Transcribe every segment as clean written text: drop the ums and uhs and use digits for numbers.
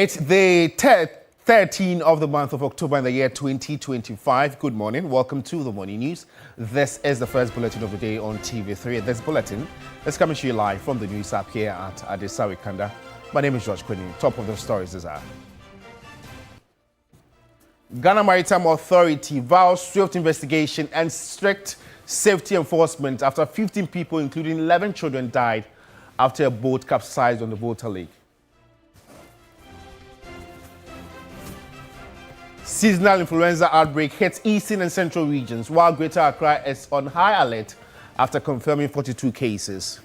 It's the 13th of the month of October in the year 2025. Good morning. Welcome to the Morning News. This is the first bulletin of the day on TV3. This bulletin is coming to you live from the news app here at Adesawe Kanda. My name is George Quinn. Top of the stories is Ghana Maritime Authority vows swift investigation and strict safety enforcement after 15 people, including 11 children, died after a boat capsized on the Volta Lake. Seasonal influenza outbreak hits eastern and central regions, while Greater Accra is on high alert after confirming 42 cases.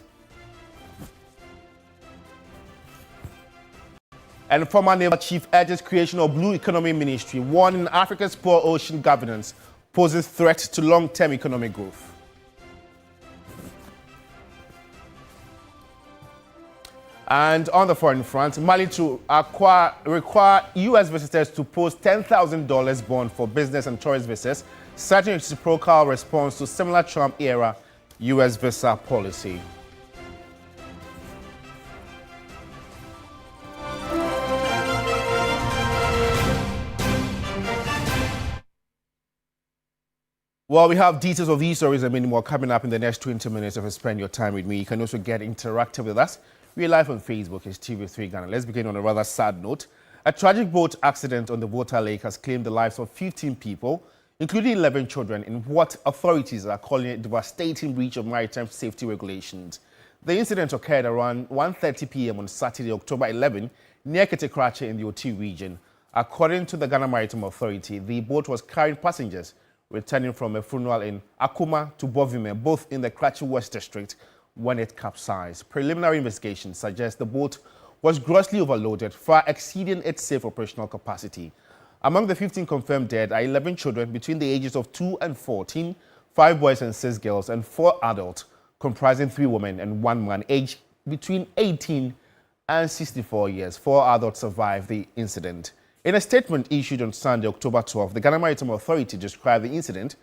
And former Naval Chief urges creation of Blue Economy Ministry, warning Africa's poor ocean governance poses threat to long-term economic growth. And on the foreign front, Mali to require U.S. visitors to post $10,000 bond for business and tourist visas, citing reciprocal response to similar Trump-era U.S. visa policy. Well, we have details of these stories and many more coming up in the next 20 minutes if you spend your time with me. You can also get interactive with us. We're live on Facebook. It's TV3 Ghana. Let's begin on a rather sad note. A tragic boat accident on the Volta Lake has claimed the lives of 15 people, including 11 children, in what authorities are calling a devastating breach of maritime safety regulations. The incident occurred around 1:30 p.m. on Saturday, October 11, near Ketekrache in the Oti region. According to the Ghana Maritime Authority, the boat was carrying passengers returning from a funeral in Akuma to Bovime, both in the Krachi West District, when it capsized. Preliminary investigations suggest the boat was grossly overloaded, far exceeding its safe operational capacity. Among the 15 confirmed dead are 11 children between the ages of 2 and 14, 5 boys and 6 girls, and 4 adults, comprising 3 women and 1 man, aged between 18 and 64 years. 4 adults survived the incident. In a statement issued on Sunday, October 12, the Ghana Maritime Authority described the incident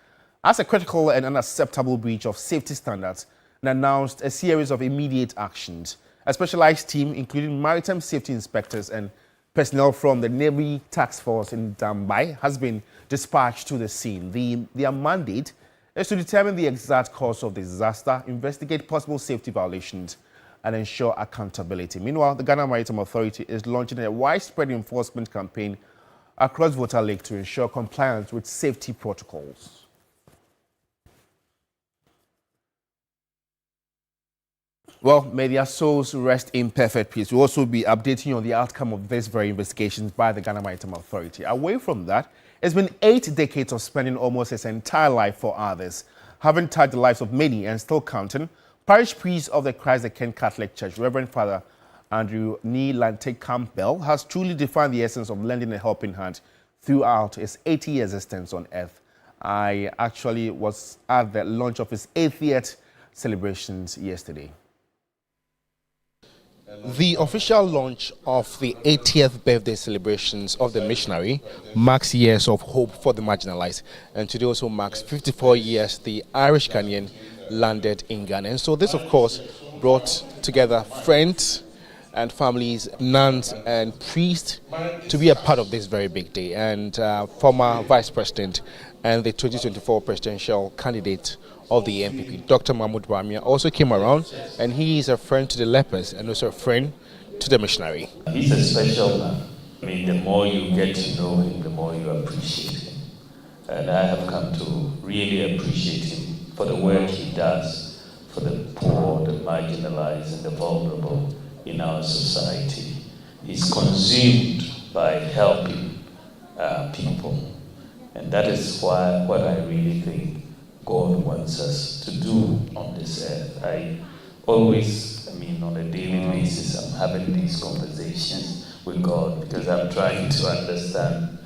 as a critical and unacceptable breach of safety standards and announced a series of immediate actions. A specialized team, including maritime safety inspectors and personnel from the Navy Task Force in Dambai, has been dispatched to the scene. Their mandate is to determine the exact cause of the disaster, investigate possible safety violations, and ensure accountability. Meanwhile, the Ghana Maritime Authority is launching a widespread enforcement campaign across Volta Lake to ensure compliance with safety protocols. Well, may their souls rest in perfect peace. We'll also be updating you on the outcome of this very investigations by the Ghana Maritime Authority. Away from that, it's been 8 decades of spending almost his entire life for others, having touched the lives of many and still counting. Parish priest of the Christ the King Catholic Church, Reverend Father Andrew Nilante Campbell, has truly defined the essence of lending a helping hand throughout his 80-year existence on earth. I actually was at the launch of his 80th celebrations yesterday. The official launch of the 80th birthday celebrations of the missionary marks years of hope for the marginalized, and today also marks 54 years the Irish Ghanaian landed in Ghana. And so this, of course, brought together friends and families, nuns and priests to be a part of this very big day. And former Vice President and the 2024 presidential candidate of the NPP, Dr. Mahmoud Bawumia, also came around, and he is a friend to the lepers and also a friend to the missionary. He's a special man. I mean, the more you get to know him, the more you appreciate him. And I have come to really appreciate him for the work he does for the poor, the marginalized, and the vulnerable in our society. He's consumed by helping people. And that is what I really think God wants us to do on this earth. I always, on a daily basis, I'm having these conversations with God because I'm trying to understand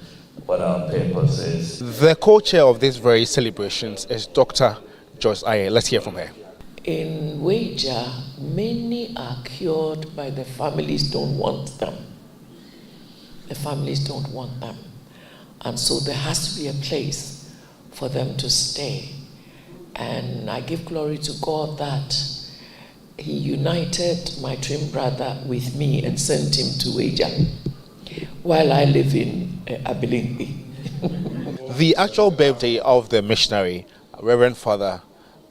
what our purpose is. The co-chair of these very celebrations is Dr. Joyce Aye. Let's hear from her. In Wager, many are cured by the families don't want them. The families don't want them. And so there has to be a place for them to stay. And I give glory to God that He united my twin brother with me and sent him to Wager. while I live in Abilingui. The actual birthday of the missionary, Reverend Father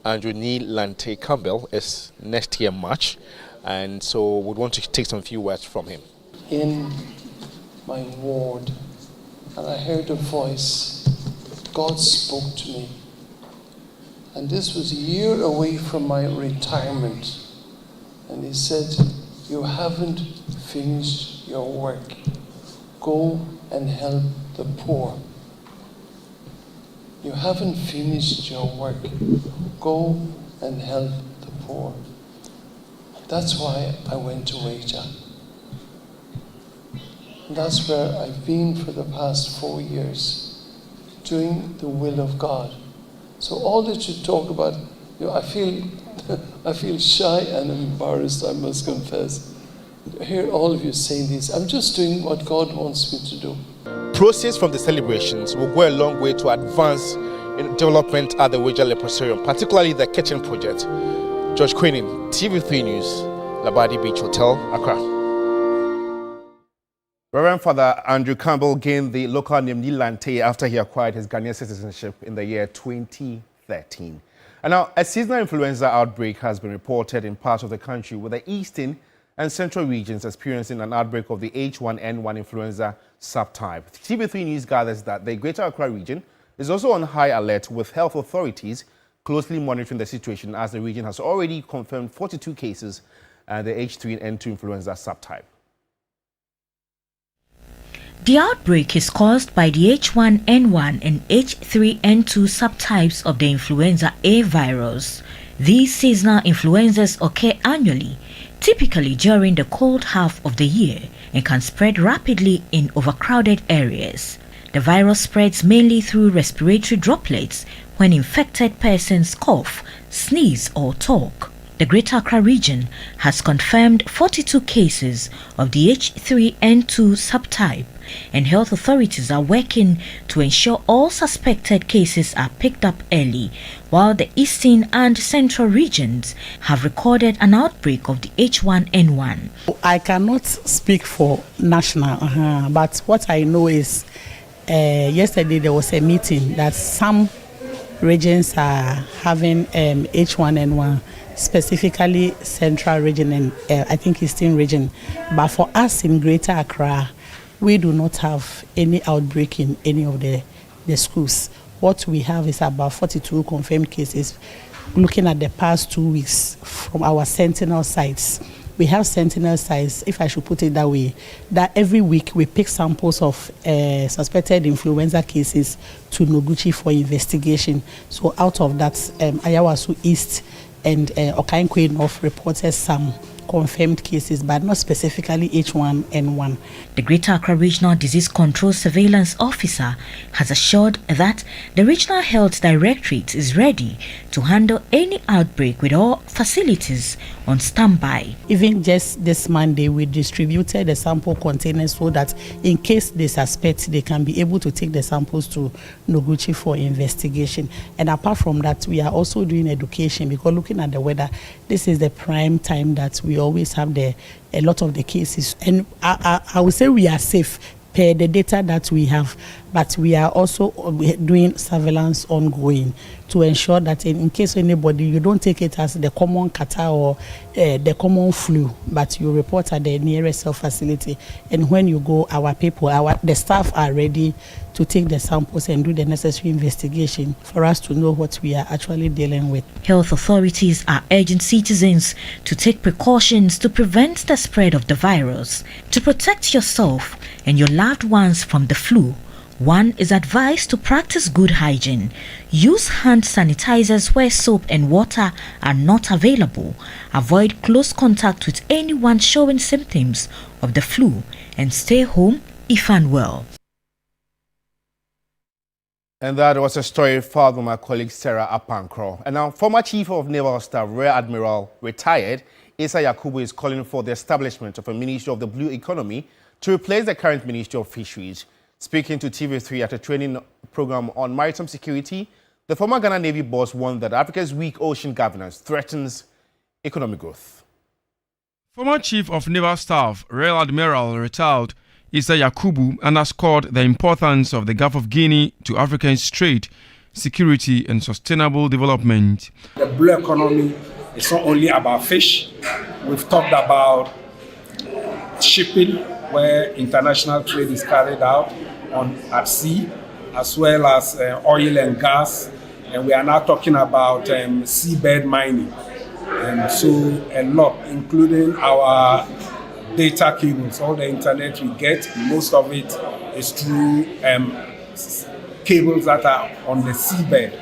Andrew Neil Lante Campbell, is next year March, and so we'd want to take some few words from him. In my ward, and I heard a voice. God spoke to me. And this was a year away from my retirement. And he said, you haven't finished your work. Go and help the poor. You haven't finished your work. Go and help the poor. That's why I went to Wager. That's where I've been for the past 4 years, doing the will of God. So all that you talk about, I feel shy and embarrassed, I must confess. I hear all of you saying this. I'm just doing what God wants me to do. Proceeds from the celebrations will go a long way to advance in development at the Wager Leprosarium, particularly the kitchen project. George Queenin, TV3 News, Labadi Beach Hotel, Accra. Reverend Father Andrew Campbell gained the local name Nilante after he acquired his Ghanaian citizenship in the year 2013. And now, a seasonal influenza outbreak has been reported in parts of the country, with the eastern and central regions experiencing an outbreak of the H1N1 influenza subtype. TV3 News gathers that the Greater Accra region is also on high alert, with health authorities closely monitoring the situation, as the region has already confirmed 42 cases and the H3N2 influenza subtype. The outbreak is caused by the H1N1 and H3N2 subtypes of the influenza A virus. These seasonal influenzas occur annually, typically during the cold half of the year, and can spread rapidly in overcrowded areas. The virus spreads mainly through respiratory droplets when infected persons cough, sneeze, or talk. The Greater Accra region has confirmed 42 cases of the H3N2 subtype, and health authorities are working to ensure all suspected cases are picked up early, while the eastern and central regions have recorded an outbreak of the H1N1. I cannot speak for national, but what I know is yesterday there was a meeting that some regions are having H1N1, specifically central region and I think eastern region. But for us in Greater Accra, we do not have any outbreak in any of the schools. What we have is about 42 confirmed cases looking at the past 2 weeks from our sentinel sites. We have sentinel sites, if I should put it that way, that every week we pick samples of suspected influenza cases to Noguchi for investigation. So out of that, Ayawasu East and Okankwe North reported some confirmed cases, but not specifically H1N1. The Greater Accra Regional Disease Control Surveillance Officer has assured that the Regional Health Directorate is ready to handle any outbreak with all facilities on standby. Even just this Monday, we distributed the sample containers so that in case they suspect, they can be able to take the samples to Noguchi for investigation. And apart from that, we are also doing education, because looking at the weather, this is the prime time that we always have a lot of the cases. And I would say we are safe per the data that we have, but we are also doing surveillance ongoing to ensure that in case anybody, you don't take it as the common catarrh or the common flu, but you report at the nearest health facility. And when you go, our people, the staff are ready to take the samples and do the necessary investigation for us to know what we are actually dealing with. Health authorities are urging citizens to take precautions to prevent the spread of the virus. To protect yourself and your loved ones from the flu, one is advised to practice good hygiene. Use hand sanitizers where soap and water are not available. Avoid close contact with anyone showing symptoms of the flu, and stay home if unwell. And that was a story filed by my colleague Sarah Apankro. And now, former Chief of Naval Staff Rear Admiral retired Issa Yakubu is calling for the establishment of a Ministry of the Blue Economy to replace the current Ministry of Fisheries. Speaking to TV3 at a training program on maritime security, the former Ghana Navy boss warned that Africa's weak ocean governance threatens economic growth. Former Chief of Naval Staff Rear Admiral retired Issa Yakubu underscored the importance of the Gulf of Guinea to Africa's trade, security and sustainable development. The blue economy is not only about fish. We've talked about shipping, where international trade is carried out at sea, as well as oil and gas. And we are now talking about seabed mining. And so a lot, including our data cables, all the internet we get, most of it is through cables that are on the seabed.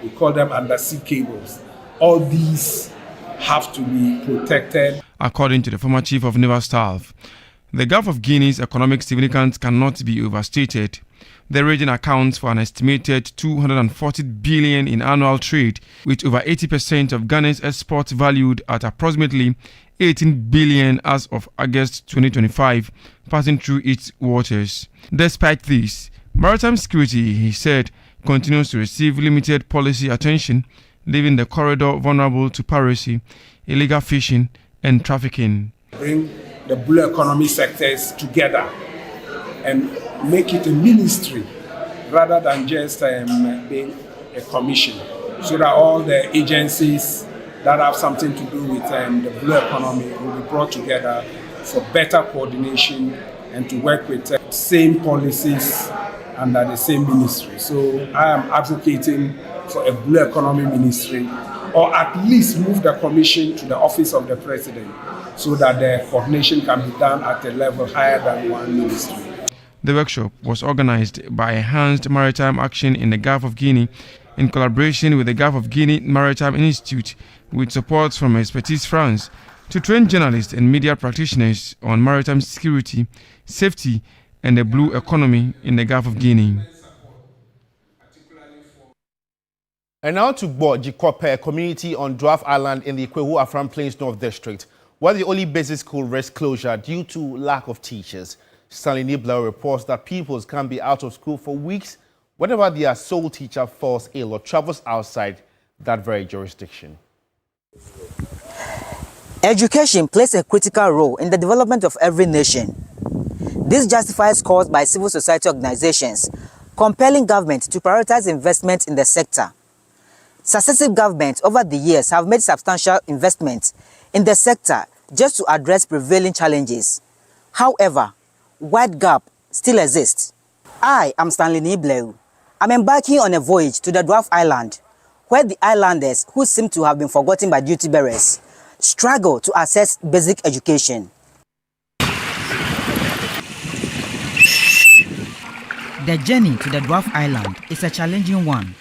We call them undersea cables. All these have to be protected. According to the former chief of naval staff, the Gulf of Guinea's economic significance cannot be overstated. The region accounts for an estimated 240 billion in annual trade, with over 80% of Ghana's exports valued at approximately 18 billion as of August 2025, passing through its waters. Despite this, maritime security, he said, continues to receive limited policy attention, leaving the corridor vulnerable to piracy, illegal fishing and trafficking. Bring the blue economy sectors together and make it a ministry rather than just being a commission, so that all the agencies that have something to do with the blue economy will be brought together for better coordination and to work with the same policies under the same ministry. So I am advocating for a blue economy ministry, or at least move the commission to the office of the president so that the coordination can be done at a level higher than one ministry. The workshop was organized by Enhanced Maritime Action in the Gulf of Guinea in collaboration with the Gulf of Guinea Maritime Institute, with support from Expertise France, to train journalists and media practitioners on maritime security, safety and the blue economy in the Gulf of Guinea. And now to Jikope, a community on Dwarf Island in the Ikwehu Afram Plains North District, where the only basic school risks closure due to lack of teachers. Stanley Nibler reports that pupils can be out of school for weeks whenever their sole teacher falls ill or travels outside that very jurisdiction. Education plays a critical role in the development of every nation. This justifies calls by civil society organizations compelling government to prioritize investment in the sector. Successive governments over the years have made substantial investments in the sector just to address prevailing challenges. However, wide gap still exists. I am Stanley Nibler. I'm embarking on a voyage to the Dwarf Island, where the islanders, who seem to have been forgotten by duty bearers, struggle to access basic education. The journey to the Dwarf Island is a challenging one,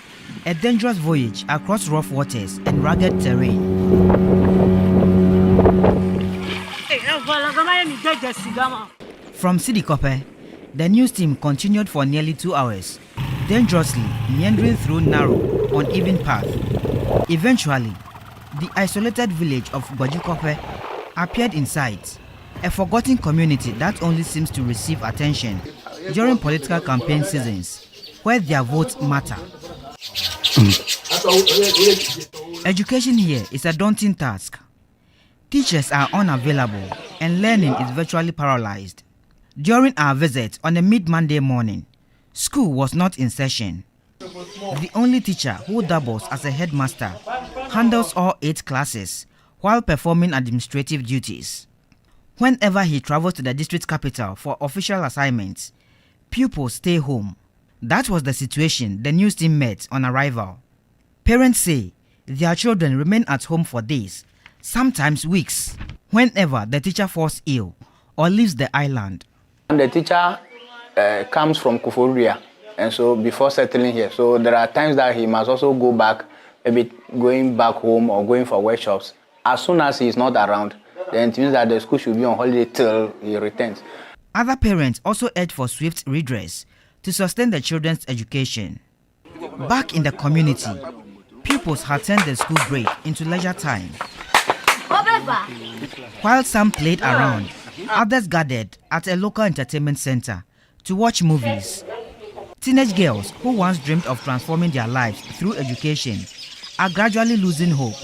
a dangerous voyage across rough waters and rugged terrain. From Sidikope, the news team continued for nearly 2 hours, dangerously meandering through narrow, uneven path. Eventually, the isolated village of Gwajikope appeared in sight, a forgotten community that only seems to receive attention during political campaign seasons, where their votes matter. Education here is a daunting task. Teachers are unavailable and learning is virtually paralyzed. During our visit on a mid-Monday morning, school was not in session. The only teacher who doubles as a headmaster handles all 8 classes while performing administrative duties. Whenever he travels to the district capital for official assignments, pupils stay home. That was the situation the news team met on arrival. Parents say their children remain at home for days, sometimes weeks, whenever the teacher falls ill or leaves the island. The teacher comes from Kufuria, and so before settling here, so there are times that he must also go back, maybe going back home or going for workshops. As soon as he is not around, then it means that the school should be on holiday till he returns. Other parents also urge for swift redress to sustain the children's education. Back in the community, pupils had turned the school break into leisure time. While some played around, others gathered at a local entertainment center to watch movies. Teenage girls who once dreamed of transforming their lives through education are gradually losing hope.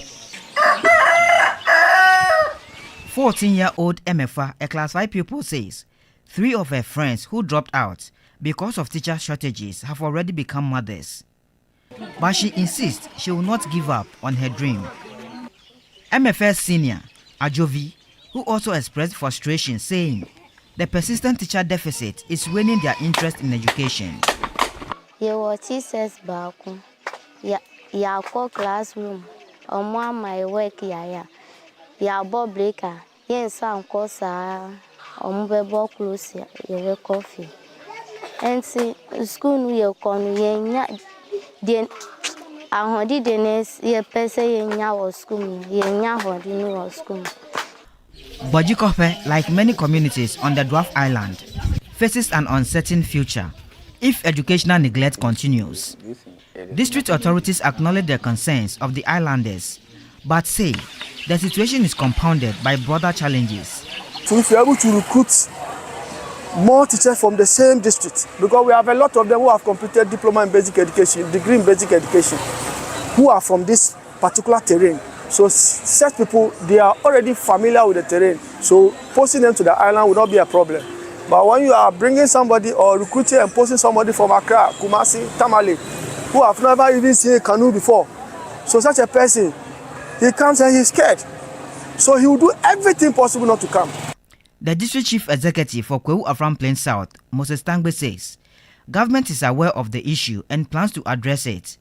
14-year-old MFA, a class 5 pupil, says 3 of her friends who dropped out because of teacher shortages have already become mothers. But she insists she will not give up on her dream. MFS senior Ajovi, who also expressed frustration, saying the persistent teacher deficit is waning their interest in education. Teachers back. Ya classroom. My work ya breaker. Yes, I'm close ya coffee. And see school we con then I did the next year person school school. Bojikope, like many communities on the Dwarf Island, faces an uncertain future if educational neglect continues. District authorities acknowledge the concerns of the islanders, but say the situation is compounded by broader challenges. So if you're able to recruit more teachers from the same district, because we have a lot of them who have completed diploma in basic education, degree in basic education, who are from this particular terrain. So such people, they are already familiar with the terrain. So posting them to the island will not be a problem. But when you are bringing somebody or recruiting and posting somebody from Accra, Kumasi, Tamale, who have never even seen a canoe before, so such a person, he comes and he's scared. So he will do everything possible not to come. The district chief executive for Kwewu Afram Plain South, Moses Tangbe, says government is aware of the issue and plans to address it,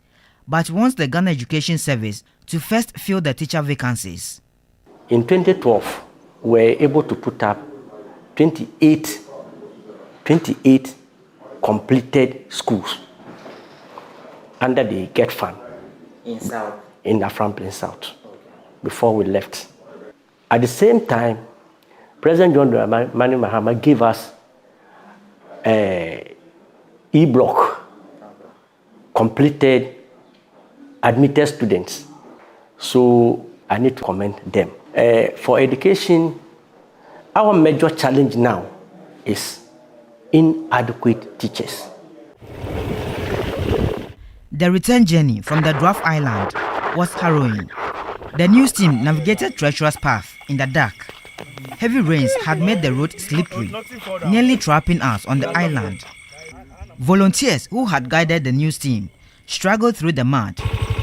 but wants the Ghana Education Service to first fill the teacher vacancies. In 2012, we were able to put up 28 completed schools under the GET fund in Afram Plain South before we left. At the same time, President John Dramani Mahama gave us E-block completed admitted students. So I need to commend them. For education, our major challenge now is inadequate teachers. The return journey from the Dwarf Island was harrowing. The news team navigated treacherous path in the dark. Heavy rains had made the road slippery, nearly trapping us on the island. Volunteers who had guided the news team struggled through the mud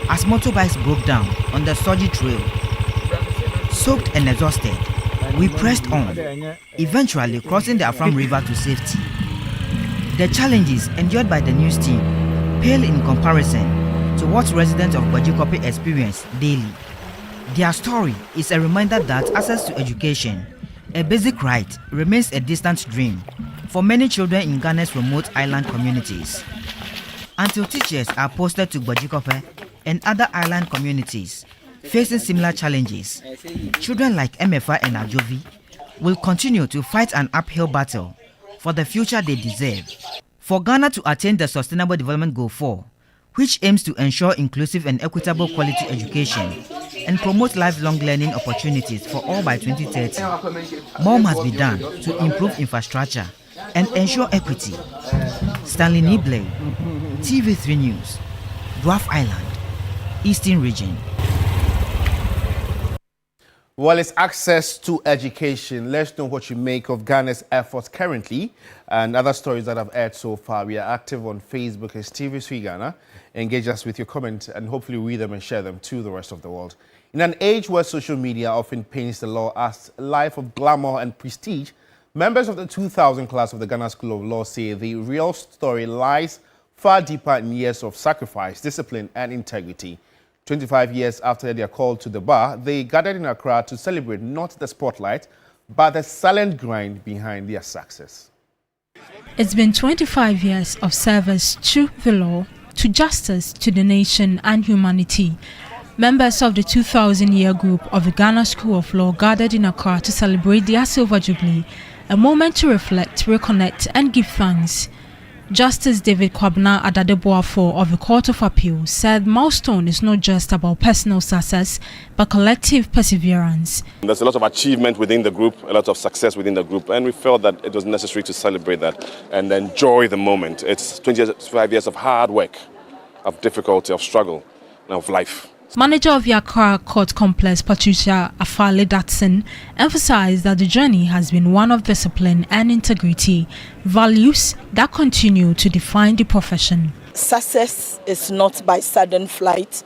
as motorbikes broke down on the soggy trail. Soaked and exhausted, we pressed on, eventually crossing the Afram River to safety. The challenges endured by the news team pale in comparison to what residents of Bojikope experience daily. Their story is a reminder that access to education, a basic right, remains a distant dream for many children in Ghana's remote island communities. Until teachers are posted to Bojikope and other island communities facing similar challenges, children like MFA and Ajovi will continue to fight an uphill battle for the future they deserve. For Ghana to attain the Sustainable Development Goal 4, which aims to ensure inclusive and equitable quality education and promote lifelong learning opportunities for all by 2030, more must be done to improve infrastructure and ensure equity. Stanley Nibley, TV3 News, Dwarf Island, Eastern Region. Well, it's access to education. Let's know what you make of Ghana's efforts currently and other stories that I've aired so far. We are active on Facebook as TV3 Ghana. Engage us with your comments and hopefully read them and share them to the rest of the world. In an age where social media often paints the law as a life of glamour and prestige, members of the 2000 class of the Ghana School of Law say the real story lies far deeper in years of sacrifice, discipline and integrity. 25 years after their call to the bar, they gathered in Accra to celebrate not the spotlight, but the silent grind behind their success. It's been 25 years of service to the law, to justice, to the nation and humanity. Members of the 2000-year group of the Ghana School of Law gathered in Accra to celebrate their Silver Jubilee, a moment to reflect, reconnect and give thanks. Justice David Kwabena Adadeboafo of the Court of Appeal said milestone is not just about personal success, but collective perseverance. There's a lot of achievement within the group, a lot of success within the group, and we felt that it was necessary to celebrate that and enjoy the moment. It's 25 years of hard work, of difficulty, of struggle, and of life. Manager of the Accra Court Complex, Patricia Afale Datson, emphasized that the journey has been one of discipline and integrity, values that continue to define the profession. Success is not by sudden flight.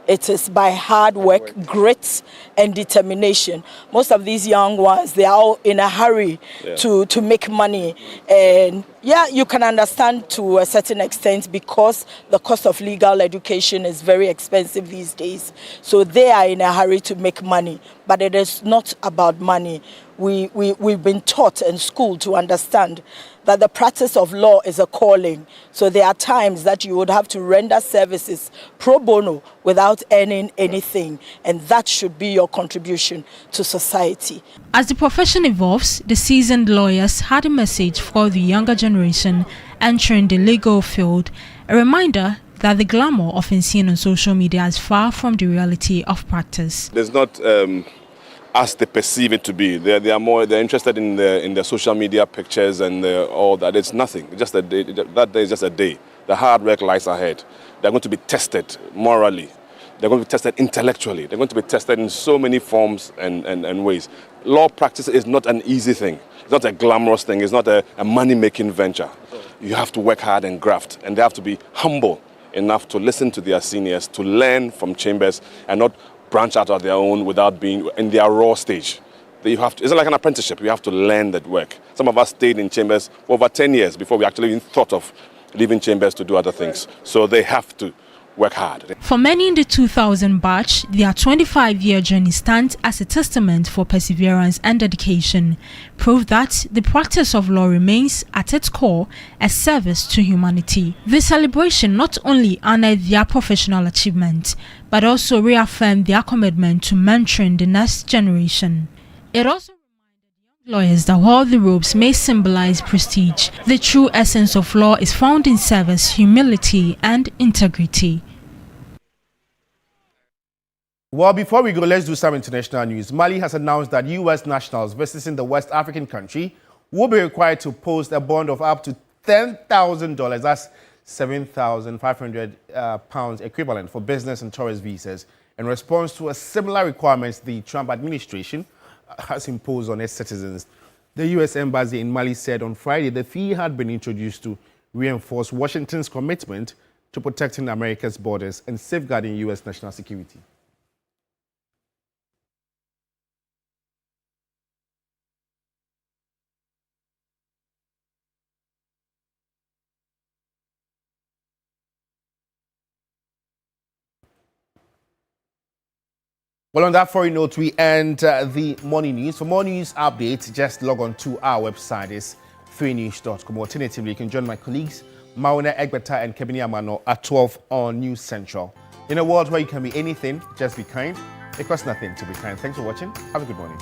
It is by hard work, grit, and determination. Most of these young ones, they are all in a hurry to make money. And yeah, you can understand to a certain extent because the cost of legal education is very expensive these days. So they are in a hurry to make money. But it is not about money. We've been taught in school to understand that the practice of law is a calling. So there are times that you would have to render services pro bono without earning anything. And that should be your contribution to society. As the profession evolves, the seasoned lawyers had a message for the younger generation entering the legal field, a reminder that the glamour often seen on social media is far from the reality of practice. There's not as they perceive it to be. They're interested in the social media pictures and all that. It's nothing. Just a day. That day is just a day. The hard work lies ahead. They're going to be tested morally. They're going to be tested intellectually. They're going to be tested in so many forms and ways. Law practice is not an easy thing. It's not a glamorous thing. It's not a money-making venture. You have to work hard and graft, and they have to be humble enough to listen to their seniors, to learn from chambers, and not branch out on their own without being in their raw stage. It's like an apprenticeship. You have to learn that work. Some of us stayed in chambers for over 10 years before we actually even thought of leaving chambers to do other things. So they have to work hard. For many in the 2000 batch, their 25-year journey stands as a testament for perseverance and dedication, proof that the practice of law remains at its core a service to humanity. This celebration not only honored their professional achievement, but also reaffirmed their commitment to mentoring the next generation. It also reminded young lawyers that while the robes may symbolize prestige, the true essence of law is found in service, humility, and integrity. Well, before we go, let's do some international news. Mali has announced that U.S. nationals visiting the West African country will be required to post a bond of up to $10,000, that's £7,500 equivalent, for business and tourist visas in response to a similar requirement the Trump administration has imposed on its citizens. The U.S. Embassy in Mali said on Friday the fee had been introduced to reinforce Washington's commitment to protecting America's borders and safeguarding U.S. national security. Well, on that foreign note, we end the morning news. For more news updates, just log on to our website, it's 3news.com. Alternatively, you can join my colleagues, Mauna Egbeta and Kebini Amano, at 12 on News Central. In a world where you can be anything, just be kind. It costs nothing to be kind. Thanks for watching. Have a good morning.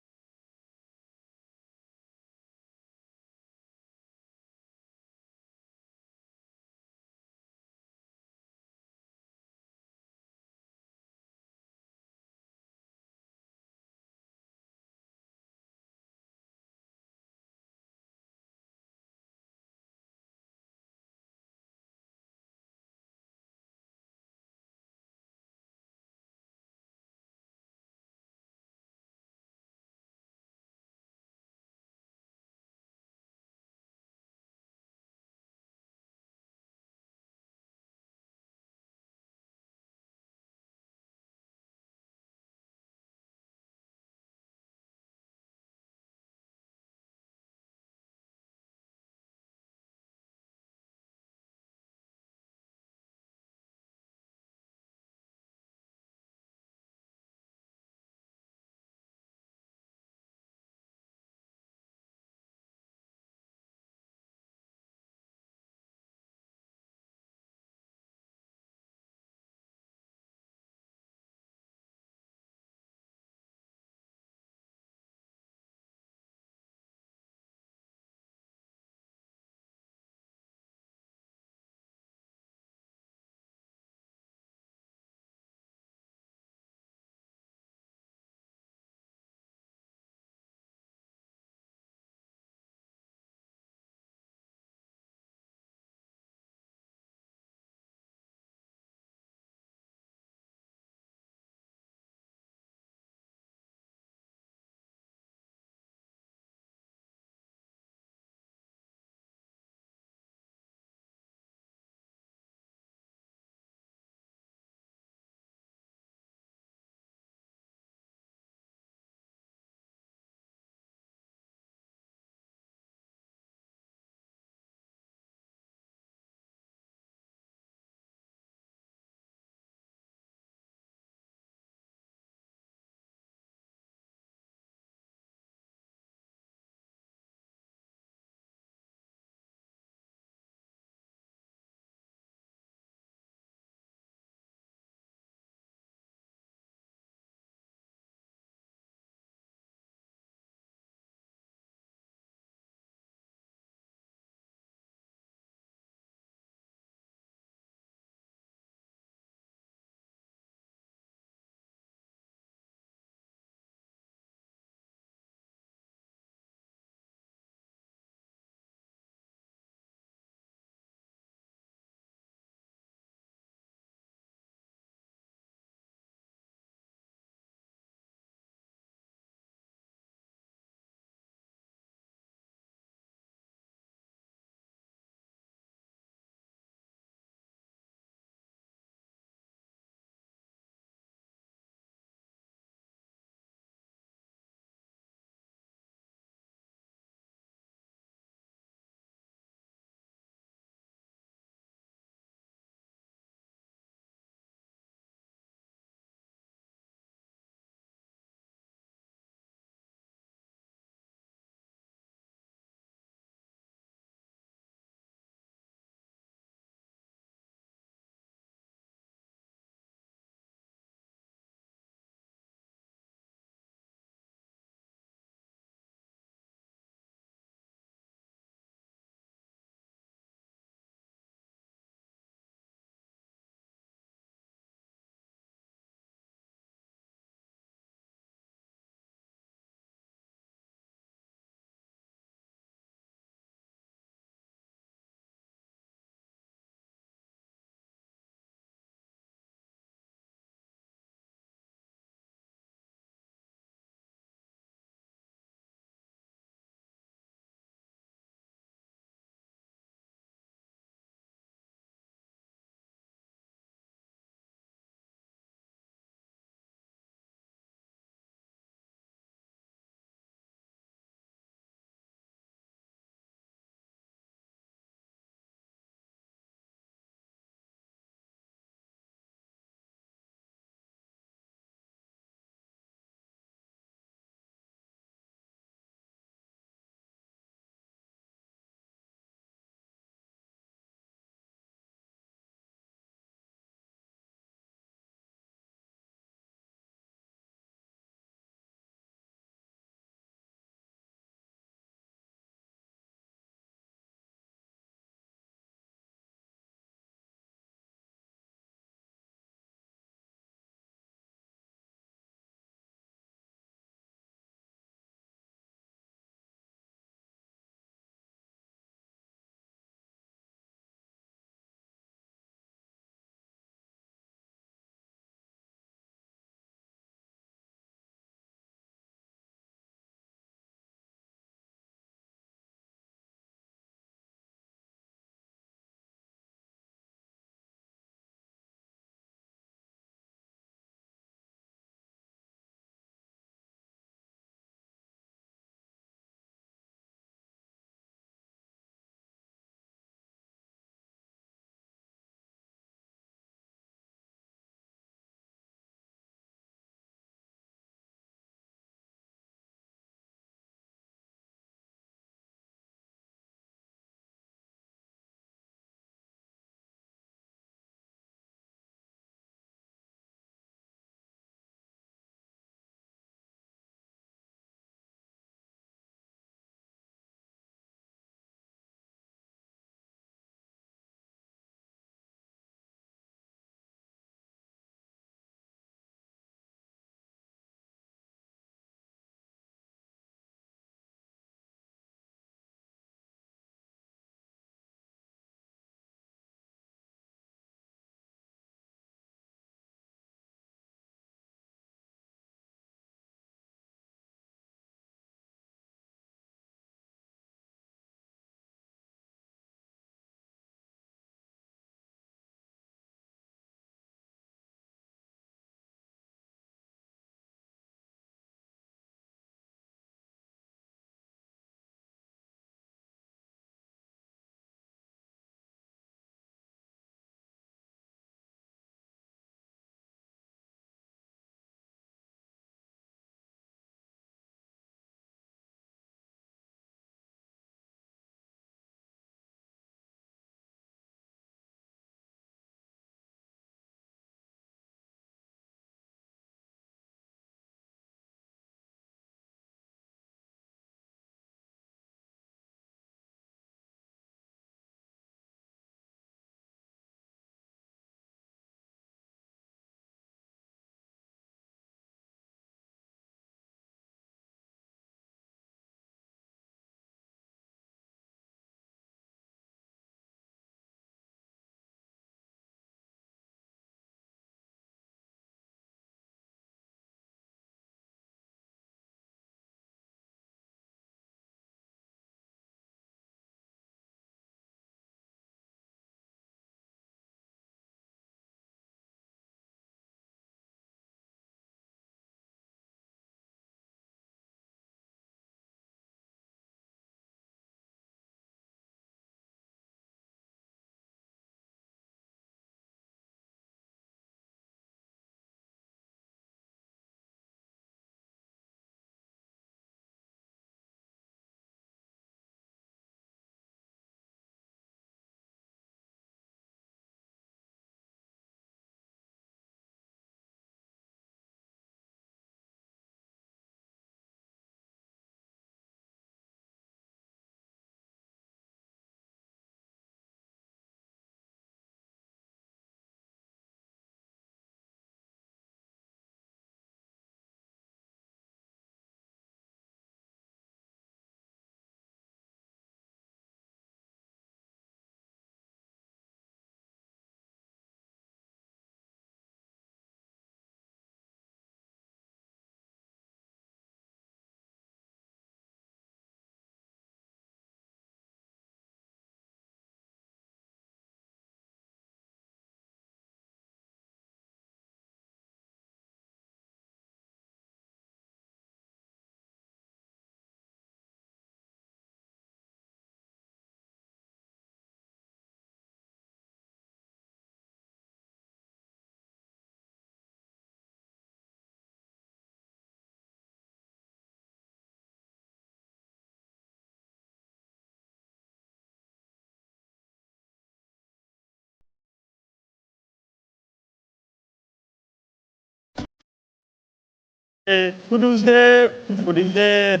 Kudus game. Kudus game.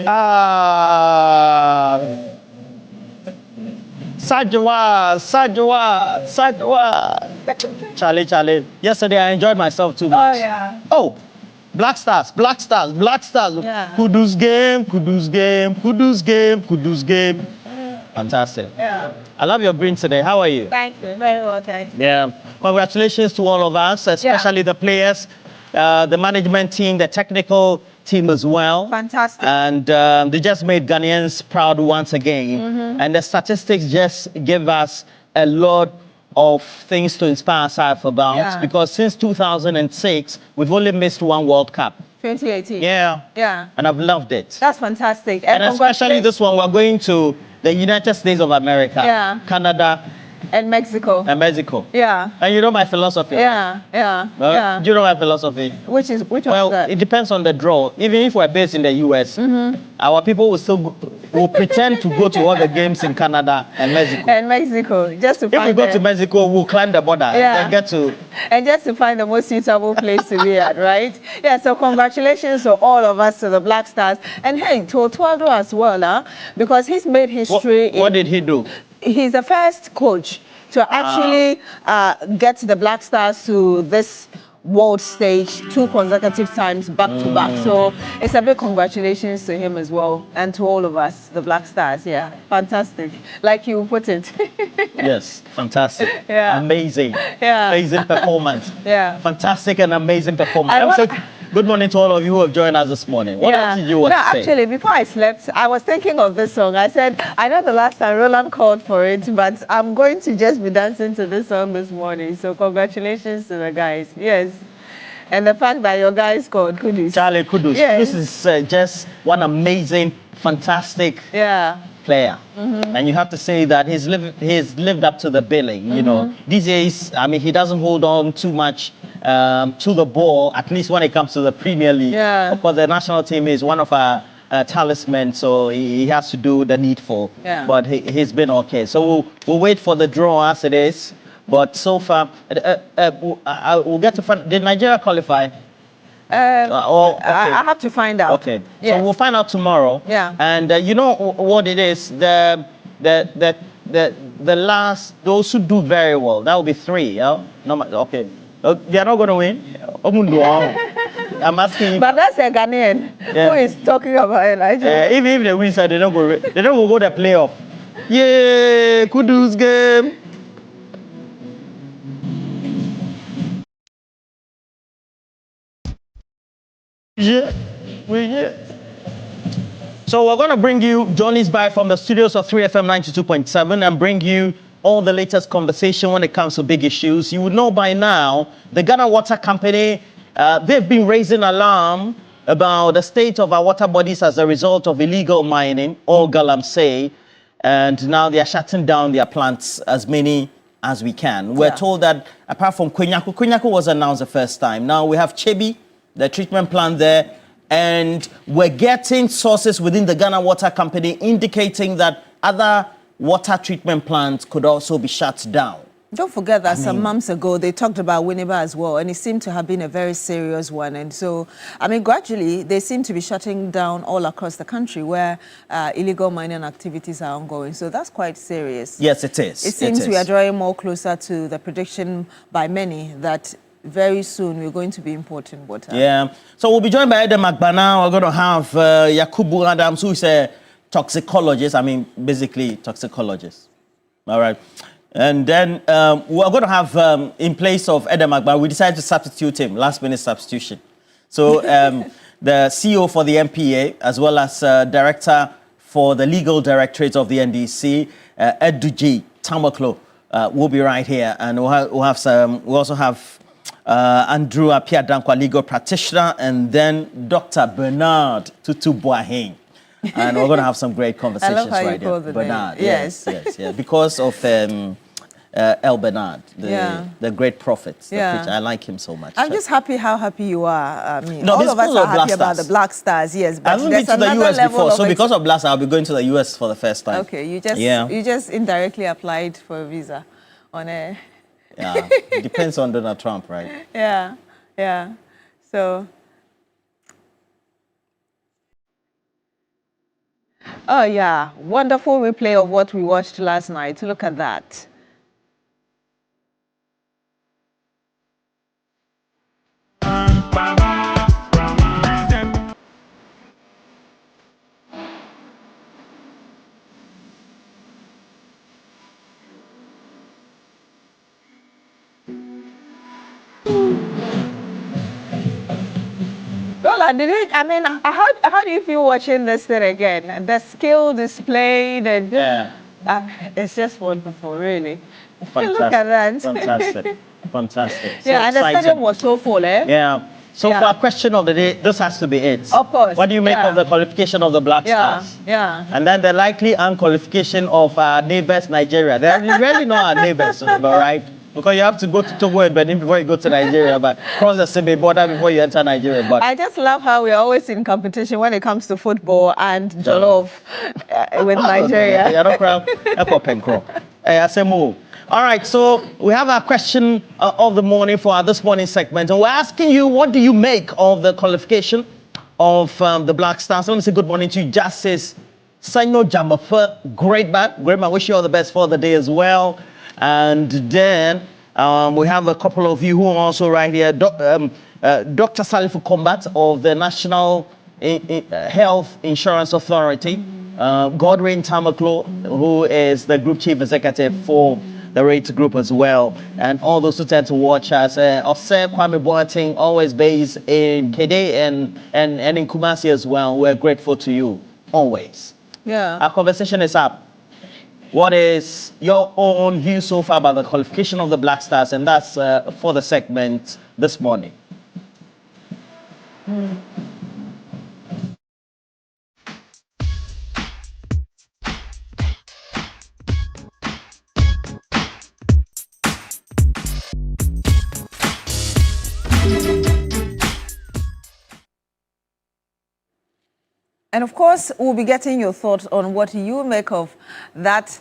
Ah. Sajwa. Charlie. Yesterday I enjoyed myself too much. Oh, yeah. Oh, Black Stars. Yeah. Kudus game. Fantastic. Yeah. I love your green today. How are you? Thank you. Very well, thank you. Yeah. Congratulations to all of us, especially the players, the management team, the technical team as well. Fantastic. And they just made Ghanaians proud once again. And the statistics just give us a lot of things to inspire ourselves about. Yeah. Because since 2006, we've only missed one World Cup. 2018. Yeah. Yeah. And I've loved it. That's fantastic. And especially this one, we're going to the United States of America, Yeah. Canada, And Mexico. Yeah. And you know my philosophy? Yeah. Do you know my philosophy? Which one? Well, it depends on the draw. Even if we're based in the US, our people will still will pretend to go to all the games in Canada and Mexico. And Mexico, just to If we find go to Mexico, we'll climb the border and get to... And just to find the most suitable place to be at, right? Yeah, so congratulations to all of us, to the Black Stars. And hey, to Otuado as well, because he's made history. What did he do? He's the first coach to actually get the Black Stars to this world stage 2 consecutive times back to back. So it's a big congratulations to him as well, and to all of us, the Black Stars. Yeah, fantastic. Like you put it. Yes, fantastic. Yeah. Amazing. Yeah. Amazing performance. Yeah. Fantastic and amazing performance. Good morning to all of you who have joined us this morning. What else did you want to say? Actually, before I slept, I was thinking of this song. I said, I know the last time Roland called for it, but I'm going to just be dancing to this song this morning. So congratulations to the guys. Yes. And the fact that your guys called Kudus. Charlie Kudus. Yes. This is just one amazing, fantastic player. And you have to say that he's lived up to the billing. You know, these days, I mean, he doesn't hold on too much to the ball, at least when it comes to the Premier League. Yeah. Of course, the national team is one of our talisman, so he has to do the needful. Yeah. But he's been okay. So we'll wait for the draw as it is. But so far, we'll get to find. Did Nigeria qualify? I have to find out. Okay. So we'll find out tomorrow. Yeah. And you know what it is? The last, those who do very well, that will be 3. Yeah. No, okay. They are not going to win. I'm asking you. But that's a Ghanaian who is talking about Elijah. Even if they win, they don't go to the playoff. Yeah, Kudus game. Yeah. So we're going to bring you Johnny's Bite from the studios of 3FM 92.7 and bring you all the latest conversation when it comes to big issues. You would know by now, the Ghana Water Company, they've been raising alarm about the state of our water bodies as a result of illegal mining, or galamsey, and now they are shutting down their plants as many as we can. We're told that apart from Kwenyaku was announced the first time. Now we have Chebi, the treatment plant there, and we're getting sources within the Ghana Water Company indicating that other water treatment plants could also be shut down. Don't forget that some months ago, they talked about Winneba as well, and it seemed to have been a very serious one. And so, I mean, gradually, they seem to be shutting down all across the country where illegal mining activities are ongoing. So that's quite serious. Yes, it is. It seems we are drawing more closer to the prediction by many that very soon we're going to be importing water. Yeah. So we'll be joined by Ede Magbana. We're going to have Yakubu Adams, who is a toxicologist. I mean, basically toxicologist. All right. And then we're going to have, in place of Ede Magbana, we decided to substitute him, last minute substitution. So the CEO for the MPA, as well as director for the legal directorate of the NDC, Eduji Tamaklo, will be right here. And we'll also have Andrew Apia Dankwa, legal practitioner, and then Dr. Bernard Tutu Boahen. And we're going to have some great conversations right here. Bernard, yes. Because of El Bernard, the great prophet, the preacher. I like him so much. I'm just happy how happy you are. I mean, no, all of us are happy about the Black Stars, yes. But I haven't been to the US before, so because of Black Stars, I'll be going to the US for the first time. Okay, you just indirectly applied for a visa on a... Yeah, it depends on Donald Trump, right? Yeah. So, oh yeah, wonderful replay of what we watched last night. Look at that. Well, how do you feel watching this thing again? The skill displayed and it's just wonderful, really. Fantastic. Look at that. Fantastic. Fantastic. So Yeah, and the exciting. stadium was so full, eh? Yeah. So for our question of the day, this has to be it. Of course. What do you make of the qualification of the Black Stars? Yeah. And then the likely unqualification of our neighbors, Nigeria. They're really not our neighbors, all right? Because you have to go to Togo and Benin before you go to Nigeria, but cross the Sebe border before you enter Nigeria. But I just love how we're always in competition when it comes to football and jollof with Nigeria. All right, so we have our question of the morning for this morning segment, and we're asking you, what do you make of the qualification of the Black Stars? I want to say good morning to you, Justice Saino Jamafa. Great man. Wish you all the best for the day as well. And then we have a couple of you who are also right here. Dr. Salifu Combat of the National Health Insurance Authority. Godwin Tamaklo, who is the Group Chief Executive for the Rates Group as well. And all those who tend to watch us. Ose Kwame Boateng, always based in Kede and in Kumasi as well. We're grateful to you, always. Yeah. Our conversation is up. What is your own view so far about the qualification of the Black Stars? And that's for the segment this morning. And of course, we'll be getting your thoughts on what you make of that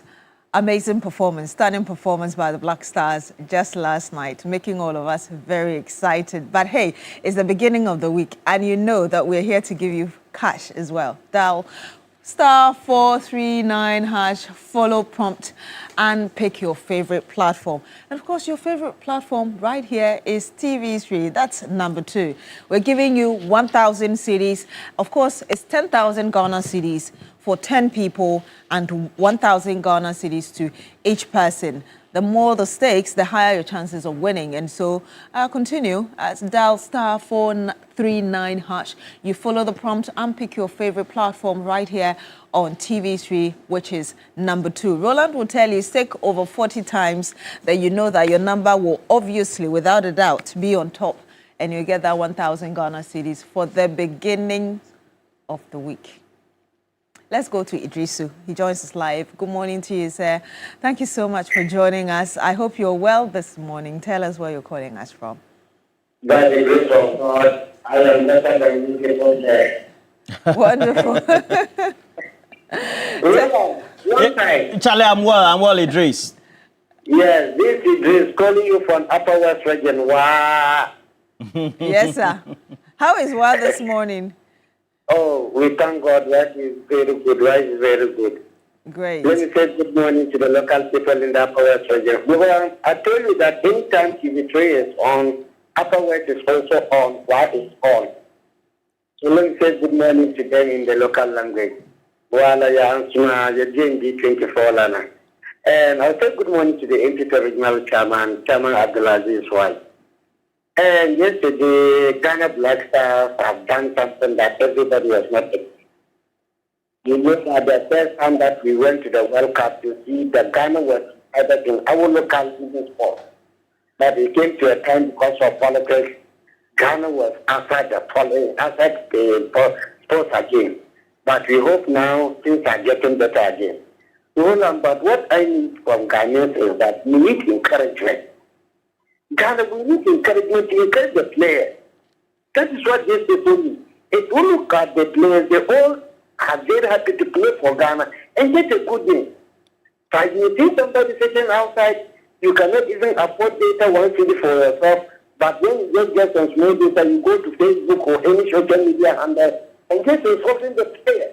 amazing performance, stunning performance by the Black Stars just last night, making all of us very excited. But hey, it's the beginning of the week, and you know that we're here to give you cash as well. Dial *439#, follow prompt, and pick your favorite platform. And of course, your favorite platform right here is TV3. That's number 2. We're giving you 1,000 cedis. Of course, it's 10,000 Ghana cedis for 10 people and 1,000 Ghana cedis to each person. The more the stakes, the higher your chances of winning. And so continue at dial *439#. You follow the prompt and pick your favorite platform right here on TV3, which is number 2. Roland will tell you, stick over 40 times, that you know that your number will obviously, without a doubt, be on top. And you get that 1,000 Ghana cedis for the beginning of the week. Let's go to Idrisu. He joins us live. Good morning to you, sir. Thank you so much for joining us. I hope you're well this morning. Tell us where you're calling us from. By the grace of God, I am better than you people there. Wonderful. One time. Charlie, I'm well, Idris. Yes, this is Idris calling you from Upper West Region. Wow. Yes, sir. How is Wa this morning? Oh, we thank God. That is very good. Rice is very good. Great. Let me say good morning to the local people in the Upper West region. I told you that anytime TV3 is on, Upper West is also on, what is on. So let me say good morning to them in the local language. And I'll say good morning to the NPP regional chairman Abdulaziz's wife. And yesterday, Ghana Black Stars have done something that everybody was not expecting. You know that the first time that we went to the World Cup to see that Ghana was either in our local business sport. But it came to a time because of politics, Ghana was outside the sports again. But we hope now things are getting better again. But what I need from Ghanaians is that we need encouragement. Ghana, we need encouragement to encourage the players. That is what these people need. If you look at the players, they all are very happy to play for Ghana and get a good name. But you see somebody sitting outside, you cannot even afford data 1 cedi for yourself, But when you just get some small data, you go to Facebook or any social media handle and just insulting the player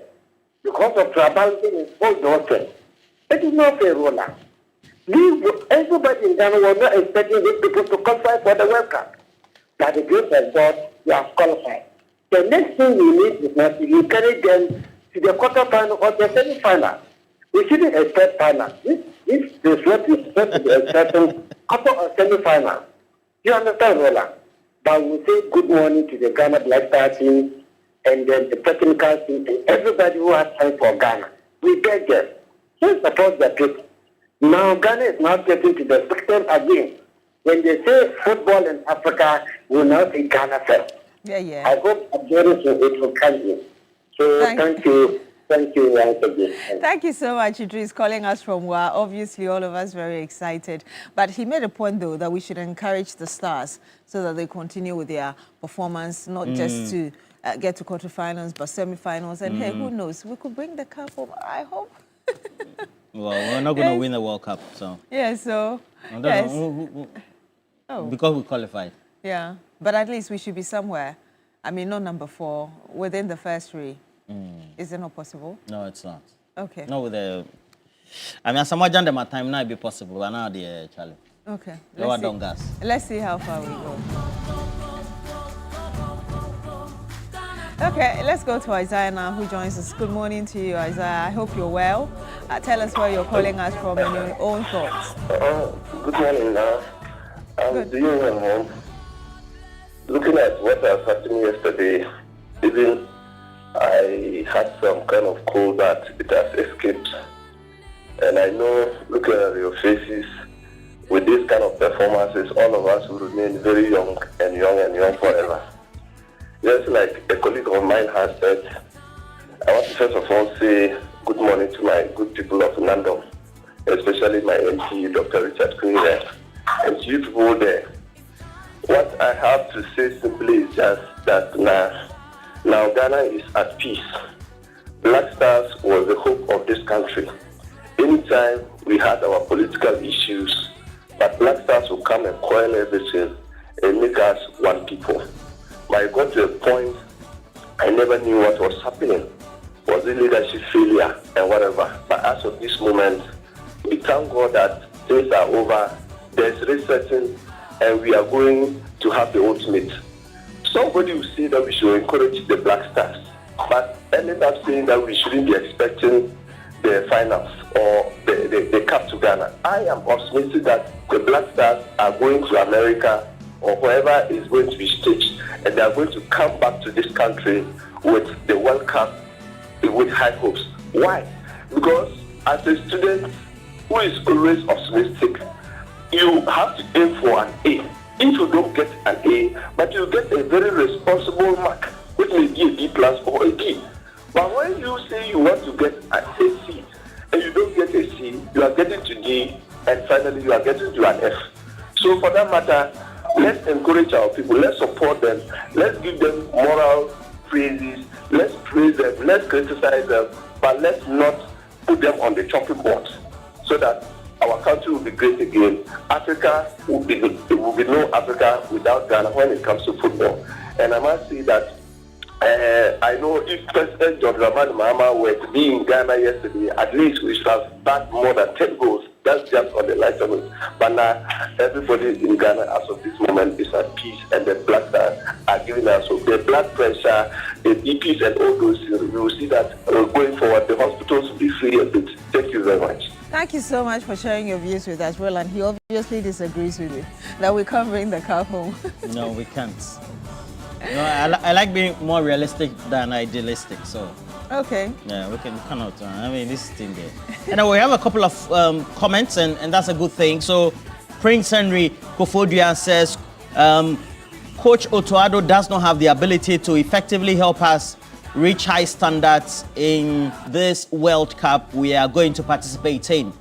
because of tribalism in sports doctrine. It is not fair, Roland. Everybody in Ghana was not expecting these people to qualify for the World Cup. By the grace of God, they have qualified. The next thing we need is that we carry them to the quarterfinal or the semi-final. We shouldn't expect final. This is what we expect to be expecting quarter or semi-final. You understand, Roland? But we say good morning to the Ghana Black Star team and then the technical team and everybody who has time for Ghana. We beg them. Just support the people. Now Ghana is now getting to the system again. When they say football in Africa, we now say Ghana first. Yeah. I hope it will continue. So thank you. Thank you once again. Thank you so much, Idris, calling us from WA. Obviously, all of us very excited. But he made a point, though, that we should encourage the stars so that they continue with their performance, not just to get to quarterfinals, but semi-finals. And hey, who knows? We could bring the cup home, I hope. Well, we're not going to win the World Cup, so. Yeah, so. Because we qualified. Yeah, but at least we should be somewhere. I mean, not number 4, within the first 3. Is it not possible? No, it's not. Okay. Not with the. I mean, as much as my time now, it be possible, but now the challenge. Okay. Let's see how far we go. Okay, let's go to Isaiah now, who joins us. Good morning to you, Isaiah. I hope you're well. Tell us where you're calling us from and your own thoughts. Good morning, I'm doing well home. Looking at what has happened yesterday, even I had some kind of cold that it has escaped. And I know, looking at your faces, with this kind of performances, all of us will remain very young and young forever. Just like a colleague of mine has said, I want to first of all say good morning to my good people of London, especially my MP, Dr. Richard Queen, and to you people there. What I have to say simply is just that now Ghana is at peace. Black Stars was the hope of this country. Anytime we had our political issues, but Black Stars will come and coil everything and make us one people. But I got to a point I never knew what was happening. Was it leadership failure and whatever? But as of this moment, we thank God that things are over, there's resetting, and we are going to have the ultimate. Somebody will say that we should encourage the Black Stars, but ended up saying that we shouldn't be expecting the finals or the cup to Ghana. I am optimistic that the Black Stars are going to America or wherever is going to be staged, and they are going to come back to this country with the World Cup with high hopes. Why? Because as a student who is always optimistic, you have to aim for an A. If you don't get an A, but you get a very responsible mark, which may be a B+ or a D. But when you say you want to get a C, and you don't get a C, you are getting to D, and finally you are getting to an F. So for that matter, let's encourage our people, let's support them, let's give them moral praises, let's praise them, let's criticize them, but let's not put them on the chopping board so that our country will be great again. Africa will be no Africa without Ghana when it comes to football. And I must say that I know if President John Dramani Mahama were to be in Ghana yesterday, at least we should have backed more than 10 goals. That's just on the light of it. But now, everybody in Ghana as of this moment is at peace, and the Black Stars are giving us the blood pressure, the BPs, and all those things. We will see that going forward, the hospitals will be free a bit. Thank you very much. Thank you so much for sharing your views with us, Roland. He obviously disagrees with you that we can't bring the cup home. No, we can't. No, I like being more realistic than idealistic, so. Okay. Yeah, we cannot. I mean, this thing there. And we have a couple of comments, and that's a good thing. So, Prince Henry Kofodia says, Coach Otoado does not have the ability to effectively help us reach high standards in this World Cup we are going to participate in.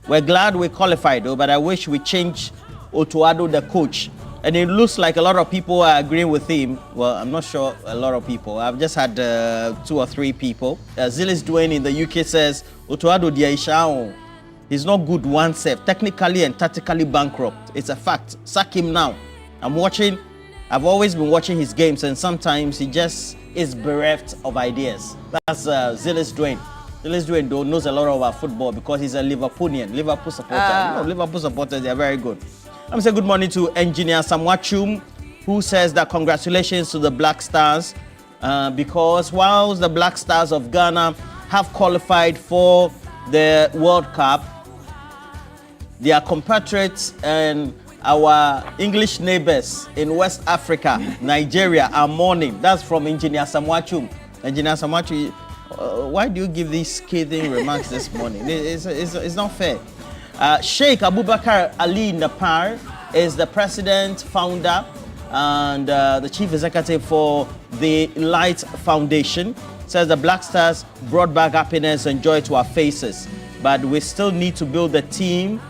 We're glad we qualified, though, but I wish we change Otoado, the coach. And it looks like a lot of people are agreeing with him. Well, I'm not sure a lot of people. I've just had 2 or 3 people. Zilis Dwayne in the UK says, Otoado Diaishao, he's not good oneself, technically and tactically bankrupt. It's a fact. Sack him now. I've always been watching his games, and sometimes he just is bereft of ideas. That's Zilis Dwayne. Zilis Dwayne knows a lot about football because he's a Liverpoolian, Liverpool supporter. Liverpool supporters, they are very good. Let me say good morning to engineer Samwachum, who says that congratulations to the Black Stars because whilst the Black Stars of Ghana have qualified for the World Cup, their compatriots and our English neighbors in West Africa, Nigeria, are mourning. That's from Engineer Samwachum. Engineer Samwachum, why do you give these scathing remarks this morning? It's not fair. Sheikh Abubakar Ali Napar is the president, founder, and the chief executive for the Light Foundation. Says the Black Stars brought back happiness and joy to our faces, but we still need to build a team,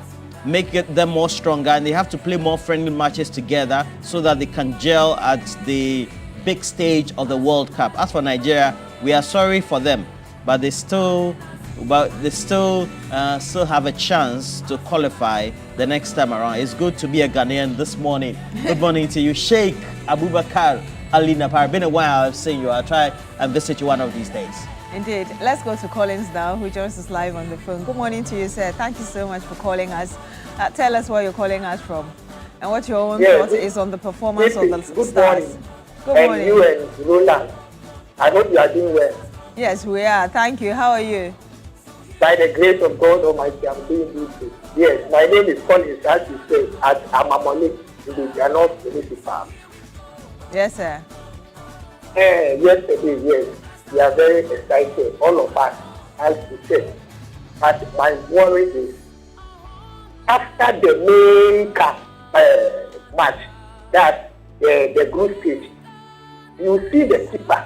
make them more stronger, and they have to play more friendly matches together so that they can gel at the big stage of the World Cup. As for Nigeria, we are sorry for them, but they still have a chance to qualify the next time around. It's good to be a Ghanaian this morning. Good morning to you, Sheikh Abubakar Ali Napar. Been a while I've seen you. I'll try and visit you one of these days. Indeed. Let's go to Collins now, who joins us live on the phone. Good morning to you, sir. Thank you so much for calling us. Tell us where you're calling us from and what your own thought is on the performance of the Stars. Morning. Good morning. And you and Roland, I hope you are doing well. Yes, we are. Thank you. How are you? By the grace of God Almighty, I'm doing good. Yes, my name is Collins, as you say, at Amamoni in the Ghana Municipal. Yes, sir. Yesterday, yes, we are very excited, all of us, as you said. But my worry is, after the main cup match, that the group stage, you see the keeper.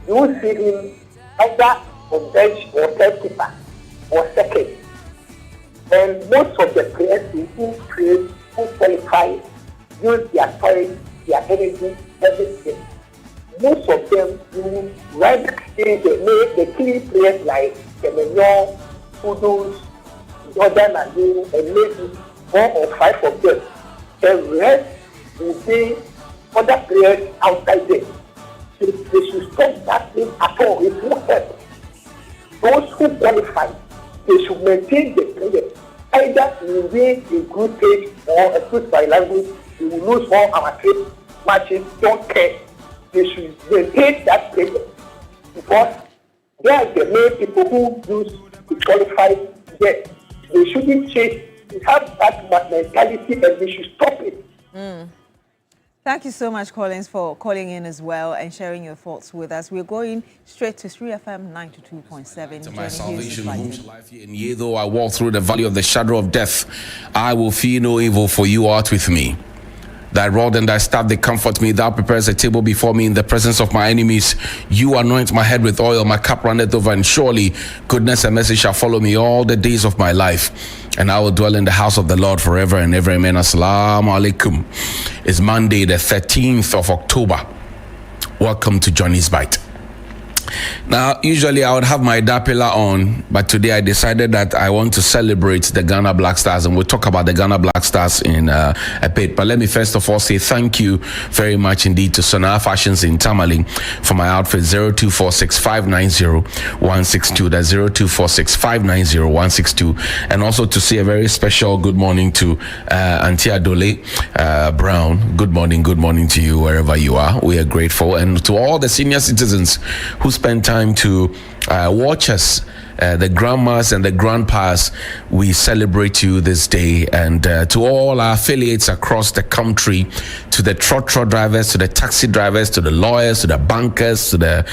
You see him either on bench or third keeper or second. And most of the players who train, who qualify, use their time, their energy, everything. Most of them do rather stay the key players like Kemenyon, Kudus, Jordan and you, and maybe 4 or 5 of them. The rest will be other players outside them. So they should stop that thing at all. It won't help. Those who qualify, they should maintain the players. Either we win a good stage or a good by language, we will lose all our 3 matches, don't care. They should maintain that player because they are the main people who use to qualify there. They shouldn't change. We have that mentality and we should stop it. Thank you so much, Collins, for calling in as well and sharing your thoughts with us. We're going straight to 3FM 92.7. To my salvation, whom shall I fear? And yea, though I walk through the valley of the shadow of death, I will fear no evil, for you art with me. Thy rod and thy staff, they comfort me. Thou preparest a table before me in the presence of my enemies. You anoint my head with oil, my cup runneth over, and surely goodness and mercy shall follow me all the days of my life. And I will dwell in the house of the Lord forever and ever. Amen. Assalamu alaikum. It's Monday, the 13th of October. Welcome to Johnny's Bite. Now, usually I would have my Dapila on, but today I decided that I want to celebrate the Ghana Black Stars, and we'll talk about the Ghana Black Stars in a bit. But let me first of all say thank you very much indeed to Sona Fashions in Tamale for my outfit 0246590162. That's 0246590162. And also to say a very special good morning to Auntie Adole Brown. Good morning to you wherever you are. We are grateful. And to all the senior citizens who spend time to watch us, the grandmas and the grandpas, we celebrate you this day. And to all our affiliates across the country, to the trot drivers, to the taxi drivers, to the lawyers, to the bankers, to the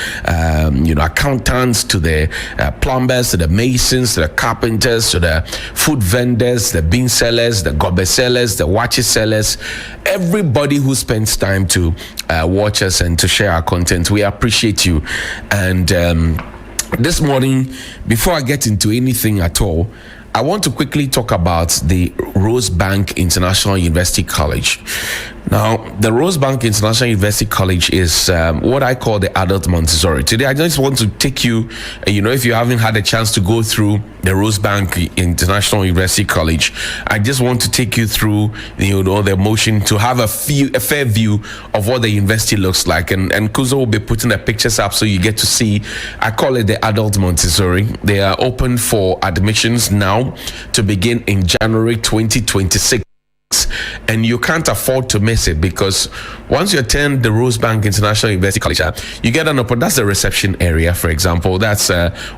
accountants, to the plumbers, to the masons, to the carpenters, to the food vendors, the bean sellers, the gobe sellers, the watch sellers, everybody who spends time to watch us and to share our content, we appreciate you. And this morning, before I get into anything at all, I want to quickly talk about the Rosebank International University College. Now, the Rosebank International University College is what I call the adult Montessori. Today, I just want to take you, if you haven't had a chance to go through the Rosebank International University College, I just want to take you through, the motion to have a fair view of what the university looks like. And Kuzo will be putting the pictures up so you get to see. I call it the adult Montessori. They are open for admissions now to begin in January 2026. And you can't afford to miss it, because once you attend the Rosebank International University College, you get an opportunity. That's the reception area, for example. That's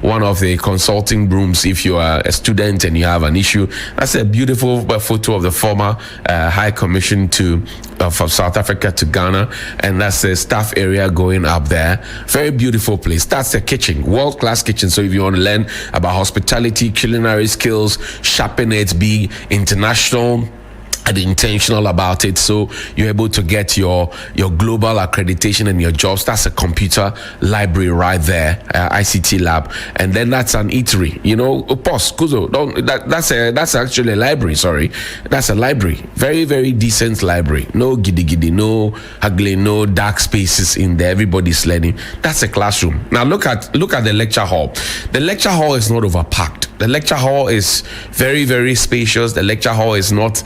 one of the consulting rooms if you are a student and you have an issue. That's a beautiful photo of the former High Commission from South Africa to Ghana, and that's the staff area going up there. Very beautiful place. That's the kitchen, world-class kitchen. So if you want to learn about hospitality, culinary skills, shopping it, be international and intentional about it, so you're able to get your global accreditation and your jobs. That's a computer library right there, ICT lab, and then that's an eatery. That's actually a library. Sorry, that's a library. Very, very decent library. No giddy, no ugly, no dark spaces in there. Everybody's learning. That's a classroom. Now look at the lecture hall. The lecture hall is not overpacked. The lecture hall is very, very spacious. The lecture hall is not,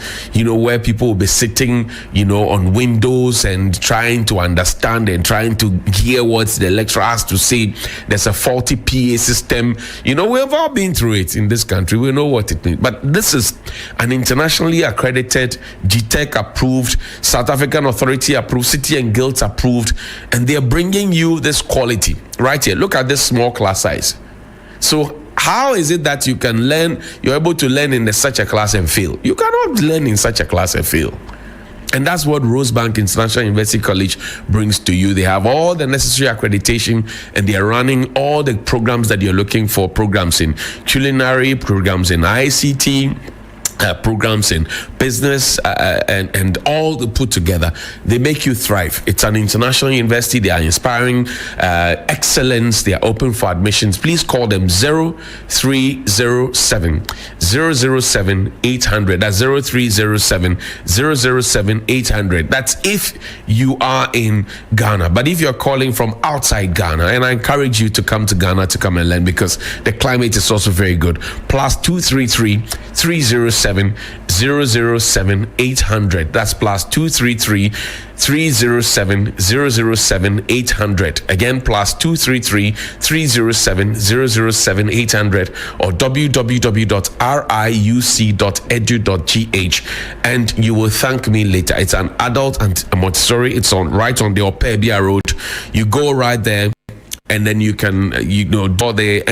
where people will be sitting, on windows and trying to understand and trying to hear what the lecturer has to say. There's a faulty PA system. We've all been through it in this country. We know what it means. But this is an internationally accredited, GTEC approved, South African Authority approved, City and Guilds approved, and they're bringing you this quality right here. Look at this small class size. So how is it that you're able to learn in such a class and fail? You cannot learn in such a class and fail. And that's what Rosebank International University College brings to you. They have all the necessary accreditation, and they are running all the programs that you're looking for, programs in culinary, programs in ICT, programs in business, and all put together. They make you thrive. It's an international university. They are inspiring excellence. They are open for admissions. Please call them 0307 007 800. That's 0307 007 800. That's if you are in Ghana. But if you're calling from outside Ghana, and I encourage you to come to Ghana to come and learn, because the climate is also very good. Plus 233 307 007 800. That's plus 233 307 007 800. Again, plus 233 307 007 800, or www.riuc.edu.gh, and you will thank me later. It's an adult and a Montessori. It's right on the Opebia Road. You go right there, and then you can, make all the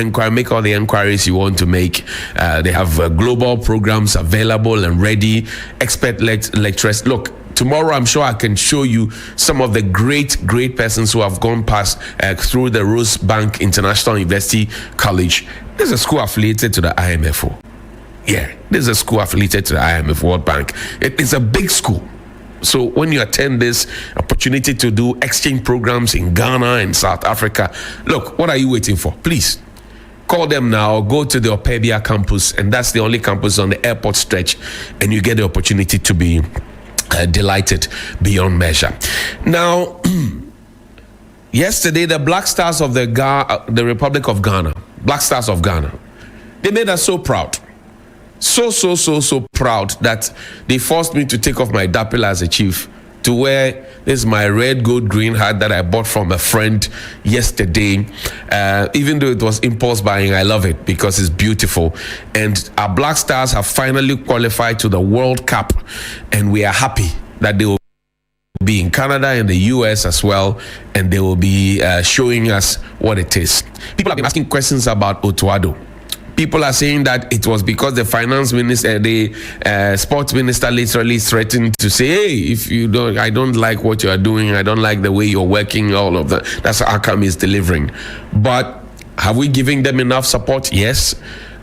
inquiries you want to make. They have global programs available and ready, expert lecturers. Look, tomorrow I'm sure I can show you some of the great persons who have gone past through the Rosebank International University College. There's a school affiliated to the IMF. Yeah, there's a school affiliated to the IMF World Bank. It's a big school. So when you attend this opportunity to do exchange programs in Ghana and South Africa, look, what are you waiting for? Please call them now. Go to the Opebia campus, and that's the only campus on the airport stretch, and you get the opportunity to be delighted beyond measure. Now, yesterday, the Black Stars of the Republic of Ghana, Black Stars of Ghana, they made us so proud. So proud that they forced me to take off my dapple as a chief to wear this my red, gold, green hat that I bought from a friend yesterday. Even though it was impulse buying, I love it because it's beautiful. And our Black Stars have finally qualified to the World Cup, and we are happy that they will be in Canada and the US as well, and they will be showing us what it is. People have been asking questions about Otuado. People are saying that it was because the finance minister, the sports minister literally threatened to say, hey, I don't like what you are doing, I don't like the way you're working, all of that. That's how Akam is delivering. But have we given them enough support? Yes.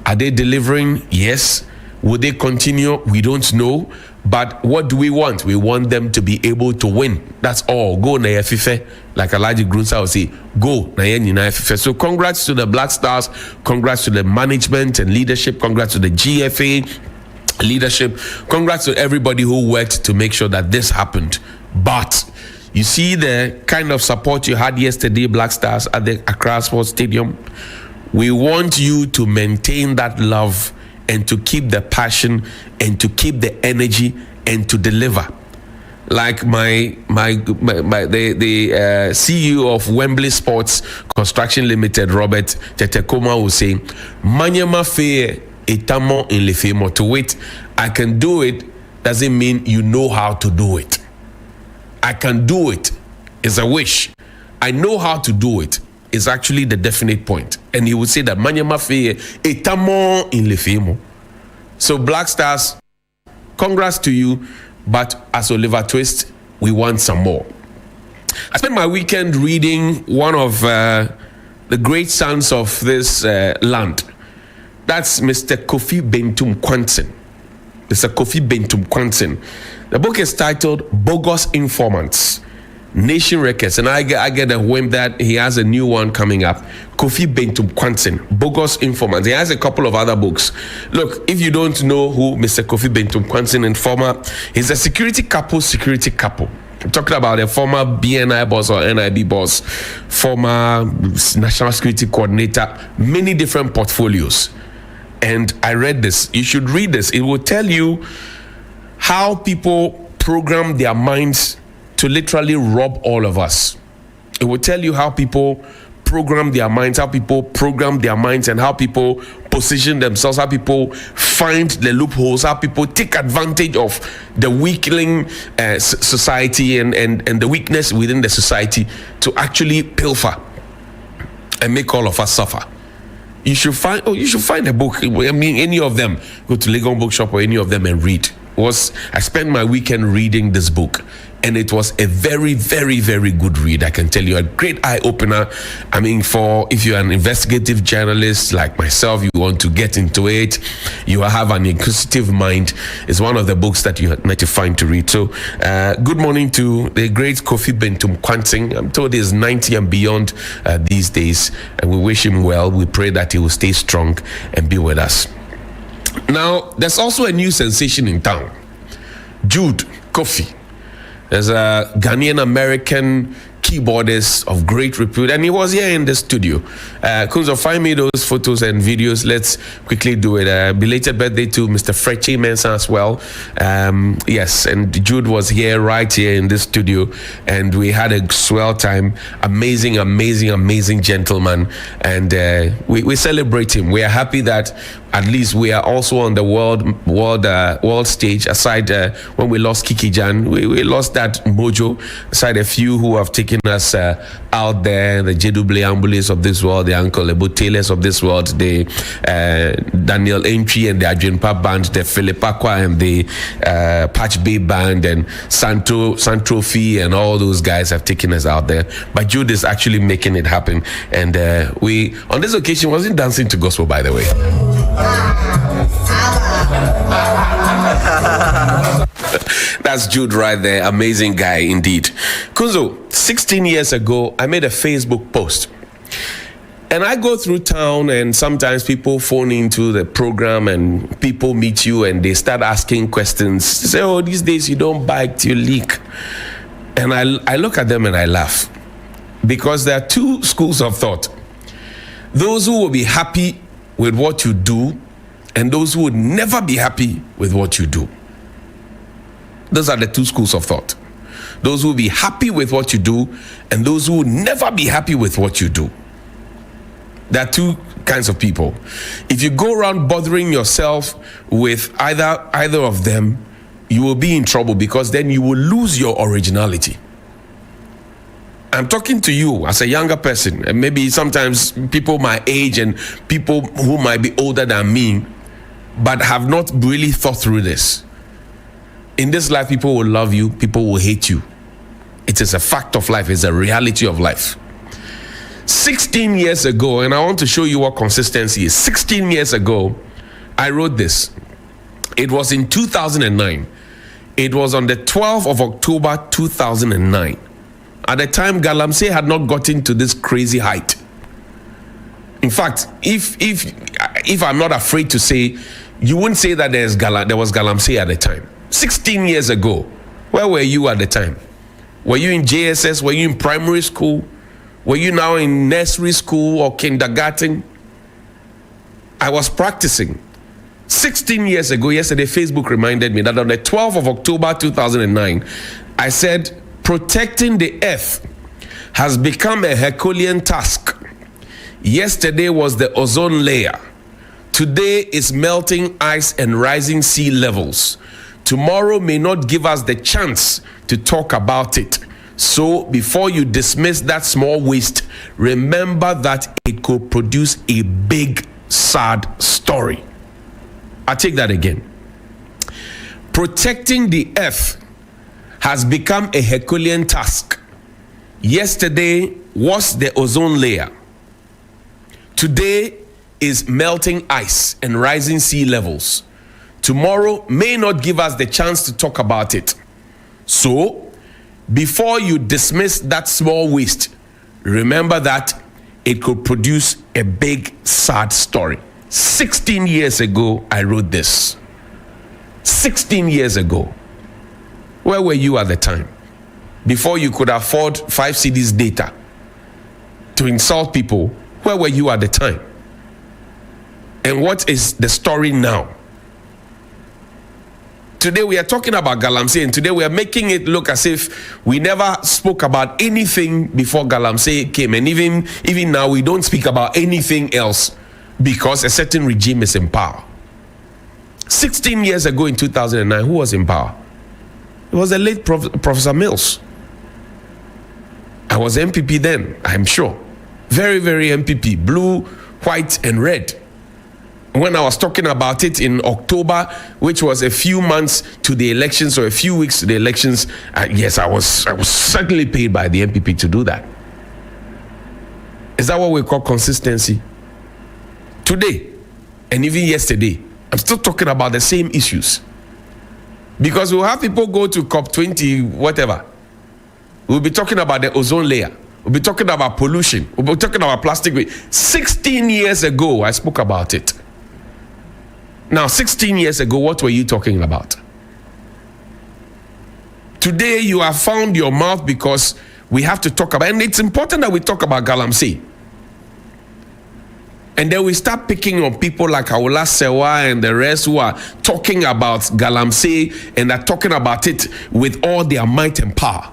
Are they delivering? Yes. Will they continue? We don't know. But what do we want? We want them to be able to win. That's all. Go na yefife. Like Elijah Grunsa will say, go na yefife. So congrats to the Black Stars. Congrats to the management and leadership. Congrats to the GFA. leadership. Congrats to everybody who worked to make sure that this happened. But you see the kind of support you had yesterday, Black Stars, at the Accra Sports Stadium. We want you to maintain that love and to keep the passion and to keep the energy and to deliver. Like the CEO of Wembley Sports Construction Limited, Robert Tetekoma, will say, Manyama fe etamo in lefemo. To wait, I can do it doesn't mean you know how to do it. I can do it is a wish. I know how to do it is actually the definite point. And he would say that Manyama fe etamo in lefemo. So Black Stars, congrats to you. But as Oliver Twist, we want some more. I spent my weekend reading one of the great sons of this land. That's Mr. Kofi Bentum Quantin. Mr. Kofi Bentum Quantin. The book is titled Bogus Informants, Nation Records. And I get a whim that he has a new one coming up. Kofi Bentum Quantin, Bogus Informants. He has a couple of other books. Look, if you don't know who Mr. Kofi Bentum Quantin and former, he's a security couple. I'm talking about a former BNI boss or NIB boss, former National Security Coordinator, many different portfolios. And I read this. You should read this. It will tell you how people program their minds to literally rob all of us. It will tell you how people program their minds, and how people position themselves, how people find the loopholes, how people take advantage of the weakling society and the weakness within the society to actually pilfer and make all of us suffer. You should find a book. I mean, any of them. Go to Legon Bookshop or any of them and read. I spent my weekend reading this book, and it was a very, very, very good read. I can tell you, a great eye-opener. I mean, if you're an investigative journalist like myself, you want to get into it, you have an inquisitive mind, it's one of the books that you need to find to read. So, good morning to the great Kofi Bentum Quantin. I'm told he's 90 and beyond these days, and we wish him well. We pray that he will stay strong and be with us. Now, there's also a new sensation in town. Jude Kofi. There's a Ghanaian American keyboardist of great repute, and he was here in the studio. Kunzo, find me those photos and videos. Let's quickly do it. Belated birthday to Mr. Freche Mensah as well. Yes, and Jude was here, right here in this studio, and we had a swell time. Amazing, amazing, amazing gentleman, and we celebrate him. We are happy that at least we are also on the world stage. Aside when we lost Kiki Jan, we lost that mojo. Aside a few who have taken us out there, the Jedouble Ambules of this world, the Uncle Lebu Taylors of this world, the Daniel Entry and the Adrian Pap Band, the Philip Aqua and the Patch Bay Band and Santrophy and all those guys have taken us out there. But Jude is actually making it happen. And we, on this occasion, wasn't dancing to gospel, by the way. That's Jude right there. Amazing guy indeed. Kunzo, 16 years ago, I made a Facebook post. And I go through town, and sometimes people phone into the program and people meet you and they start asking questions. They say, oh, these days you don't bike till you leak. And I look at them and I laugh. Because there are two schools of thought. Those who will be happy with what you do, and those who would never be happy with what you do. Those are the two schools of thought. Those who will be happy with what you do, and those who would never be happy with what you do. There are two kinds of people. If you go around bothering yourself with either of them, you will be in trouble, because then you will lose your originality. I'm talking to you as a younger person, and maybe sometimes people my age and people who might be older than me, but have not really thought through this. In this life, people will love you, people will hate you. It is a fact of life, it's a reality of life. 16 years ago, and I want to show you what consistency is. 16 years ago, I wrote this. It was in 2009. It was on the 12th of October, 2009. At the time, Galamsey had not gotten to this crazy height. In fact, if I'm not afraid to say, you wouldn't say that there was Galamsey at the time. 16 years ago, where were you at the time? Were you in JSS? Were you in primary school? Were you now in nursery school or kindergarten? I was practicing. 16 years ago, yesterday, Facebook reminded me that on the 12th of October 2009, I said, protecting the earth has become a Herculean task. Yesterday was the ozone layer. Today is melting ice and rising sea levels. Tomorrow may not give us the chance to talk about it. So before you dismiss that small waste, remember that it could produce a big, sad story. I'll take that again. Protecting the earth has become a Herculean task. Yesterday was the ozone layer. Today is melting ice and rising sea levels. Tomorrow may not give us the chance to talk about it. So, before you dismiss that small waste, remember that it could produce a big, sad story. 16 years ago, I wrote this. 16 years ago. Where were you at the time? Before you could afford 5 CDs data to insult people, where were you at the time? And what is the story now? Today we are talking about Galamsey, and today we are making it look as if we never spoke about anything before Galamsey came, and even now we don't speak about anything else because a certain regime is in power. 16 years ago in 2009, who was in power? It was the late Professor Mills. I was MPP then, I'm sure. Very, very MPP, blue, white, and red. When I was talking about it in October, which was a few months to the elections or a few weeks to the elections, yes, I was certainly paid by the MPP to do that. Is that what we call consistency? Today, and even yesterday, I'm still talking about the same issues. Because we'll have people go to COP20, whatever. We'll be talking about the ozone layer. We'll be talking about pollution. We'll be talking about plastic waste. 16 years ago, I spoke about it. Now, 16 years ago, what were you talking about? Today, you have found your mouth because we have to talk about, and it's important that we talk about Galamsey. And then we start picking on people like Awola Sewa and the rest who are talking about Galamsey and are talking about it with all their might and power.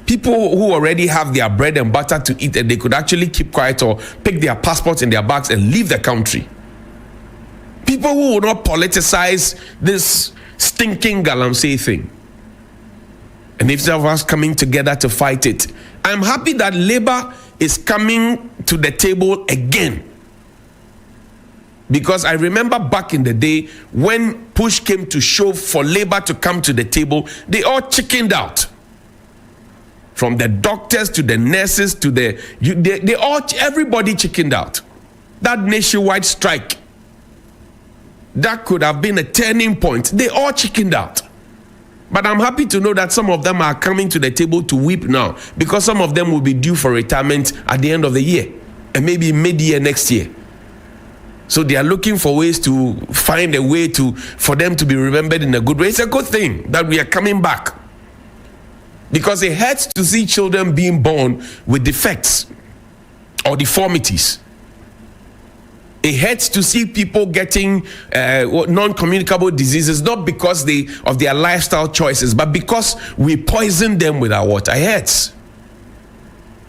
People who already have their bread and butter to eat and they could actually keep quiet or pick their passports in their bags and leave the country. People who will not politicize this stinking Galamsey thing. And instead of us coming together to fight it, I'm happy that Labour is coming to the table again. Because I remember back in the day when push came to shove for Labour to come to the table, they all chickened out. From the doctors to the nurses to everybody chickened out. That nationwide strike, that could have been a turning point. They all chickened out. But I'm happy to know that some of them are coming to the table to weep now, because some of them will be due for retirement at the end of the year and maybe mid-year next year. So they are looking for ways to find a way for them to be remembered in a good way. It's a good thing that we are coming back, because it hurts to see children being born with defects or deformities. It hurts to see people getting non-communicable diseases, not because of their lifestyle choices, but because we poison them with our water. It hurts.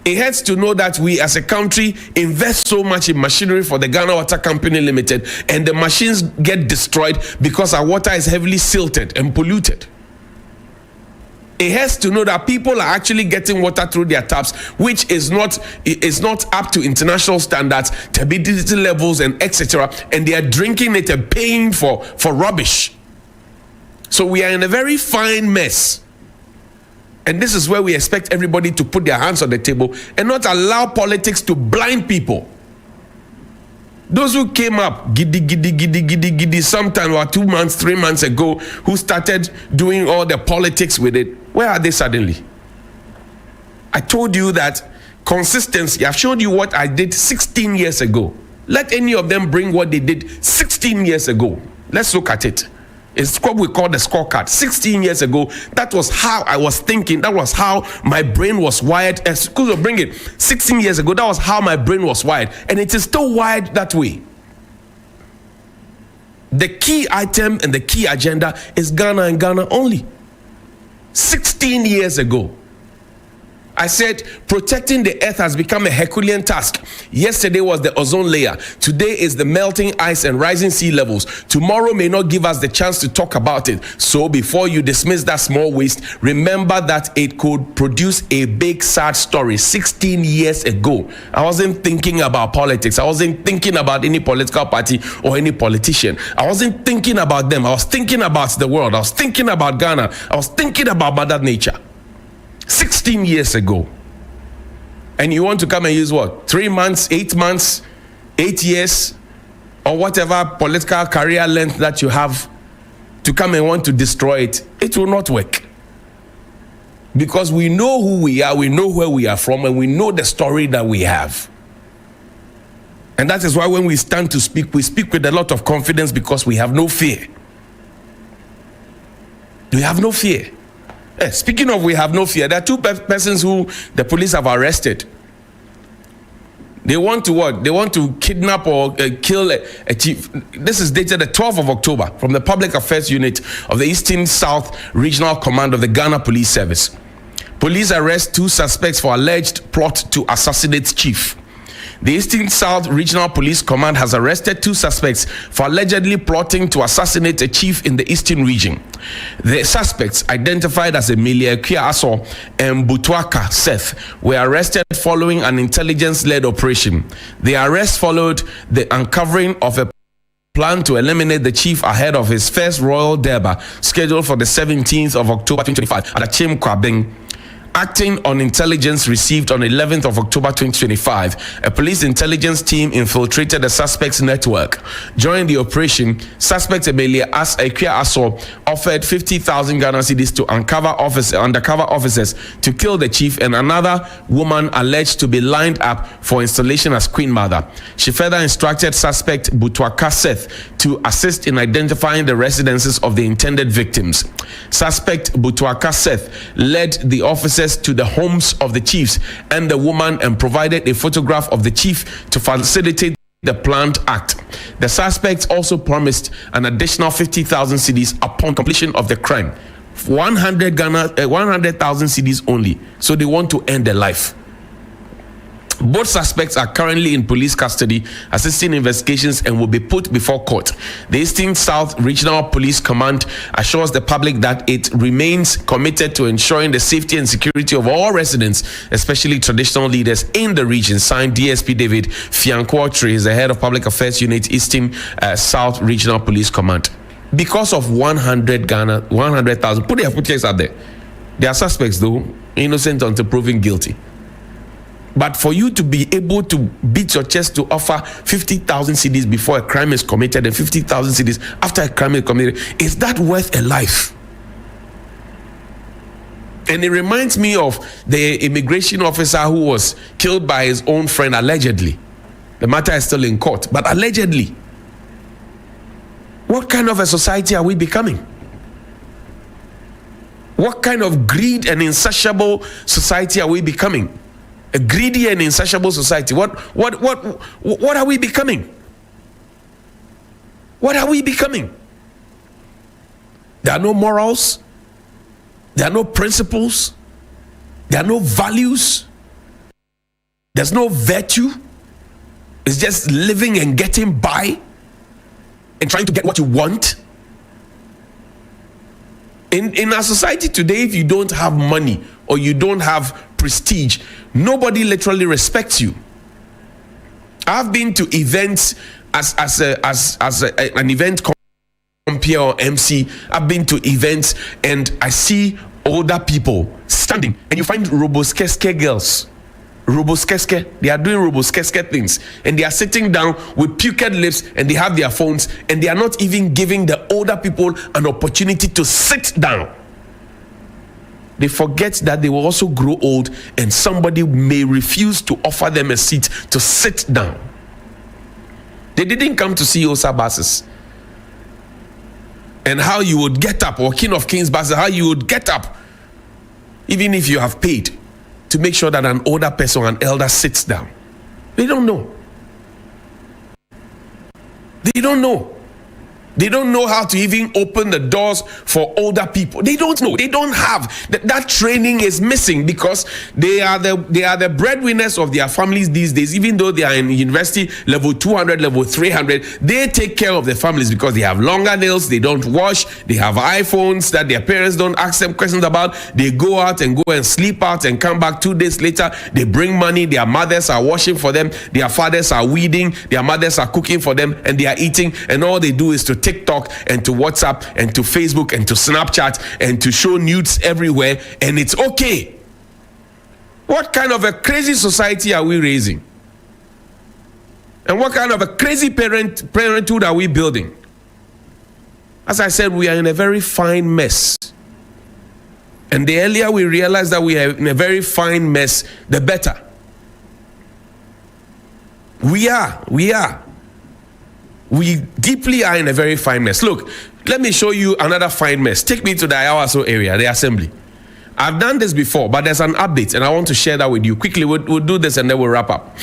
It hurts to know that we as a country invest so much in machinery for the Ghana Water Company Limited, and the machines get destroyed because our water is heavily silted and polluted. It hurts to know that people are actually getting water through their taps, which is not up to international standards, turbidity levels, and etc. And they are drinking it and paying for rubbish. So we are in a very fine mess. And this is where we expect everybody to put their hands on the table and not allow politics to blind people. Those who came up giddy sometime or 2 months, 3 months ago, who started doing all the politics with it, where are they suddenly? I told you that consistency, I've shown you what I did 16 years ago. Let any of them bring what they did 16 years ago. Let's look at it. It's what we call the scorecard. 16 years ago, that was how I was thinking. That was how my brain was wired. Bring it. 16 years ago, that was how my brain was wired. And it is still wired that way. The key item and the key agenda is Ghana and Ghana only. 16 years ago, I said protecting the earth has become a Herculean task. Yesterday was the ozone layer. Today is the melting ice and rising sea levels. Tomorrow may not give us the chance to talk about it. So before you dismiss that small waste, remember that it could produce a big sad story. 16 years ago, I wasn't thinking about politics. I wasn't thinking about any political party or any politician. I wasn't thinking about them. I was thinking about the world. I was thinking about Ghana. I was thinking about Mother Nature. 16 years ago. And you want to come and use what? 3 months, 8 months, 8 years, or whatever political career length that you have to come and want to destroy it. It will not work. Because we know who we are, we know where we are from, and we know the story that we have. And that is why when we stand to speak, we speak with a lot of confidence because we have no fear. We have no fear. Speaking of we have no fear, there are two persons who the police have arrested. They want to what? They want to kidnap or kill a chief. This is dated the 12th of October from the Public Affairs Unit of the Eastern South Regional Command of the Ghana Police Service. Police arrest 2 suspects for alleged plot to assassinate chief. The Eastern South Regional Police Command has arrested 2 suspects for allegedly plotting to assassinate a chief in the Eastern region. The suspects, identified as Emilia Kiaso and Butuaka Seth, were arrested following an intelligence-led operation. The arrest followed the uncovering of a plan to eliminate the chief ahead of his first royal durbar scheduled for the 17th of October 2025 at Achim Kwabeng. Acting on intelligence received on 11th of October 2025, a police intelligence team infiltrated the suspect's network. During the operation, suspect Emilia Akia Aso offered 50,000 Ghana cedis to undercover officers to kill the chief and another woman alleged to be lined up for installation as Queen Mother. She further instructed suspect Butuaka Seth to assist in identifying the residences of the intended victims. Suspect Butuaka Seth led the officers to the homes of the chiefs and the woman and provided a photograph of the chief to facilitate the planned act. The suspects also promised an additional 50,000 cedis upon completion of the crime. 100,000 cedis only. So they want to end their life. Both suspects are currently in police custody, assisting investigations and will be put before court. The Eastern South Regional Police Command assures the public that it remains committed to ensuring the safety and security of all residents, especially traditional leaders in the region. Signed, DSP David Fiankwotri is the head of Public Affairs Unit, Eastern South Regional Police Command. Because of 100,000, put their pictures out there. They are suspects though, innocent until proven guilty. But for you to be able to beat your chest to offer 50,000 cedis before a crime is committed and 50,000 cedis after a crime is committed, is that worth a life? And it reminds me of the immigration officer who was killed by his own friend allegedly. The matter is still in court, but allegedly. What kind of a society are we becoming? What kind of greed and insatiable society are we becoming? A greedy and insatiable society. What are we becoming? What are we becoming? There are no morals. There are no principles. There are no values. There's no virtue. It's just living and getting by and trying to get what you want. In our society today, if you don't have money or you don't have prestige, nobody literally respects you. I've been to events as an event compere or MC. I've been to events and I see older people standing, and you find roboskeske girls. Roboskeske, they are doing roboskeske things, and they are sitting down with pukered lips, and they have their phones, and they are not even giving the older people an opportunity to sit down. They forget that they will also grow old, and somebody may refuse to offer them a seat to sit down. They didn't come to see Osa buses. and how you would get up, or King of Kings bastard, how you would get up, even if you have paid, to make sure that an older person, an elder, sits down. They don't know. They don't know. They don't know how to even open the doors for older people. They don't know. They don't have that training is missing, because they are the breadwinners of their families these days. Even though they are in university level 200, level 300, they take care of their families because they have longer nails. They don't wash. They have iPhones that their parents don't ask them questions about. They go out and sleep out and come back 2 days later. They bring money. Their mothers are washing for them. Their fathers are weeding. Their mothers are cooking for them, and they are eating. And all they do is to TikTok and to WhatsApp and to Facebook and to Snapchat and to show nudes everywhere, and it's okay. What kind of a crazy society are we raising? And what kind of a crazy parenthood are we building? As I said, we are in a very fine mess. And the earlier we realize that we are in a very fine mess, the better. We deeply are in a very fine mess. Look, let me show you another fine mess. Take me to the Ayawaso area, the assembly. I've done this before, but there's an update, and I want to share that with you. Quickly, we'll do this, and then we'll wrap up.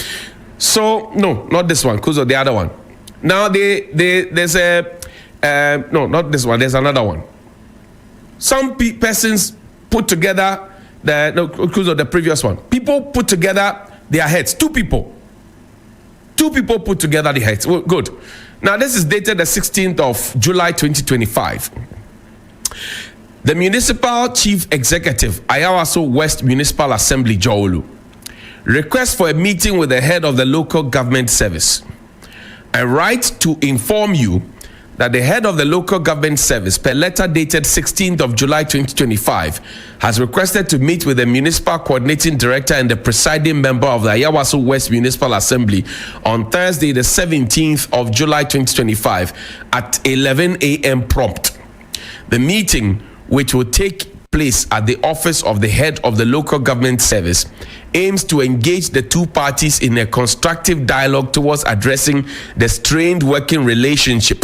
So, no, not this one, because of the other one. Now, there's no, not this one, there's another one. Some persons put together, because of the previous one. People put together their heads, two people put together the heads. Well, good. Now, this is dated the 16th of July 2025. The Municipal Chief Executive, Ayawaso West Municipal Assembly, Jowolu, request for a meeting with the head of the local government service. I write to inform you that the head of the local government service, per letter dated 16th of July 2025, has requested to meet with the municipal coordinating director and the presiding member of the Ayawaso West Municipal Assembly on Thursday, the 17th of July 2025 at 11 a.m. prompt. The meeting, which will take place at the office of the head of the local government service, aims to engage the two parties in a constructive dialogue towards addressing the strained working relationship,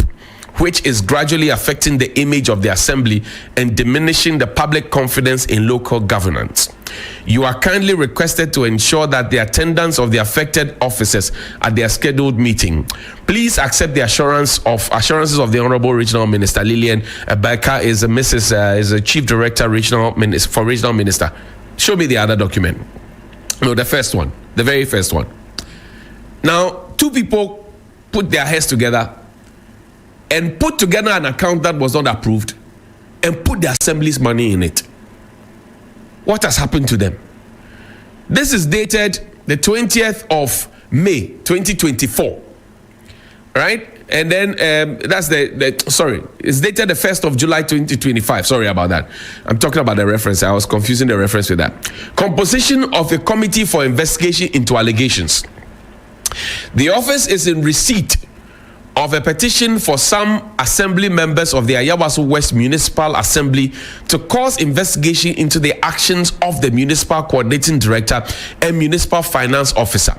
which is gradually affecting the image of the assembly and diminishing the public confidence in local governance. You are kindly requested to ensure that the attendance of the affected officers at their scheduled meeting. Please accept the assurances of the Honorable Regional Minister. Lillian Abeka is a Chief Director Regional Minister. Show me the other document. No, the first one, the very first one. Now, two people put their heads together and put together an account that was not approved and put the assembly's money in it. What has happened to them? This is dated the 20th of May 2024, right? And then it's dated the 1st of July 2025. Sorry about that. I'm talking about the reference. I was confusing the reference with that. Composition of a committee for investigation into allegations. The office is in receipt of a petition for some assembly members of the Ayawaso West Municipal Assembly to cause investigation into the actions of the municipal coordinating director and municipal finance officer.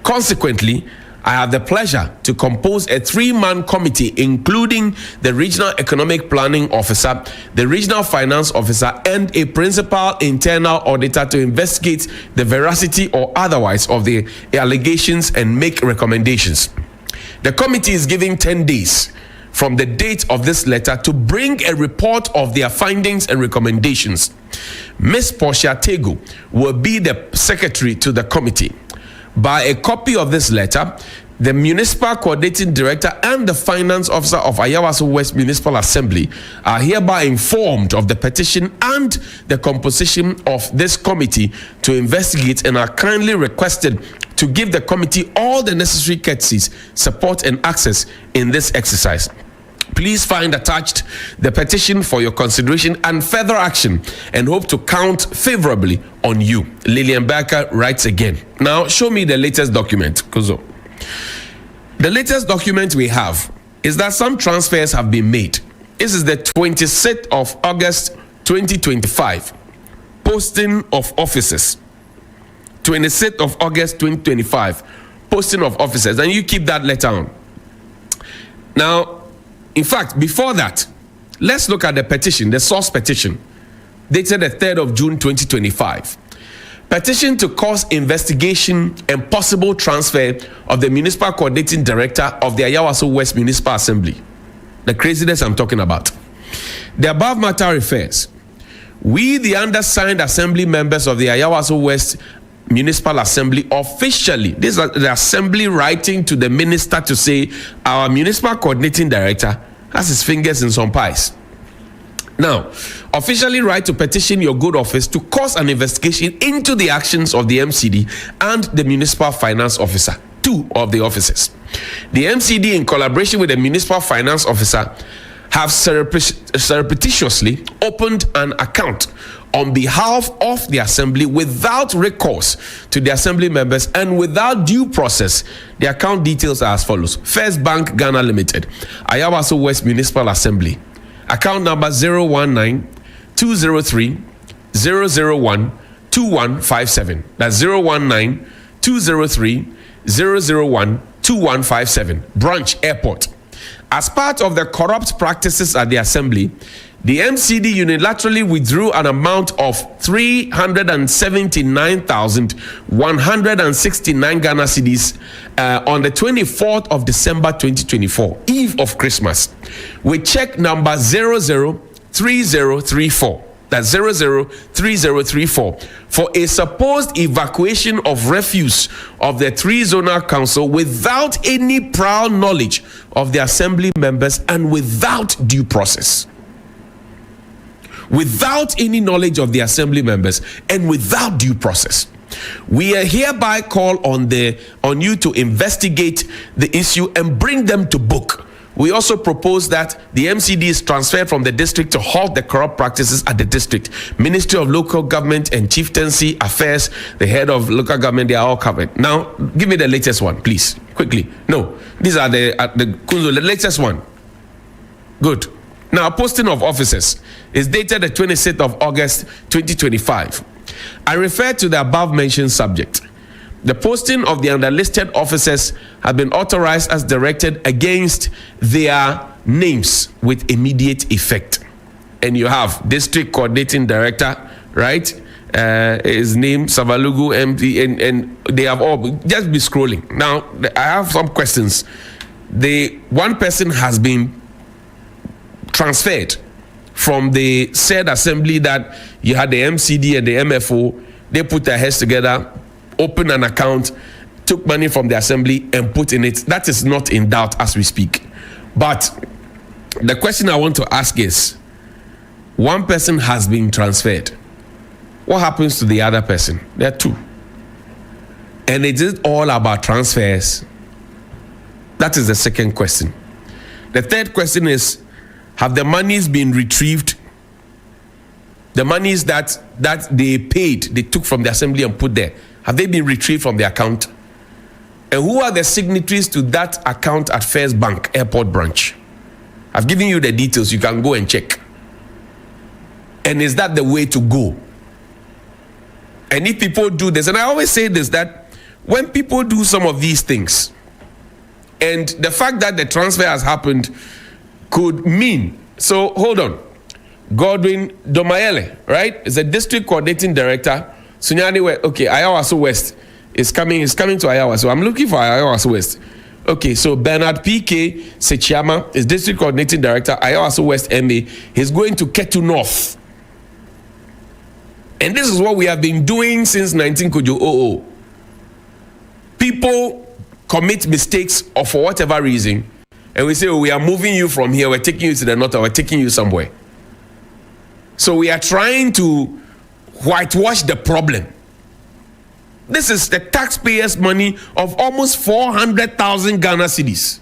Consequently, I have the pleasure to compose a 3-man committee, including the regional economic planning officer, the regional finance officer, and a principal internal auditor to investigate the veracity or otherwise of the allegations and make recommendations. The committee is given 10 days from the date of this letter to bring a report of their findings and recommendations. Ms. Portia Tego will be the secretary to the committee. By a copy of this letter, the municipal coordinating director and the finance officer of Ayawaso West Municipal Assembly are hereby informed of the petition and the composition of this committee to investigate, and are kindly requested to give the committee all the necessary courtesies, support, and access in this exercise. Please find attached the petition for your consideration and further action, and hope to count favorably on you. Lillian Becker writes again. Now, show me the latest document, Kuzo. The latest document we have is that some transfers have been made. This is the 26th of August 2025. Posting of officers. 26th of August 2025. Posting of officers. And you keep that letter on. Now, in fact, before that, Let's look at the petition, the source petition, dated the 3rd of June 2025. Petition to cause investigation and possible transfer of the Municipal Coordinating Director of the Ayawaso West Municipal Assembly. The craziness I'm talking about. The above matter refers, we, the undersigned assembly members of the Ayawaso West Municipal Assembly, officially, this is the assembly writing to the minister to say our Municipal Coordinating Director has his fingers in some pies. Now, officially write to petition your good office to cause an investigation into the actions of the MCD and the Municipal Finance Officer, two of the officers. The MCD, in collaboration with the Municipal Finance Officer, have surreptitiously opened an account on behalf of the Assembly without recourse to the Assembly members and without due process. The account details are as follows. First Bank Ghana Limited, Ayawaso West Municipal Assembly. Account number 019-203-001-2157. That's 019-203-001-2157. Branch Airport. As part of the corrupt practices at the Assembly, the MCD unilaterally withdrew an amount of 379,169 Ghana cedis on the 24th of December 2024, eve of Christmas, with check number 003034. That's 003034 for a supposed evacuation of refuse of the 3 zonal council without any prior knowledge of the Assembly members and without due process. Without any knowledge of the Assembly members and without due process. We are hereby call on you to investigate the issue and bring them to book. We also propose that the MCD is transferred from the district to halt the corrupt practices at the district. Ministry of Local Government and Chieftaincy Affairs, the head of local government, they are all covered. Now, give me the latest one, please, quickly. No, these are the latest one. Good. Now, posting of officers is dated the 26th of August 2025. I refer to the above mentioned subject. The posting of the underlisted officers have been authorized as directed against their names with immediate effect. And you have District Coordinating Director, right? His name, Savalugu, MD, and they have all, just be scrolling. Now, I have some questions. One person has been transferred from the said assembly that you had the MCD and the MFO. They put their heads together, opened an account, took money from the assembly and put in it. That is not in doubt as we speak. But the question I want to ask is, one person has been transferred. What happens to the other person? There are two. And it is all about transfers. That is the second question. The third question is, have the monies been retrieved? The monies that they paid, they took from the assembly and put there, have they been retrieved from the account? And who are the signatories to that account at First Bank Airport Branch? I've given you the details. You can go and check. And is that the way to go? And if people do this, and I always say this, that when people do some of these things, and the fact that the transfer has happened could mean, so hold on, Godwin Domayele, right, is a district coordinating director. Sunyani, okay, Ayawaso West is coming to Ayawaso. I'm looking for Ayawaso West. Okay, so Bernard P.K. Sechiama is district coordinating director, Ayawaso West MA. He's going to Ketu North. And this is what we have been doing since 1900. People commit mistakes or for whatever reason, and we say, oh, we are moving you from here, we're taking you to the north, or we're taking you somewhere. So we are trying to whitewash the problem. This is the taxpayers' money of almost 400,000 Ghana cedis.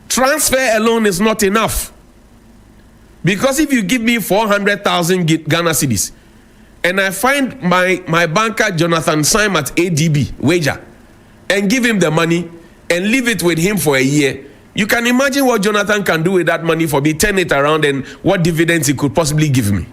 Transfer alone is not enough. Because if you give me 400,000 Ghana cedis, and I find my banker Jonathan Syme at ADB, wager, and give him the money, and leave it with him for a year, you can imagine what Jonathan can do with that money for me, turn it around, and what dividends he could possibly give me.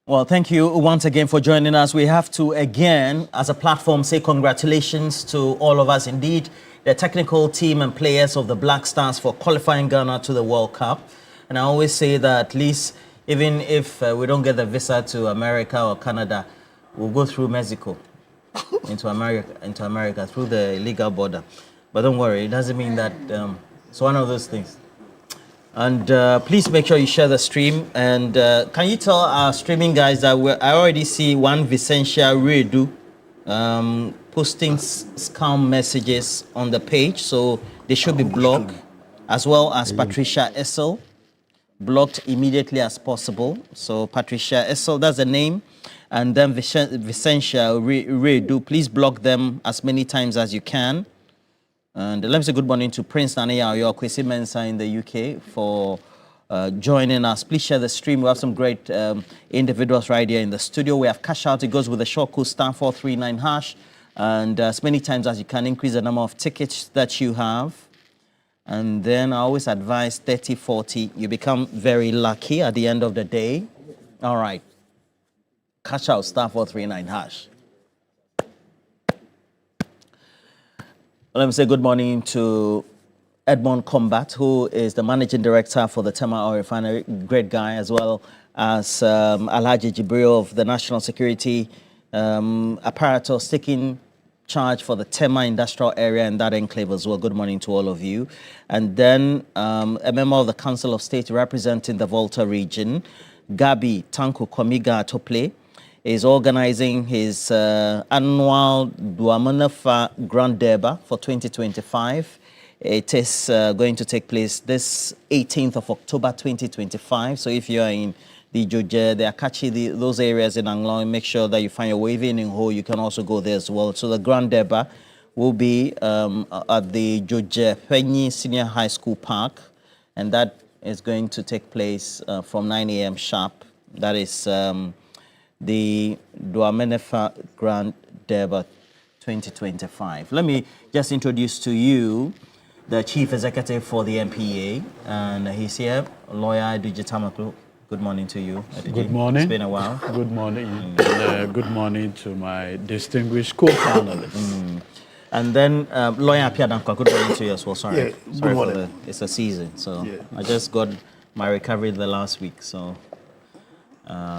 Well, thank you once again for joining us. We have to again, as a platform, say congratulations to all of us. Indeed, the technical team and players of the Black Stars for qualifying Ghana to the World Cup. And I always say that at least, even if we don't get the visa to America or Canada, we'll go through Mexico into America through the illegal border. But don't worry, it doesn't mean that it's one of those things. And please make sure you share the stream. And can you tell our streaming guys that I already see one Vicentia Redu posting scam messages on the page, so they should be blocked, as well as Patricia Essel, blocked immediately as possible. So Patricia Essel, that's the name, and then Vicentia Redu, please block them as many times as you can. And let me say good morning to Prince Nania Oyo Kwesi Mensa in the UK for joining us. Please share the stream. We have some great individuals right here in the studio. We have cash out. It goes with the short code *439#. And as many times as you can, increase the number of tickets that you have. And then I always advise 30-40. You become very lucky at the end of the day. All right. Cash out *439#. Let me say good morning to Edmond Combat, who is the managing director for the Tema Oil Refinery, great guy, as well as Alhaji Jibril of the National Security Apparatus, taking charge for the Tema industrial area and that enclave as well. Good morning to all of you. And then a member of the Council of State representing the Volta region, Gabi Tanku Komiga Tople, is organizing his annual Duamanafa Grand Deba for 2025. It is going to take place this 18th of October 2025. So if you are in the Joje, the Akachi, those areas in Anglong, make sure that you find your way in Ho. You can also go there as well. So the Grand Deba will be at the Joje Penyi Senior High School Park, and that is going to take place from 9 a.m. sharp. That is the Duamenefa Grand Deba 2025. Let me just introduce to you the Chief Executive for the MPA, and he's here, Lawyer Aduje Tamaklu. Good morning to you, Aduje. Good morning. It's been a while. Good morning. Good morning to my distinguished co-panelists. And then Lawyer Apiadankwa, good morning to you as well. Sorry, Yeah, sorry good for morning. it's a season, so Yeah. I just got my recovery the last week, so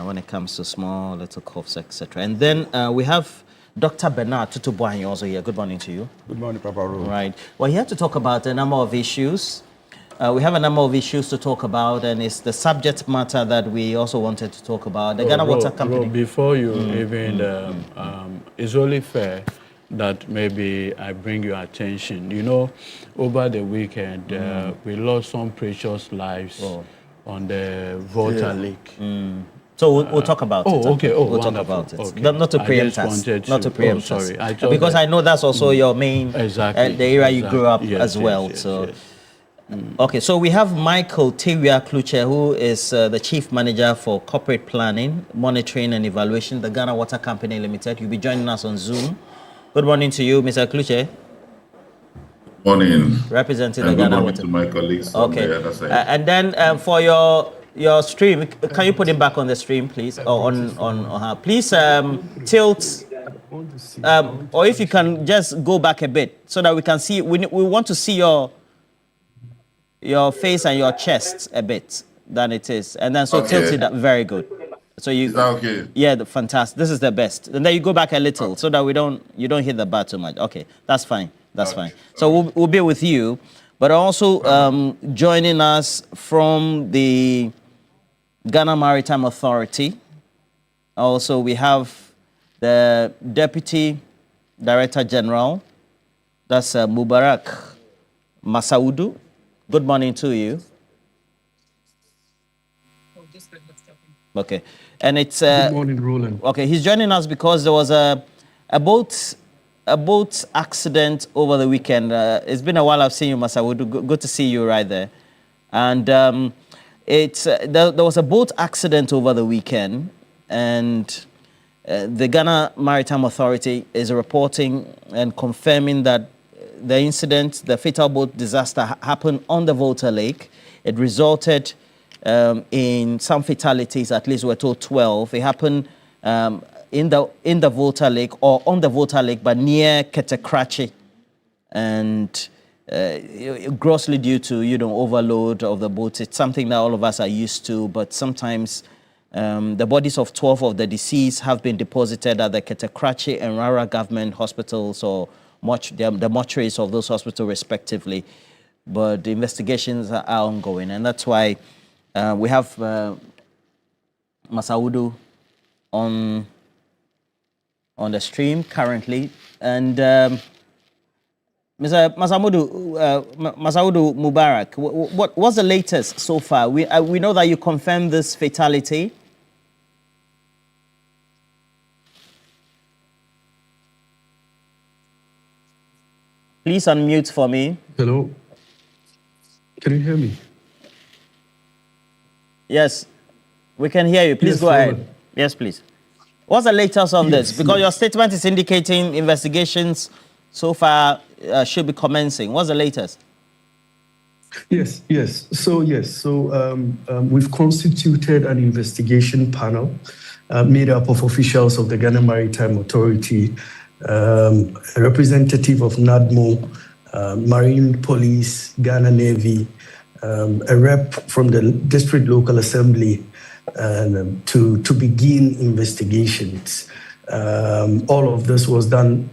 when it comes to small little coughs, etc. And then we have Dr. Bernard Tutubuanyi also here. Good morning to you. Good morning, Papa Ro. Right. Well, here to talk about a number of issues. We have a number of issues to talk about, and it's the subject matter that we also wanted to talk about. The Ghana Water Company. Before you even, it's only fair that maybe I bring your attention. You know, over the weekend, we lost some precious lives on the Volta Lake. So we'll talk about it. Okay. We'll talk about it. Okay. Not to preempt us. Not to preempt us. Because I know that's also your main, the area you grew up as well. Okay, so we have Michael Tewia Kluche, who is the Chief Manager for Corporate Planning, Monitoring and Evaluation, the Ghana Water Company Limited. You'll be joining us on Zoom. Good morning to you, Mr. Kluche. Morning. Representing and the Ghana Water. To my colleagues on the other side. And then for your stream, can you put him back on the stream, please? Or on her. Please tilt, or if you can just go back a bit so that we can see. We want to see your face and your chest a bit than it is, and then tilt it up. Very good. So you. Is that okay? Yeah, fantastic. This is the best. And then you go back a little so that you don't hit the bar too much. Okay, that's fine. That's fine. So we'll be with you, but also joining us from the Ghana Maritime Authority. Also, we have the Deputy Director General. That's Mubarak Masaudu. Good morning to you. Okay, and it's good morning, Roland. Okay, he's joining us because there was a boat accident over the weekend. It's been a while I've seen you, Masaudu. Good to see you right there. And there was a boat accident over the weekend, and the Ghana Maritime Authority is reporting and confirming that the incident, the fatal boat disaster, happened on the Volta Lake. It resulted in some fatalities, at least we're told 12. It happened in the Volta Lake or on the Volta Lake, but near Ketekrachi, and grossly due to overload of the boats. It's something that all of us are used to, but sometimes the bodies of 12 of the deceased have been deposited at the Ketekrachi and Rara government hospitals or the mortuaries of those hospitals respectively. But the investigations are ongoing, and that's why we have Masaudu on the stream currently. And Mr. Masaudu Mubarak, what's the latest so far? We know that you confirmed this fatality. Please unmute for me. Hello. Can you hear me? Yes, we can hear you. Please go ahead. Yes, please. What's the latest on this? Because your statement is indicating investigations so far should be commencing. What's the latest? Yes. So we've constituted an investigation panel made up of officials of the Ghana Maritime Authority, a representative of NADMO, Marine Police, Ghana Navy, a rep from the District Local Assembly, to begin investigations. All of this was done.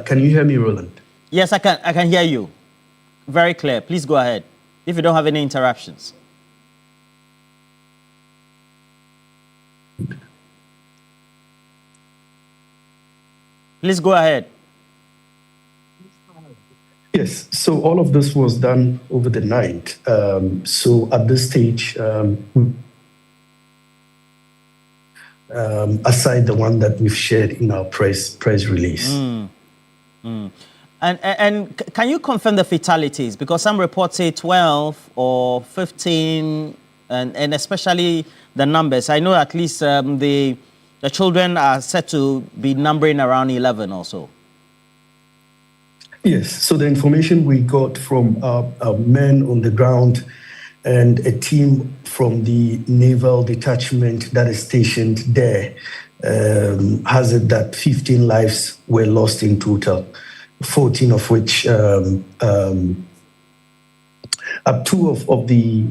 Can you hear me, Roland? Yes, I can hear you. Very clear. Please go ahead. If you don't have any interruptions. Please go ahead. Yes, so all of this was done over the night. So at this stage, aside the one that we've shared in our press release. And can you confirm the fatalities? Because some reports say 12 or 15, and especially the numbers. I know at least the children are said to be numbering around 11 or so. Yes, so the information we got from our men on the ground and a team from the naval detachment that is stationed there has it that 15 lives were lost in total, 14 of which, two of the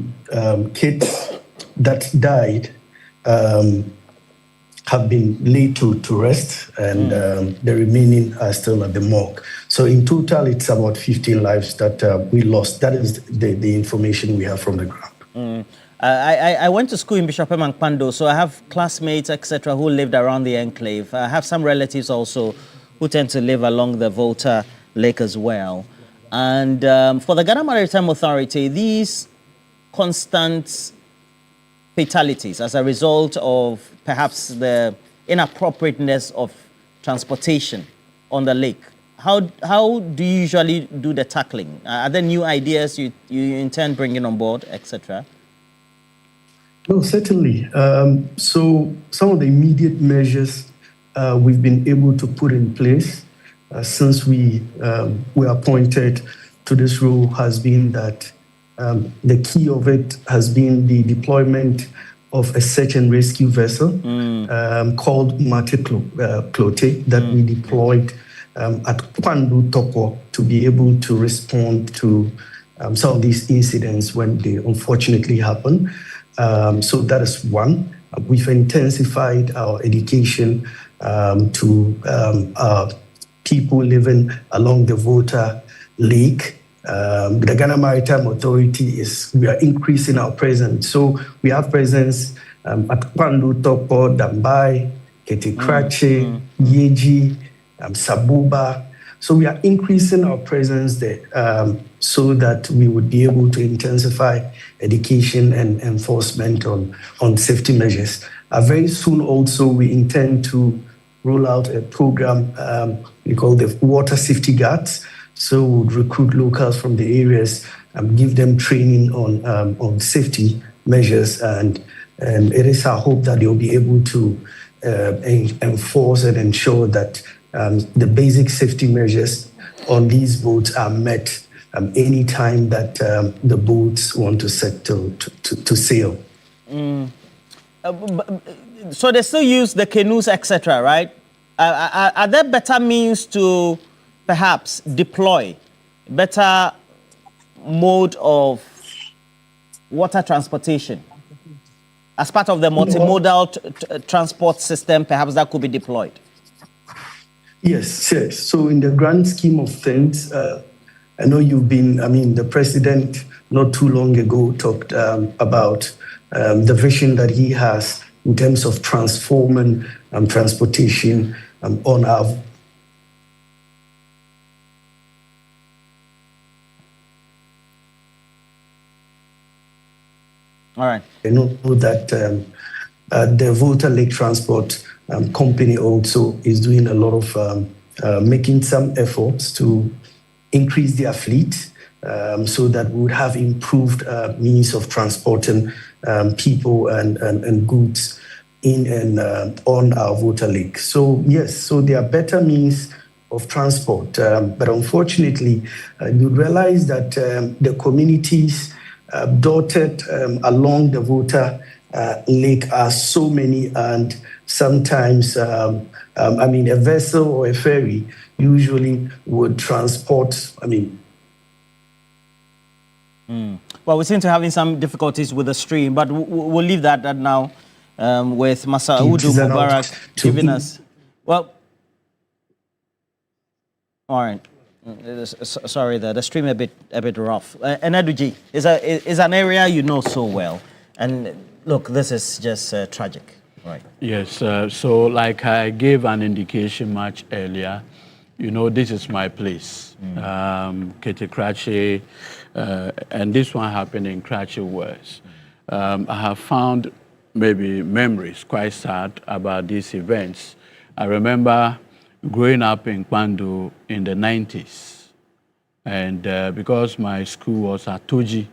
kids that died have been laid to rest, and the remaining are still at the morgue. So in total, it's about 15 lives that we lost. That is the information we have from the ground. I went to school in Bishop Emankpando, so I have classmates, etc., who lived around the enclave. I have some relatives also who tend to live along the Volta Lake as well. And for the Ghana Maritime Authority, these constant fatalities as a result of perhaps the inappropriateness of transportation on the lake, how do you usually do the tackling? Are there new ideas you intend bringing on board, etc.? No, certainly. So some of the immediate measures we've been able to put in place since we were appointed to this role has been that the key of it has been the deployment of a search and rescue vessel called Mate Clote that we deployed at Kwandu Topo to be able to respond to some of these incidents when they unfortunately happen. So that is one. We've intensified our education to people living along the Volta Lake. The Ghana Maritime Authority we are increasing our presence. So we have presence at Kwandu, Topo, Dambai, Ketekrachi, Yeji, Sabuba. So we are increasing our presence there so that we would be able to intensify education and enforcement on safety measures. Very soon also we intend to roll out a program we call the Water Safety Guards. So we'll recruit locals from the areas and give them training on safety measures, and it is our hope that they'll be able to enforce and ensure that the basic safety measures on these boats are met any time that the boats want to set to sail. So they still use the canoes, etc., right? Are there better means to perhaps deploy better mode of water transportation as part of the multimodal transport system, perhaps that could be deployed? Yes, yes. So in the grand scheme of things, I know the president not too long ago talked about the vision that he has in terms of transforming transportation on our. All right. I know that the Volta Lake Transport Company also is doing a lot of making some efforts to increase their fleet so that we would have improved means of transporting people and goods in and on our Volta Lake. So yes, so there are better means of transport, but unfortunately, you realize that the communities dotted along the Volta Lake are so many, and sometimes, a vessel or a ferry usually would transport, Well, we seem to be having some difficulties with the stream, but we'll leave that now with Masaudu Mubarak giving us. Well, all right. Sorry, the stream a bit rough. And Eduji is an area you know so well, and look, this is just tragic, right? Yes. So, like I gave an indication much earlier, this is my place, Kete Krachi, and this one happened in Krachi West. I have found maybe memories quite sad about these events. I remember growing up in Kwandu in the 90s, and because my school was at Toji,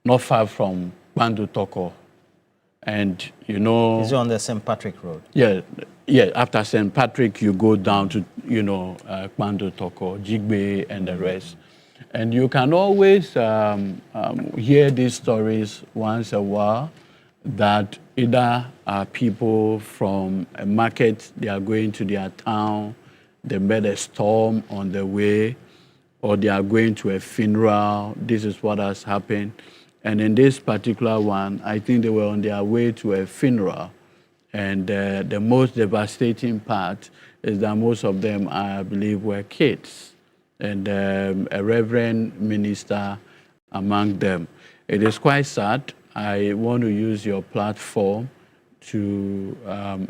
not far from Kwandu Toko, and Is it on the St. Patrick Road? Yeah. After St. Patrick, you go down to Kwandu Toko, Jigbe, and the rest, and you can always hear these stories once a while that either people from a market, they are going to their town, they met a storm on the way, or they are going to a funeral. This is what has happened. And in this particular one, I think they were on their way to a funeral. And the most devastating part is that most of them, I believe, were kids. And a reverend minister among them. It is quite sad. I want to use your platform to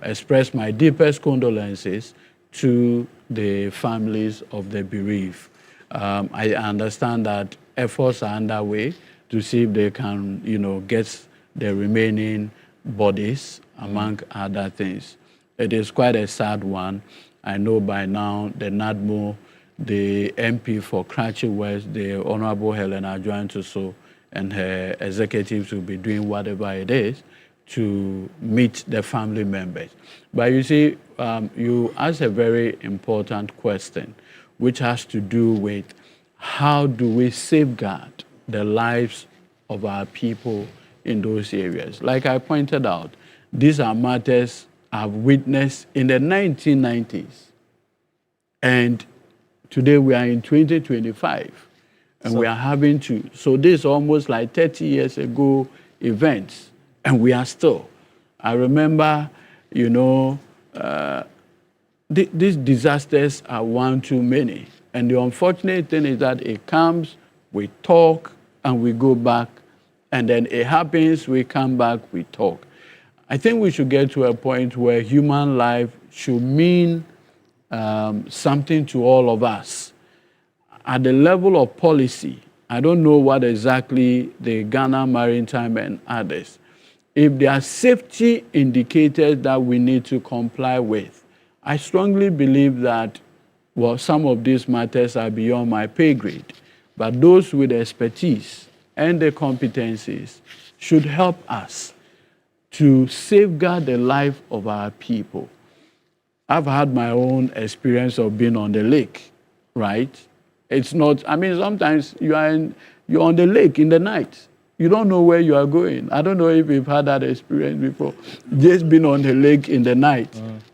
express my deepest condolences to the families of the bereaved. I understand that efforts are underway to see if they can, get the remaining bodies, among other things. It is quite a sad one. I know by now the NADMO, the MP for Krachi West, the Honorable Helena Joantuso, and her executives will be doing whatever it is to meet the family members. But you see, you asked a very important question, which has to do with how do we safeguard the lives of our people in those areas. Like I pointed out, these are matters I've witnessed in the 1990s. And today we are in 2025. And we are having to, so this is almost like 30 years ago events, and we are still. I remember, these disasters are one too many. And the unfortunate thing is that it comes, we talk, and we go back, and then it happens, we come back, we talk. I think we should get to a point where human life should mean something to all of us. At the level of policy, I don't know what exactly the Ghana Maritime and others, if there are safety indicators that we need to comply with, I strongly believe that, some of these matters are beyond my pay grade, but those with expertise and the competencies should help us to safeguard the life of our people. I've had my own experience of being on the lake, right? It's not, I mean, sometimes you're on the lake in the night. You don't know where you are going. I don't know if you've had that experience before. Just been on the lake in the night.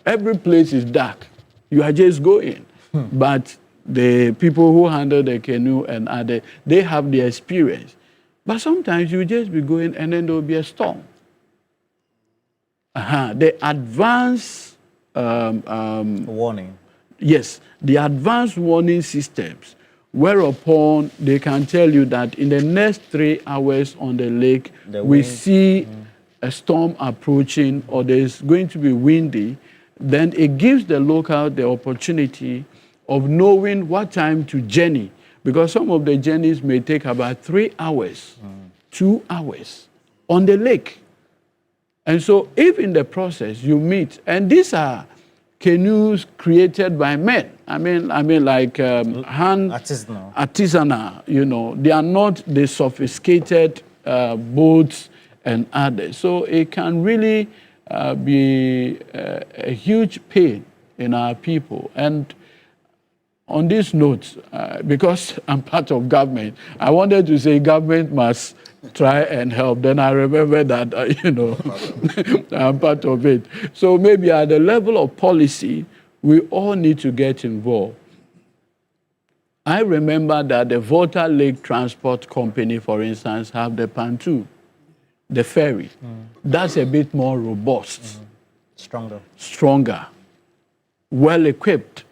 Every place is dark. You are just going. But the people who handle the canoe and other, they have the experience. But sometimes you just be going and then there will be a storm. The advanced warning. Yes, the advanced warning systems, whereupon they can tell you that in the next 3 hours on the lake, we see a storm approaching or there's going to be windy, then it gives the local the opportunity of knowing what time to journey. Because some of the journeys may take about 3 hours, 2 hours on the lake. And so if in the process you meet, and these are canoes created by men. I mean like artisanal, you know. They are not the sophisticated boats and others. So it can really be a huge pain in our people. And on this note, because I'm part of government, I wanted to say government must try and help. Then I remember that, I'm part of it. So maybe at the level of policy, we all need to get involved. I remember that the Volta Lake Transport Company, for instance, have the Pantu, the ferry. That's a bit more robust. Stronger. Well equipped.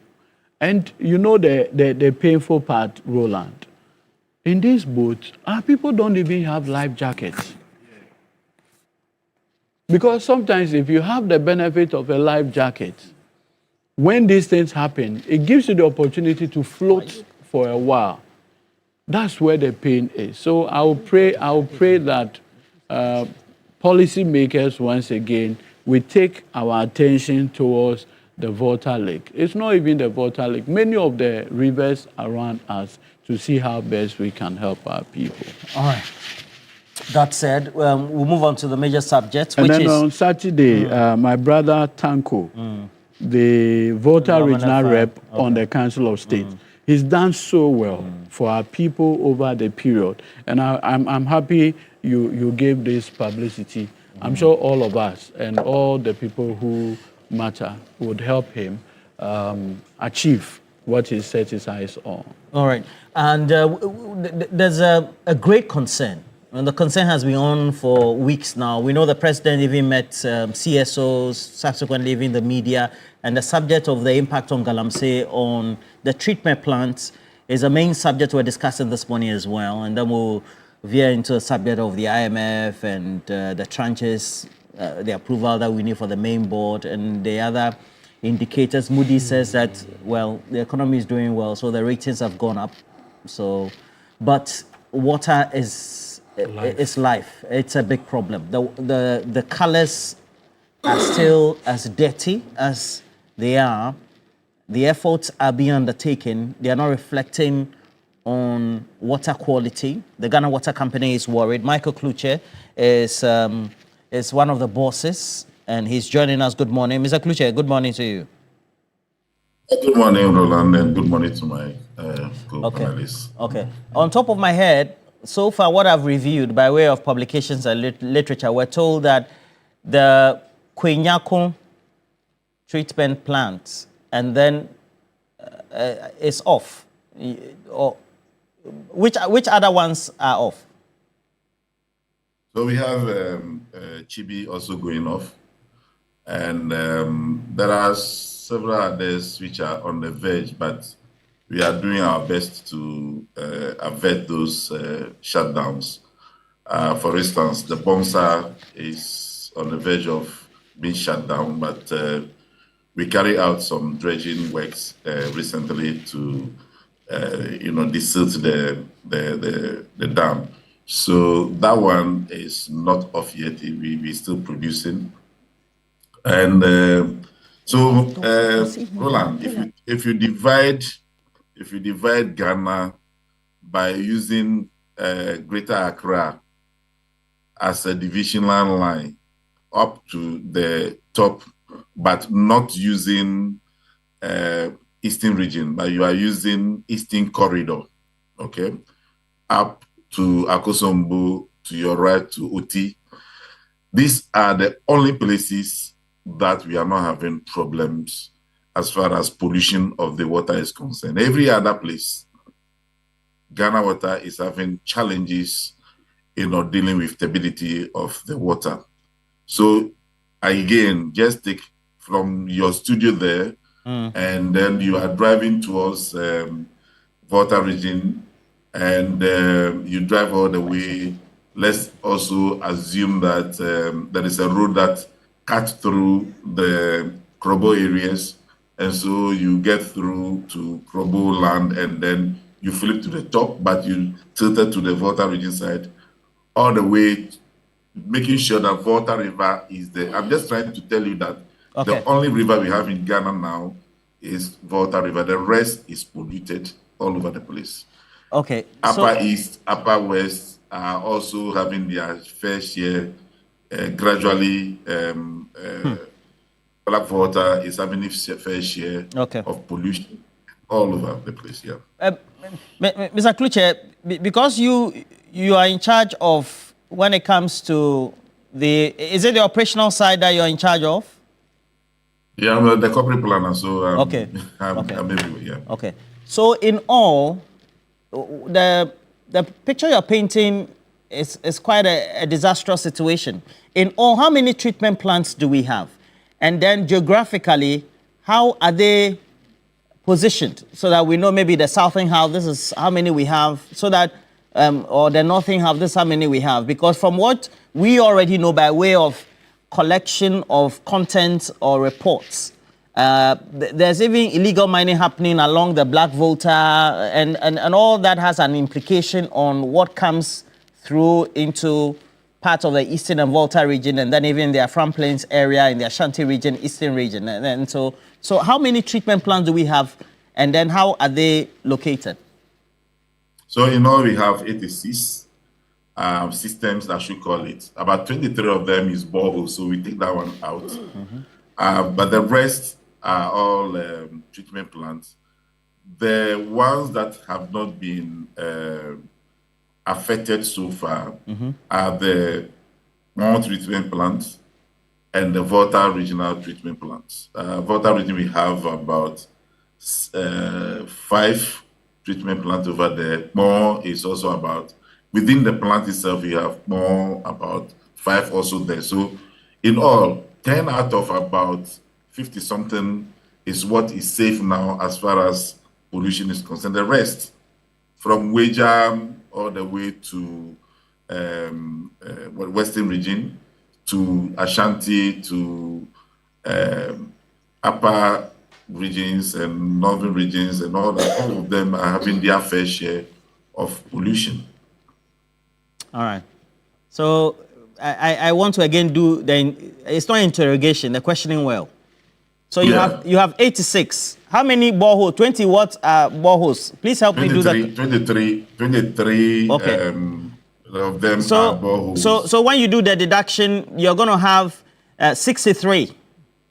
And you know the painful part, Roland. In these boats, our people don't even have life jackets. Because sometimes if you have the benefit of a life jacket, when these things happen, it gives you the opportunity to float for a while. That's where the pain is. So I'll pray that policymakers, once again, will take our attention towards the Volta Lake. It's not even the Volta Lake. Many of the rivers around us to see how best we can help our people. All right. That said, we'll move on to the major subject, and which then is... on Saturday, my brother Tanko, the Volta Regional Rep on the Council of State, he's done so well for our people over the period. And I'm happy you gave this publicity. I'm sure all of us and all the people who matter would help him achieve what he set his eyes on. All right. And there's a great concern. And the concern has been on for weeks now. We know the president even met CSOs, subsequently even the media, and the subject of the impact on Galamsey on the treatment plants is a main subject we're discussing this morning as well. And then we'll veer into the subject of the IMF and the tranches, the approval that we need for the main board and the other indicators. Moody says that, well, the economy is doing well, so the ratings have gone up. So, but water is life. It's a big problem. The colors are still as dirty as they are. The efforts are being undertaken. They are not reflecting on water quality. The Ghana Water Company is worried. Michael Kluche is one of the bosses, and he's joining us. Good morning. Mr. Kluche, good morning to you. Good morning, Roland, and good morning to my co-panelists. Okay. On top of my head, so far what I've reviewed by way of publications and literature, we're told that the Kwenyako treatment plant and then is off. Which other ones are off? So we have Chibi also going off, and there are several others which are on the verge, but we are doing our best to avert those shutdowns. For instance, the Bomsa is on the verge of being shut down, but we carry out some dredging works recently to, desilt the dam. So that one is not off yet. We're still producing, and Roland, if you divide Ghana by using Greater Accra as a divisional line up to the top, but not using Eastern region, but you are using Eastern Corridor, okay, up to Akosombo, to your right to Oti. These are the only places that we are not having problems as far as pollution of the water is concerned. Every other place, Ghana Water is having challenges in dealing with stability of the water. So again, just take from your studio there, and then you are driving towards Volta region, and you drive all the way. Let's also assume that there is a road that cuts through the Krobo areas, and so you get through to Krobo land, and then you flip to the top, but you tilted to the Volta region side, all the way, making sure that Volta River is there. I'm just trying to tell you that the only river we have in Ghana now is Volta River. The rest is polluted all over the place. Okay. Upper East, Upper West are also having their fair share. Gradually, Black Water is having its fair share of pollution all over the place. Yeah. Mr. Kluche, because you are in charge of when it comes to is it the operational side that you're in charge of? Yeah, I'm the corporate planner, so I'm everywhere. Yeah. Okay. So in all, the picture you're painting is quite a disastrous situation. In all, how many treatment plants do we have? And then geographically, how are they positioned so that we know maybe the southern half, this is how many we have, so that, or the northern half, this is how many we have? Because from what we already know by way of collection of content or reports, there's even illegal mining happening along the Black Volta, and all that has an implication on what comes through into part of the Eastern and Volta region, and then even the Afram Plains area in the Ashanti region, Eastern region. And so how many treatment plants do we have, and then how are they located? So in all, we have 86 systems, I should call it. About 23 of them is borehole, so we take that one out. But the rest are all treatment plants. The ones that have not been affected so far are the Mount treatment plants and the Volta regional treatment plants. Volta region, we have about 5 treatment plants over there. More is also about, within the plant itself, we have more about 5 also there. So in all, 10 out of about 50 something is what is safe now as far as pollution is concerned. The rest, from Wejam all the way to Western region, to Ashanti, to upper regions and northern regions, and all of them are having their fair share of pollution. All right. So I want to again do it's not interrogation, the questioning well. So you have 86. How many boreholes? 20 what boreholes? Please help me do that. 23 okay. Of them are boreholes. So when you do the deduction, you're going to have 63.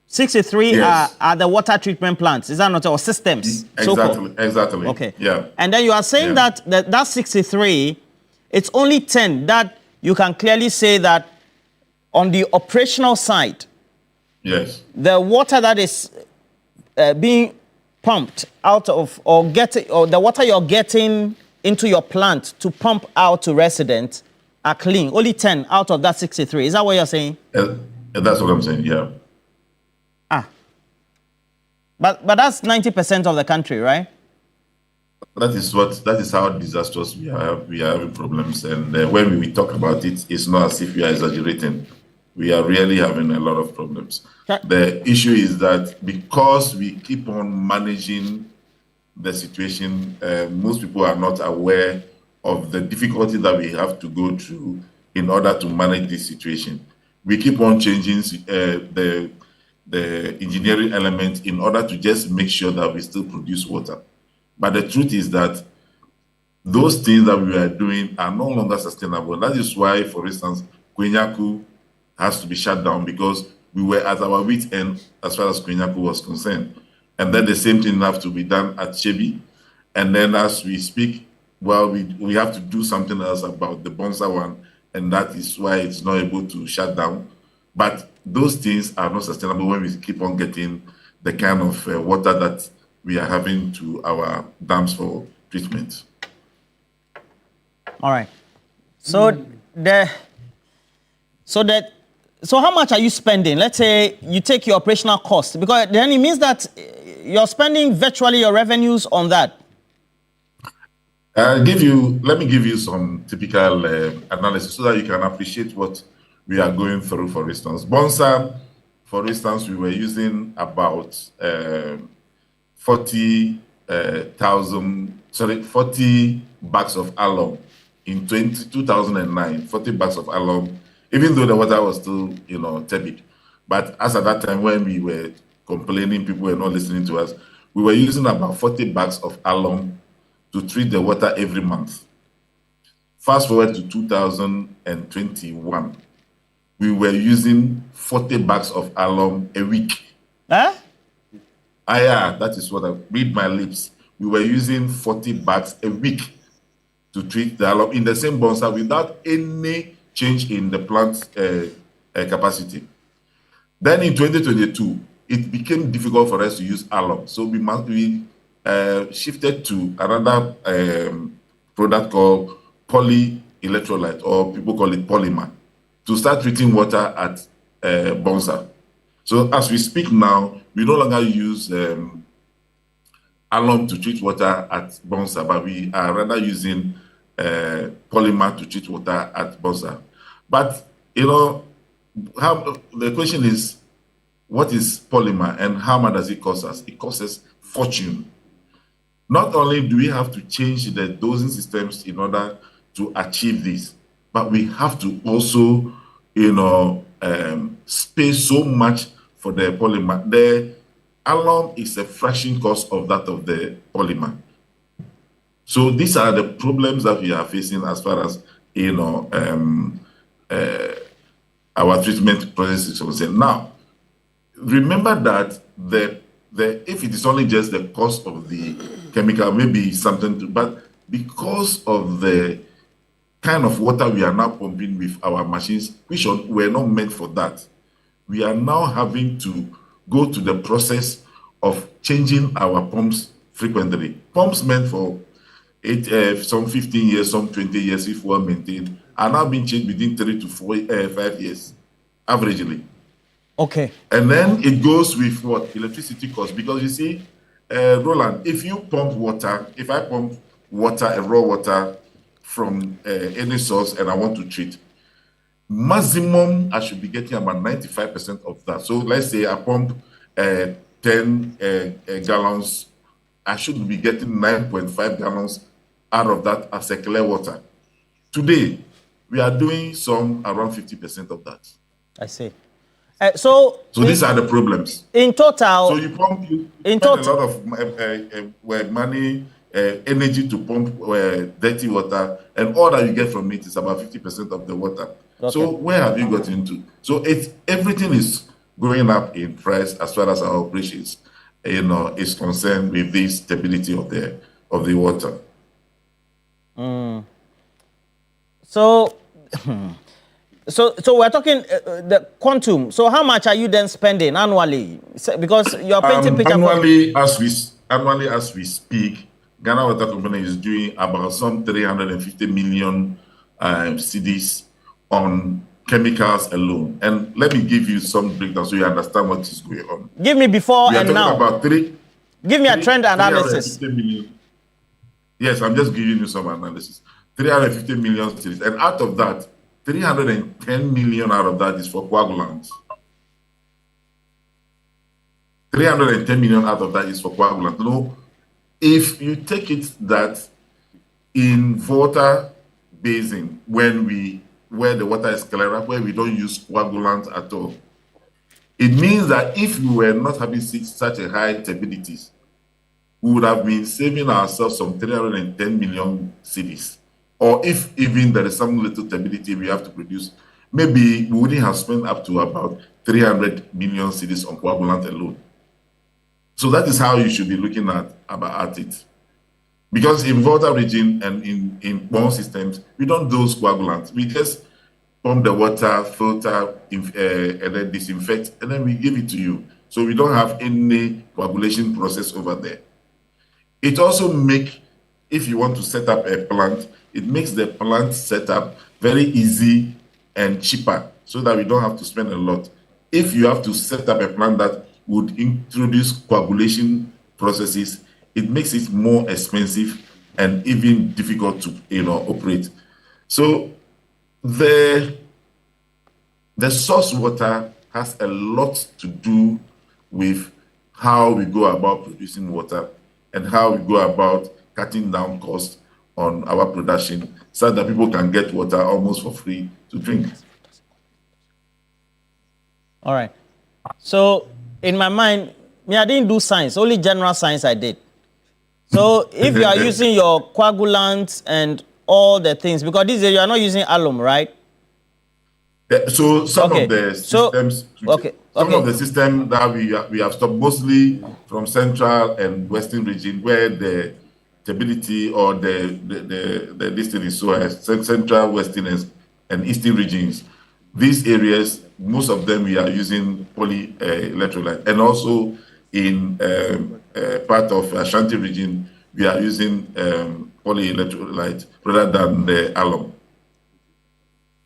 63 yes. are the water treatment plants. Is that not, or systems? Exactly. Okay. Yeah. And then you are saying that 63, it's only 10 that you can clearly say that on the operational side, yes, the water that is being pumped out of, or the water you're getting into your plant to pump out to residents are clean. Only 10 out of that 63. Is that what you're saying? That's what I'm saying, yeah. But that's 90% of the country, right? That is how disastrous we are. We are having problems, and when we talk about it, it's not as if we are exaggerating. We are really having a lot of problems. The issue is that because we keep on managing the situation, most people are not aware of the difficulty that we have to go through in order to manage this situation. We keep on changing the engineering element in order to just make sure that we still produce water. But the truth is that those things that we are doing are no longer sustainable. That is why, for instance, Kwenyaku has to be shut down, because we were at our wit's end as far as Kwenyaku was concerned. And then the same thing have to be done at Chebi. And then as we speak, well, we have to do something else about the Bonsa one, and that is why it's not able to shut down. But those things are not sustainable when we keep on getting the kind of water that we are having to our dams for treatment. All right. So so how much are you spending? Let's say you take your operational cost, because then it means that you're spending virtually your revenues on that. Let me give you some typical analysis so that you can appreciate what we are going through. For instance, Bonsa, for instance, we were using about 40 bags of alum in 2009, 40 bags of alum, even though the water was still, tepid. But as at that time, when we were complaining, people were not listening to us, we were using about 40 bags of alum to treat the water every month. Fast forward to 2021, we were using 40 bags of alum a week. Huh? Yeah, that is what I read my lips. We were using 40 bags a week to treat the alum in the same Bonsa without any change in the plant capacity. Then in 2022, it became difficult for us to use alum. So we shifted to another product called polyelectrolyte, or people call it polymer, to start treating water at Bonsa. So as we speak now, we no longer use alum to treat water at Bonsa, but we are rather using polymer to treat water at Bonsa. But, the question is, what is polymer and how much does it cost us? It costs us fortune. Not only do we have to change the dosing systems in order to achieve this, but we have to also, pay so much for the polymer. The alum is a fraction cost of that of the polymer. So these are the problems that we are facing as far as, our treatment process is concerned. Now, remember that if it is only just the cost of the chemical, maybe something, but because of the kind of water we are now pumping with our machines, which were not meant for that, we are now having to go to the process of changing our pumps frequently. Pumps meant for some 15 years, some 20 years, if well maintained, are now being changed within 3 to 5 years, averagely. Okay. And then it goes with what? Electricity costs. Because you see, Roland, if I pump water, raw water from any source, and I want to treat, maximum I should be getting about 95% of that. So let's say I pump 10 gallons, I should be getting 9.5 gallons out of that as a clear water. Today, we are doing some around 50% of that. I see. So these are the problems. In total, so you spend a lot of money, energy to pump dirty water, and all that you get from it is about 50% of the water. Okay. So where have you got into? So everything is going up in price as far as our operations, is concerned with the stability of the water. So we're talking the quantum. So how much are you then spending annually? Because you're painting picture annually as we speak, Ghana Water Company is doing about some 350 million cedis on chemicals alone. And let me give you some breakdown so you understand what is going on. Give me before and now. About give me a trend analysis. Yes, I'm just giving you some analysis. 350 million cedis, and out of that, 310 million out of that is for coagulants. 310 million out of that is for coagulants. No, if you take it that in Volta Basin, where the water is clearer, where we don't use coagulants at all, it means that if we were not having such a high turbidities, we would have been saving ourselves some 310 million cedis. Or if even there is some little turbidity we have to produce, maybe we wouldn't have spent up to about 300 million cedis on coagulant alone. So that is how you should be looking at it. Because in Volta region and in bone systems, we don't do coagulants. We just pump the water, filter, and then disinfect, and then we give it to you. So we don't have any coagulation process over there. It also makes, if you want to set up a plant, it makes the plant setup very easy and cheaper so that we don't have to spend a lot. If you have to set up a plant that would introduce coagulation processes, it makes it more expensive and even difficult to operate. So the source water has a lot to do with how we go about producing water and how we go about cutting down costs on our production so that people can get water almost for free to drink. All right. So in my mind, I didn't do science, only general science I did. So if you are using your coagulants and all the things, because this you are not using alum, right? So some of the systems, some of the systems that we have stopped, mostly from central and western region, where the stability or the distance is so high, central, western, and eastern regions. These areas, most of them we are using poly-electrolyte, and also in part of Ashanti region, we are using poly-electrolyte rather than the alum.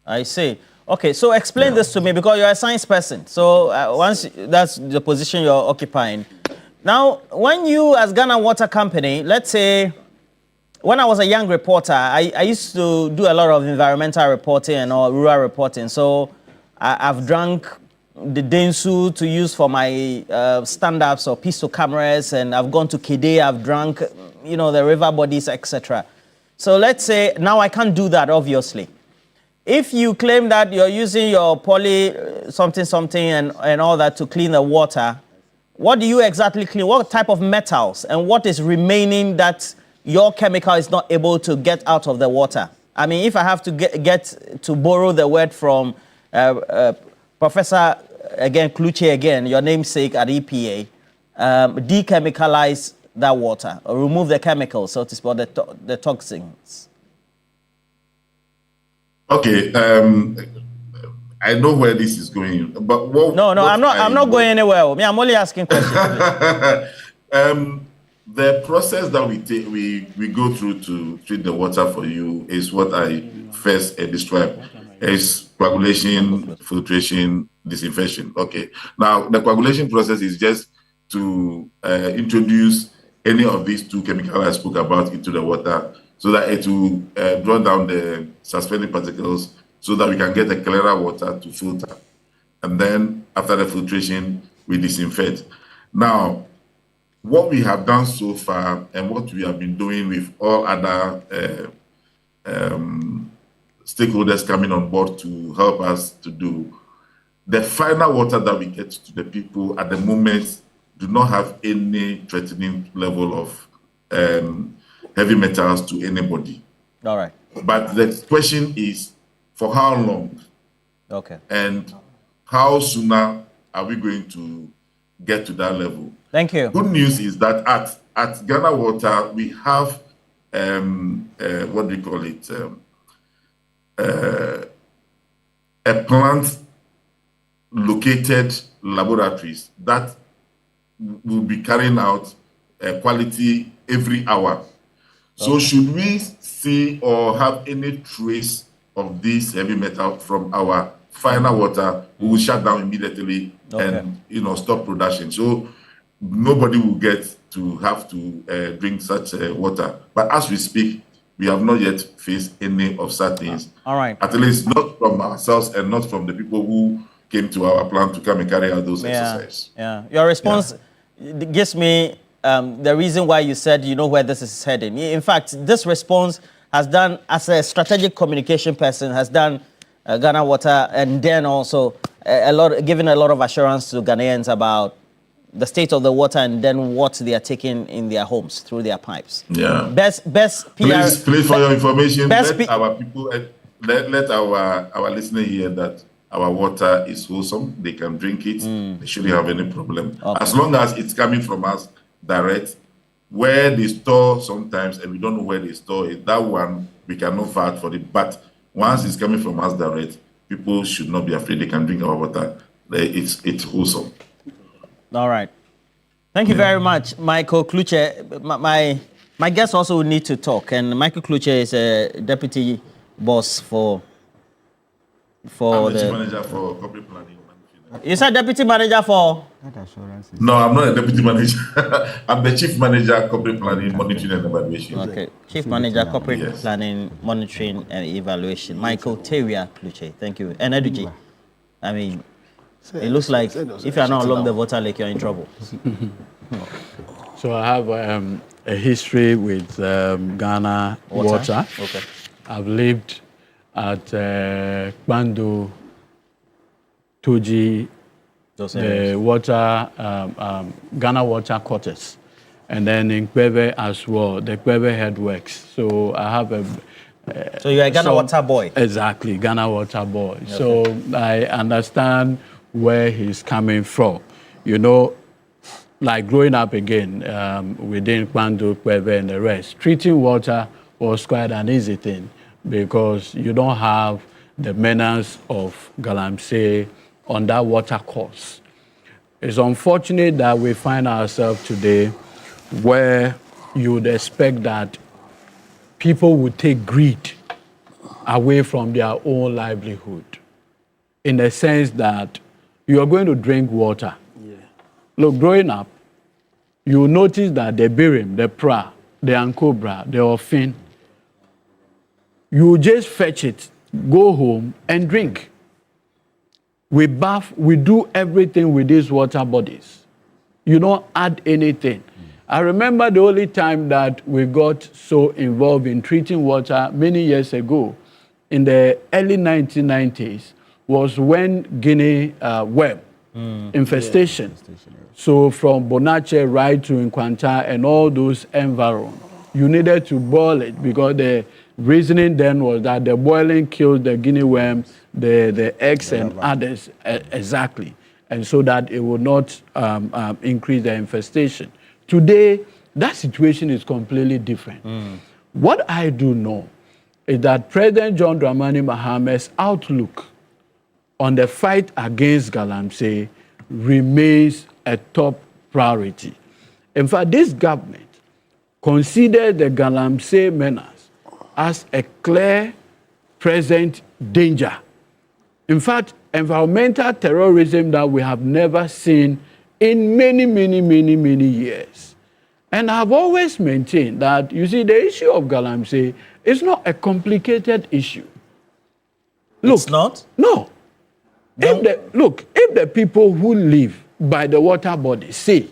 I see. Okay, so explain this to me, because you're a science person. So once that's the position you're occupying. Now, when you, as Ghana Water Company, let's say, when I was a young reporter, I used to do a lot of environmental reporting and all rural reporting. So I've drunk the Densu to use for my stand-ups or pistol cameras, and I've gone to Kede, I've drunk, the river bodies, etc. So let's say now I can't do that, obviously. If you claim that you're using your poly something and all that to clean the water, what do you exactly clean? What type of metals and what is remaining that your chemical is not able to get out of the water? I mean, if I have to get to borrow the word from Professor Kluche again, your namesake at EPA, dechemicalize that water or remove the chemicals, so to speak, the toxins. Okay, I know where this is going, but I'm not going anywhere. I'm only asking questions. The process that we go through to treat the water for you is what I first described. Is coagulation, filtration, disinfection. Okay. Now the coagulation process is just to introduce any of these two chemicals I spoke about into the water, so that it will draw down the suspending particles so that we can get a clearer water to filter. And then after the filtration, we disinfect. Now, what we have done so far and what we have been doing with all other stakeholders coming on board to help us to do, the final water that we get to the people at the moment do not have any threatening level of heavy metals to anybody. All right. But the question is, for how long? Okay. And how sooner are we going to get to that level? Thank you. Good news is that at Ghana Water, we have, what do you call it? A plant located laboratories that will be carrying out quality every hour. So should we see or have any trace of this heavy metal from our final water, we will shut down immediately and stop production. So nobody will get to have to drink such water. But as we speak, we have not yet faced any of such things. All right. At least not from ourselves and not from the people who came to our plant to come and carry out those exercises. Yeah. Your response gives me the reason why you said you know where this is heading. In fact, this response has done, as a strategic communication person, has done Ghana Water, and then also giving a lot of assurance to Ghanaians about the state of the water and then what they are taking in their homes through their pipes. Yeah. Best PR. Please for your information, let our people, let our listener hear that our water is wholesome. They can drink it. They shouldn't have any problem. As long as it's coming from us direct, where they store sometimes, and we don't know where they store it, that one, we cannot vouch for it. But once it's coming from us direct, people should not be afraid. They can drink our water. It's wholesome. All right. Thank you very much, Michael Kluche. My guests also will need to talk, and Michael Kluche is a deputy boss for I'm the chief manager for corporate planning. You said deputy manager for? No, I'm not a deputy manager. I'm the chief manager corporate planning, monitoring and evaluation. Okay, chief manager corporate planning, monitoring and evaluation. Michael Teria Kluche. Thank you. And Eduji. I mean, it looks like if you're not along the water lake, you're in trouble. So I have a history with Ghana Water. Okay. I've lived at Kpandu, Toji, the water, Ghana Water Quarters, and then in Kwebe as well, the Kwebe Headworks. So I have a... so you're a Ghana Water boy? Exactly, Ghana Water boy. Okay. So I understand where he's coming from. You know, like growing up again within Kpandu, Kwebe and the rest, treating water was quite an easy thing because you don't have the menace of Galamsey on that water course. It's unfortunate that we find ourselves today where you would expect that people would take greed away from their own livelihood in the sense that you are going to drink water. Look, growing up, you notice that the birim, the pra, the ankobra, the offin, you just fetch it, go home and drink. We bath, we do everything with these water bodies. You don't add anything. I remember the only time that we got so involved in treating water many years ago, in the early 1990s, was when Guinea web infestation. So from Bonache right to Nkwanta and all those environs, you needed to boil it because the reasoning then was that the boiling killed the guinea worm, the eggs and others exactly, and so that it would not increase the infestation. Today, that situation is completely different. What I do know is that President John Dramani Mahamad's outlook on the fight against Galamsey remains a top priority. In fact, this government considers the Galamsey menace as a clear present danger. In fact, environmental terrorism that we have never seen in many years. And I've always maintained that, you see, the issue of Galamsey is not a complicated issue. Look, it's not? No. If the people who live by the water body say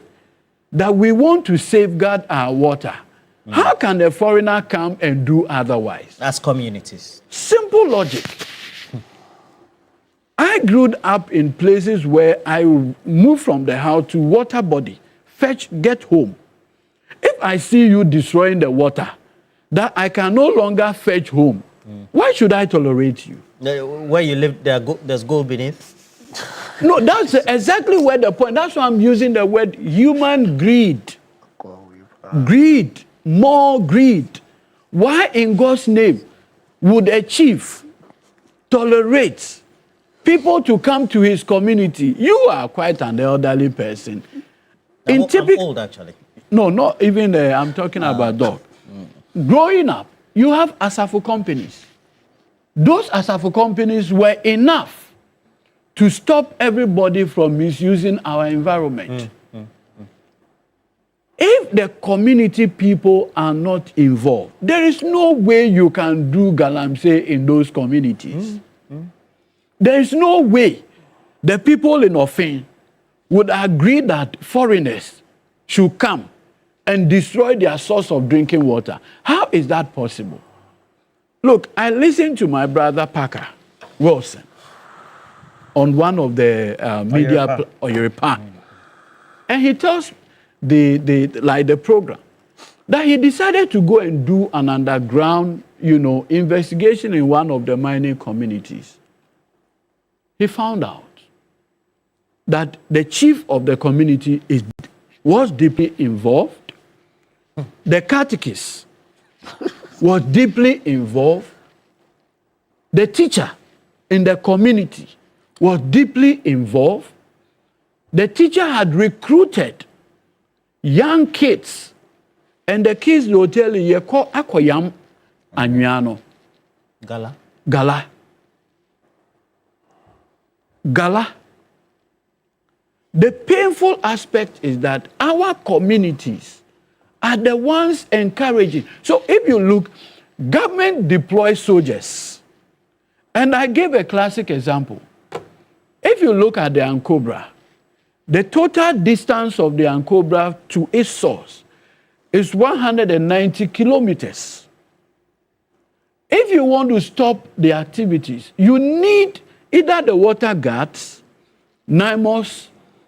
that we want to safeguard our water, how can a foreigner come and do otherwise? As communities. Simple logic. I grew up in places where I moved from the house to water body, fetch, get home. If I see you destroying the water that I can no longer fetch home, why should I tolerate you? Where you live, there's gold beneath? No, that's exactly where the point. That's why I'm using the word human greed. Greed, more greed. Why in God's name would a chief tolerate people to come to his community? You are quite an elderly person. I'm old, actually. No, not even I'm talking about dog. Growing up, you have Asafo companies. Those Asafo companies were enough to stop everybody from misusing our environment. If the community people are not involved, there is no way you can do Galamsey in those communities. There is no way the people in Ofin would agree that foreigners should come and destroy their source of drinking water. How is that possible? Look, I listened to my brother Parker Wilson on one of the media Oyeripa, and he tells the program that he decided to go and do an underground, investigation in one of the mining communities. he found out that the chief of the community was deeply involved. The catechist was deeply involved. The teacher in the community was deeply involved. The teacher had recruited young kids, and the kids will tell you, akoyam anyano. Gala. Gala. Gala. The painful aspect is that our communities are the ones encouraging. So if you look, government deploys soldiers. And I gave a classic example. If you look at the Ankobra, the total distance of the Ankobra to its source is 190 kilometers. If you want to stop the activities, you need either the water guards, NIMOS,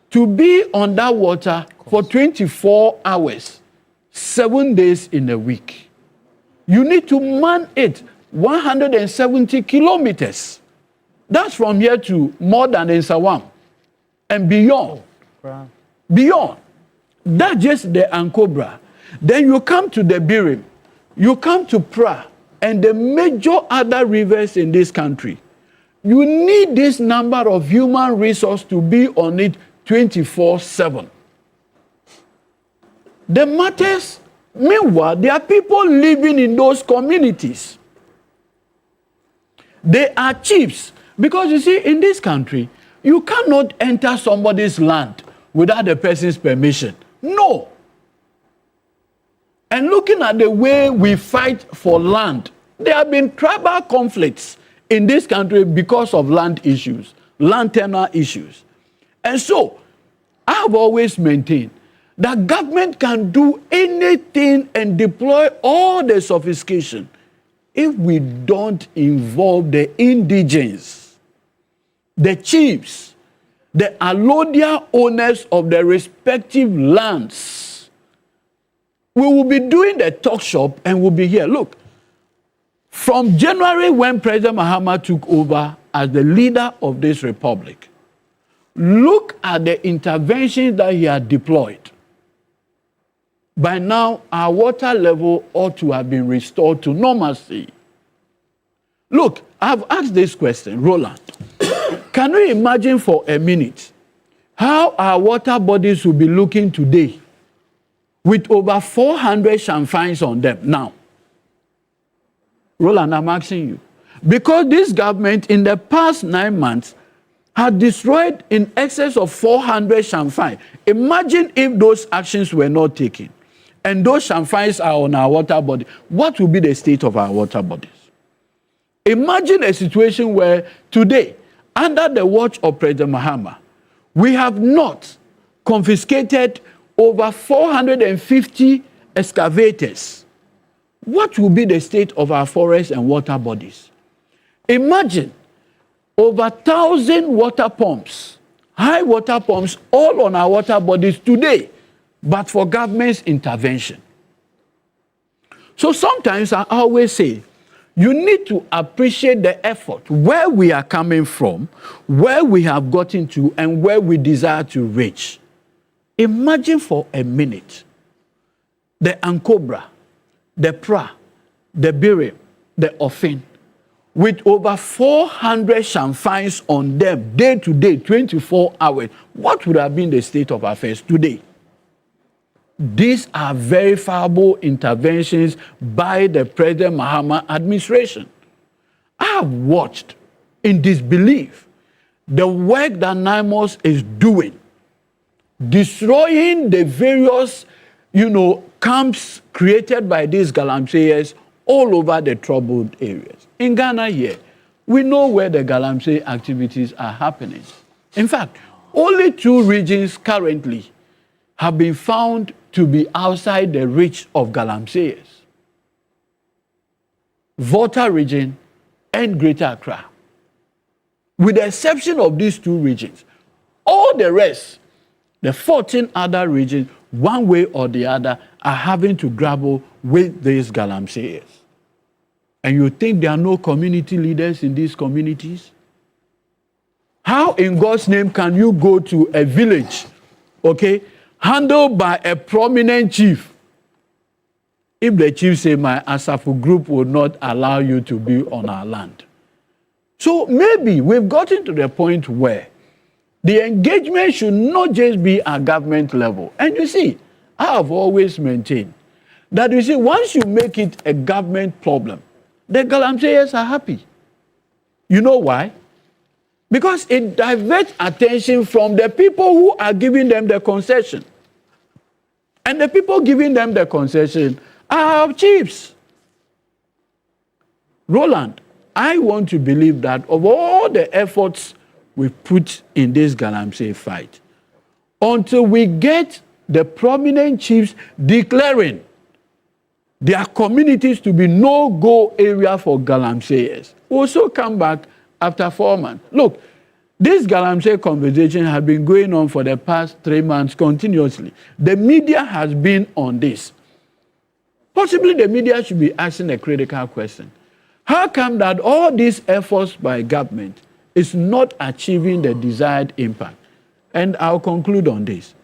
to be on that water for 24 hours, 7 days in a week. You need to man it 170 kilometers. That's from here to more than in Sawam and beyond. Wow. Beyond. That's just the Ankobra. Then you come to the Birim, you come to Pra, and the major other rivers in this country. You need this number of human resources to be on it 24/7. The matters, meanwhile, there are people living in those communities. They are chiefs. Because you see, in this country, you cannot enter somebody's land without the person's permission. No. And looking at the way we fight for land, there have been tribal conflicts in this country because of land issues, land tenure issues. And so, I have always maintained that government can do anything and deploy all the sophistication if we don't involve the indigents, the chiefs, the allodial owners of the respective lands. We will be doing the talk shop and we'll be here. Look, from January when President Mahama took over as the leader of this republic, look at the interventions that he had deployed. By now, our water level ought to have been restored to normalcy. Look, I've asked this question, Roland. Can you imagine for a minute how our water bodies will be looking today with over 400 shamfines on them now? Roland, I'm asking you. Because this government in the past 9 months had destroyed in excess of 400 shamfines. Imagine if those actions were not taken and those shamfines are on our water body. What will be the state of our water bodies? Imagine a situation where today, under the watch of President Mahama, we have not confiscated over 450 excavators. What will be the state of our forests and water bodies? Imagine over 1,000 water pumps, high water pumps, all on our water bodies today, but for government's intervention. So sometimes I always say, you need to appreciate the effort, where we are coming from, where we have gotten to, and where we desire to reach. Imagine for a minute the Ankobra, the Pra, the Birim, the Ofin, with over 400 shamfines on them, day to day, 24 hours. What would have been the state of affairs today? These are verifiable interventions by the President Mahama administration. I have watched in disbelief the work that NIMOS is doing, destroying the various, camps created by these galamseyers all over the troubled areas. In Ghana here, we know where the galamsey activities are happening. In fact, only 2 regions currently have been found to be outside the reach of galamseyers: Volta region and Greater Accra. With the exception of these 2 regions, all the rest, the 14 other regions, one way or the other, are having to grapple with these galamseyers. And you think there are no community leaders in these communities? How in God's name can you go to a village, okay, handled by a prominent chief, if the chief say, my Asafu group will not allow you to be on our land? So maybe we've gotten to the point where the engagement should not just be at government level. And you see, I have always maintained that, you see, once you make it a government problem, the Galamseyers are happy. You know why? Because it diverts attention from the people who are giving them the concession. And the people giving them the concession are our chiefs. Roland, I want to believe that of all the efforts we put in this Galamsey fight, until we get the prominent chiefs declaring their communities to be no-go area for Galamseyers, we'll also come back after 4 months. Look, this Galamsey conversation has been going on for the past 3 months continuously. The media has been on this. Possibly the media should be asking a critical question. How come that all these efforts by government is not achieving the desired impact? And I'll conclude on this.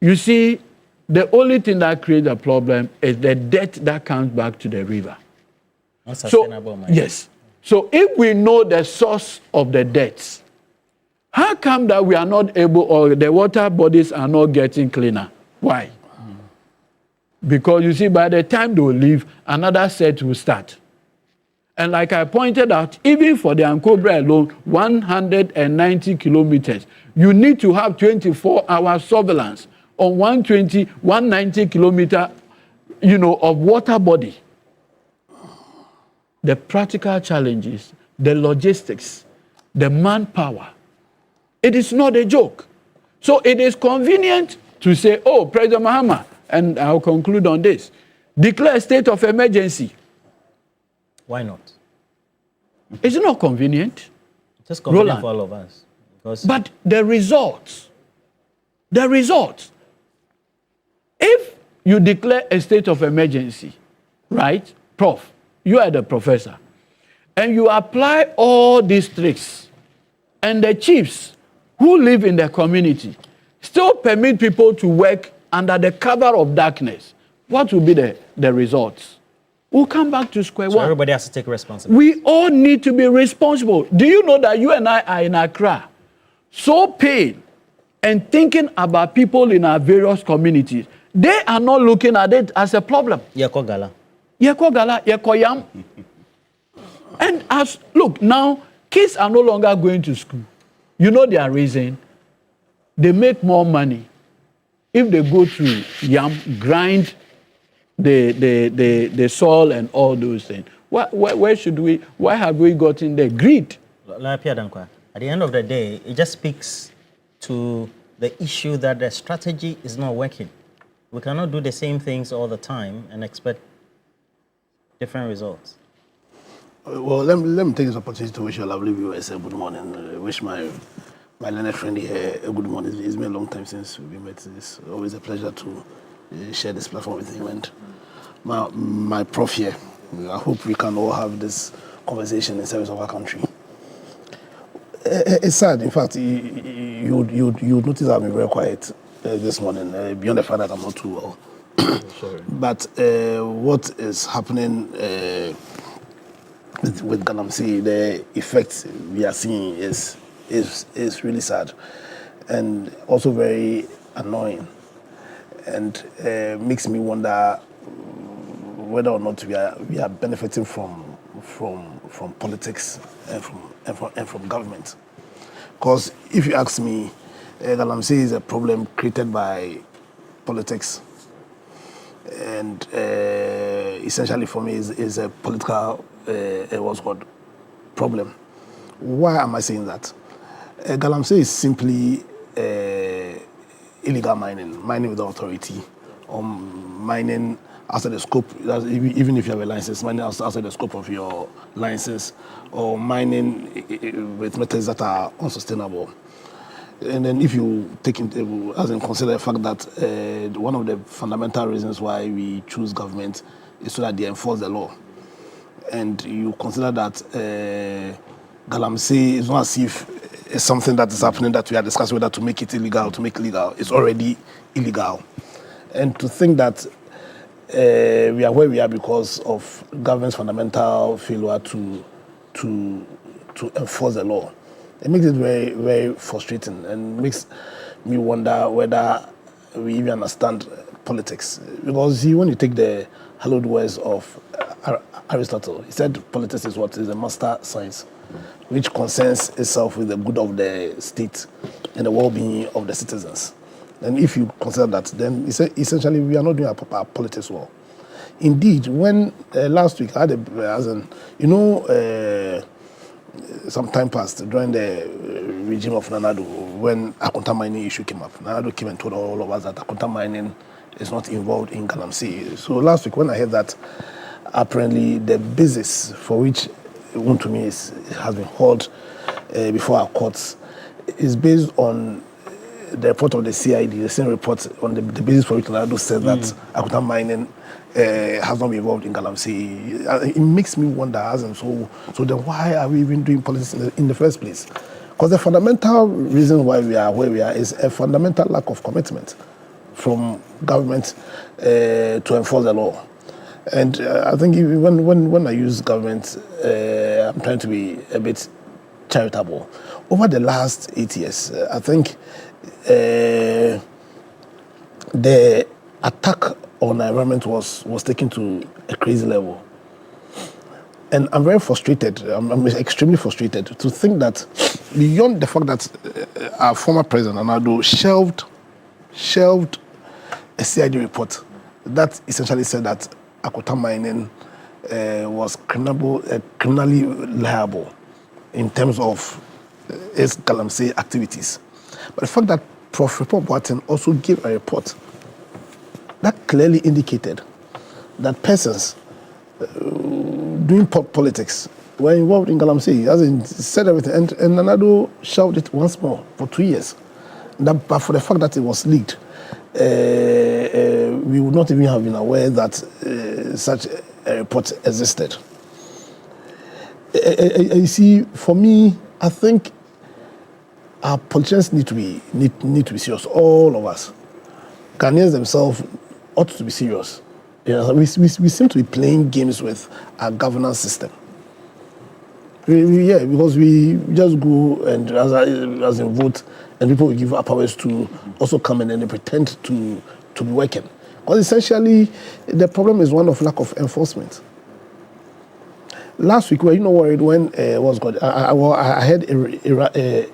You see, the only thing that creates a problem is the debt that comes back to the river. Yes. So if we know the source of the debts, how come that we are not able, or the water bodies are not getting cleaner? Why? Because you see, by the time they will leave, another set will start. And like I pointed out, even for the Ankobra alone, 190 kilometers, you need to have 24-hour surveillance on 190 kilometer, of water body. The practical challenges, the logistics, the manpower, it is not a joke. So it is convenient to say, oh, President Mahama, and I'll conclude on this, declare a state of emergency. Why not? It's not convenient. It's convenient for all of us. But the results, if you declare a state of emergency, right, Prof, you are the professor, and you apply all these tricks, and the chiefs who live in the community still permit people to work under the cover of darkness, what will be the results? We'll come back to square one. Everybody has to take responsibility. We all need to be responsible. Do you know that you and I are in Accra, so pain and thinking about people in our various communities? They are not looking at it as a problem. Yekogala. Yekoyam. And look, now, kids are no longer going to school. You know their reason? They make more money if they go to yam, grind the soil and all those things. Why have we gotten the greed? At the end of the day, it just speaks to the issue that the strategy is not working. We cannot do the same things all the time and expect different results. Well, let me take this opportunity to wish your lovely viewers a good morning. Wish my learned friend here a good morning. It's been a long time since we met. It's always a pleasure to share this platform with him. And my prof here, I hope we can all have this conversation in service of our country. It's sad. In fact, you notice I've been very quiet this morning, beyond the fact that I'm not too well. But what is happening with Galamsey, the effects we are seeing is really sad and also very annoying, and makes me wonder whether or not we are benefiting from politics and from government. Because if you ask me, Galamsey is a problem created by politics, and essentially for me is a political problem. Why am I saying that? Galamsey is simply illegal mining without authority, or mining outside the scope, even if you have a license, mining outside the scope of your license, or mining with methods that are unsustainable. And then if you take into consider the fact that one of the fundamental reasons why we choose government is so that they enforce the law, and you consider that Galamsey, it's not as if it's something that is happening that we are discussing whether to make it illegal, to make legal. It's already illegal. And to think that we are where we are because of government's fundamental failure to enforce the law, it makes it very, very frustrating and makes me wonder whether we even understand politics. Because when you take the hallowed words of Aristotle, he said politics is what is a master science, which concerns itself with the good of the state and the well-being of the citizens. And if you consider that, then essentially we are not doing our politics well. Indeed, when last week I had some time passed during the regime of Nanado, when Akunta mining issue came up. Nanado came and told all of us that Akunta mining is not involved in Galamsey. So last week when I heard that, apparently the basis for which Untumi has been hauled before our courts is based on the report of the CID, the same report on the basis for which Nanado said that Akunta mining has not been involved in Galamsey. It makes me wonder, so then why are we even doing politics in the first place? Because the fundamental reason why we are where we are is a fundamental lack of commitment from government to enforce the law. And I think when I use government, I'm trying to be a bit charitable. Over the last 8 years, I think the attack on the environment was taken to a crazy level. And I'm very frustrated, I'm extremely frustrated to think that beyond the fact that our former president, Nanado, shelved a CID report that essentially said that Akunta mining was criminally liable in terms of its Galamsey activities. But the fact that Prof. Report Boateng also gave a report that clearly indicated that persons doing politics were involved in Galamsey, as in said everything, and Nanado shelved it once more for 2 years. But for the fact that it was leaked, we would not even have been aware that such a report existed. You see, for me, I think our politicians need to be serious. All of us, Ghanaians themselves, ought to be serious. We seem to be playing games with our governance system. Because we just go and as in vote, and people will give up powers to also come in and they pretend to be working. Because essentially, the problem is one of lack of enforcement. Last week, were you not worried when I heard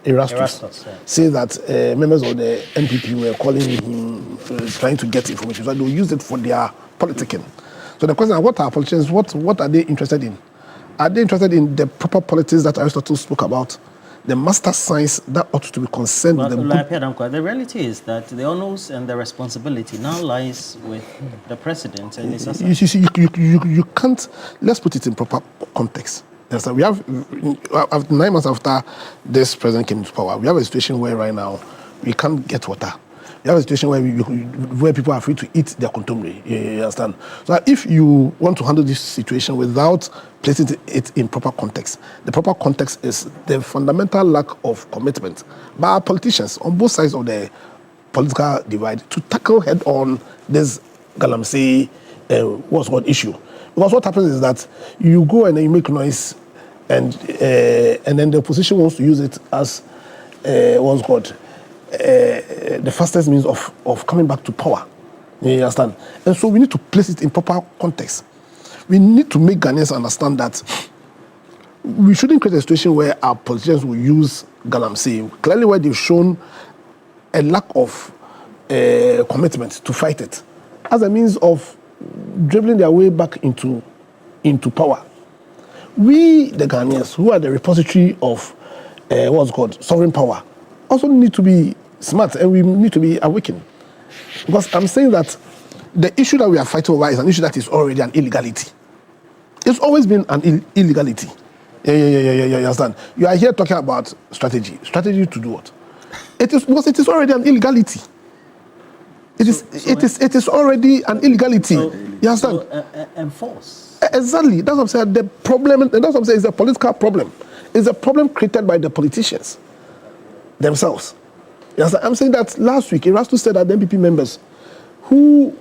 Erastus say that members of the NPP were calling him, trying to get information, so they will use it for their politicking. So the question is, what are politicians, what are they interested in? Are they interested in the proper politics that Aristotle spoke about? The master science that ought to be concerned with the reality is that the honors and the responsibility now lies with the president and his assistants. You can't. Let's put it in proper context. Yes, we have 9 months after this president came to power. We have a situation where right now we can't get water. We have a situation where people are free to eat their contumely. You understand? So if you want to handle this situation without placing it in proper context, the proper context is the fundamental lack of commitment by our politicians on both sides of the political divide to tackle head-on this Galamsey issue. Because what happens is that you go and then you make noise, and then the opposition wants to use it as the fastest means of coming back to power. You understand? And so we need to place it in proper context. We need to make Ghanaians understand that we shouldn't create a situation where our politicians will use Galamsey, clearly where they've shown a lack of commitment to fight it, as a means of dribbling their way back into power. We, the Ghanaians, who are the repository of sovereign power, also need to be smart, and we need to be awakened. Because I'm saying that the issue that we are fighting over is an issue that is already an illegality. It's always been an illegality. You understand? You are here talking about strategy. Strategy to do what? It is already an illegality. It is already an illegality. You understand? Enforce. Exactly. That's what I'm saying. The problem, and that's what I'm saying, is a political problem. It's a problem created by the politicians themselves. Yes, I'm saying that last week, Erastus said that the MPP members who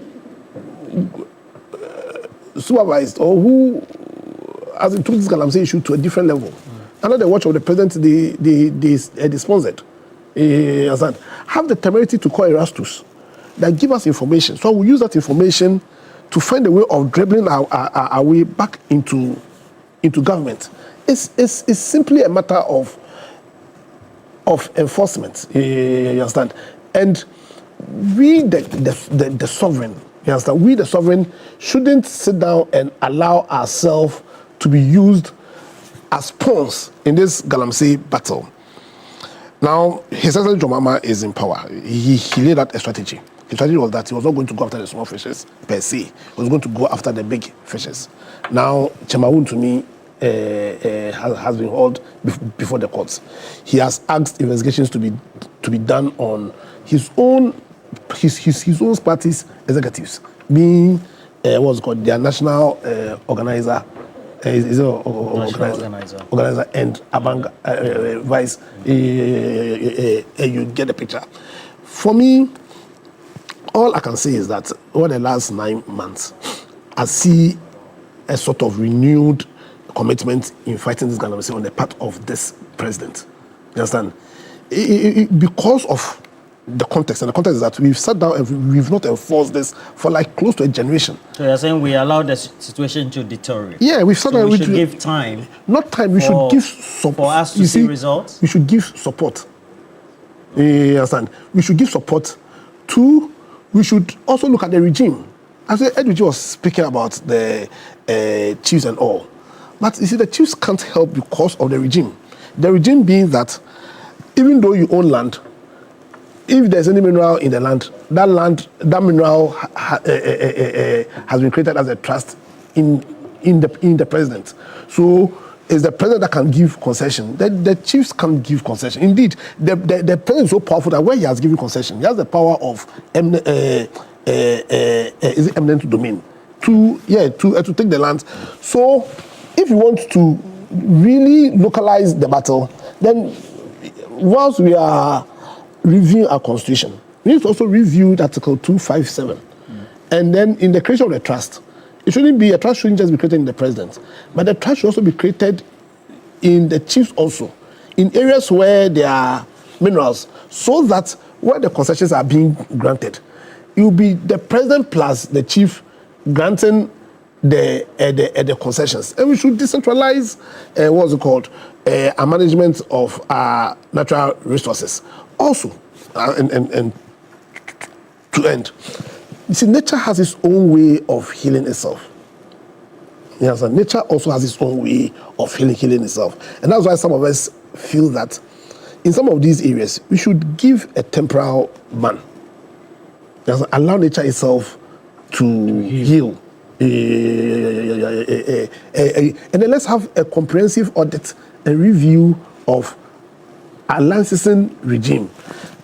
supervised or who, as in, took this Galamsey issue to a different level, under the watch of the president, they sponsored, have the temerity to call Erastus, that give us information. So we use that information to find a way of dribbling our way back into government. It's simply a matter of enforcement, you understand? And we, the sovereign, you understand? We, the sovereign, shouldn't sit down and allow ourselves to be used as pawns in this Galamsey battle. Now, His Excellency John Mahama is in power. He laid out a strategy. His strategy was that he was not going to go after the small fishes per se. He was going to go after the big fishes. Now, Chemawun, to me, has been hauled before the courts. He has asked investigations to be done on his own party's executives, being what's called their national organizer. Organizer and Abanga vice. You get the picture. For me, all I can say is that over the last 9 months, I see a sort of renewed commitment in fighting this Galamsey on the part of this president. You understand? Because of the context, and the context is that we've sat down and we've not enforced this for like close to a generation. So you're saying we allow the situation to deteriorate? Yeah, we've sat down. We should give time. Not time. We should give support for us to see results. We should give support. You understand? We should give support to. We should also look at the regime. As Edwige was speaking about the chiefs and all, but you see, the chiefs can't help because of the regime. The regime being that even though you own land, if there's any mineral in the land, that mineral has been created as a trust in the president. So it's the president that can give concession. The chiefs can't give concession. Indeed, the president is so powerful that where he has given concession, he has the power of eminent domain to take the land. So if you want to really localize the battle, then whilst we are reviewing our constitution, we need to also review Article 257. And then in the creation of the trust, a trust shouldn't just be created in the president, but the trust should also be created in the chiefs also, in areas where there are minerals, so that where the concessions are being granted, it will be the president plus the chief granting the concessions. And we should decentralize, a management of our natural resources. Also, and to end, you see, nature has its own way of healing itself. Yes, and nature also has its own way of healing itself. And that's why some of us feel that in some of these areas, we should give a temporal ban. Yes, allow nature itself to heal. And then let's have a comprehensive audit and review of our licensing regime.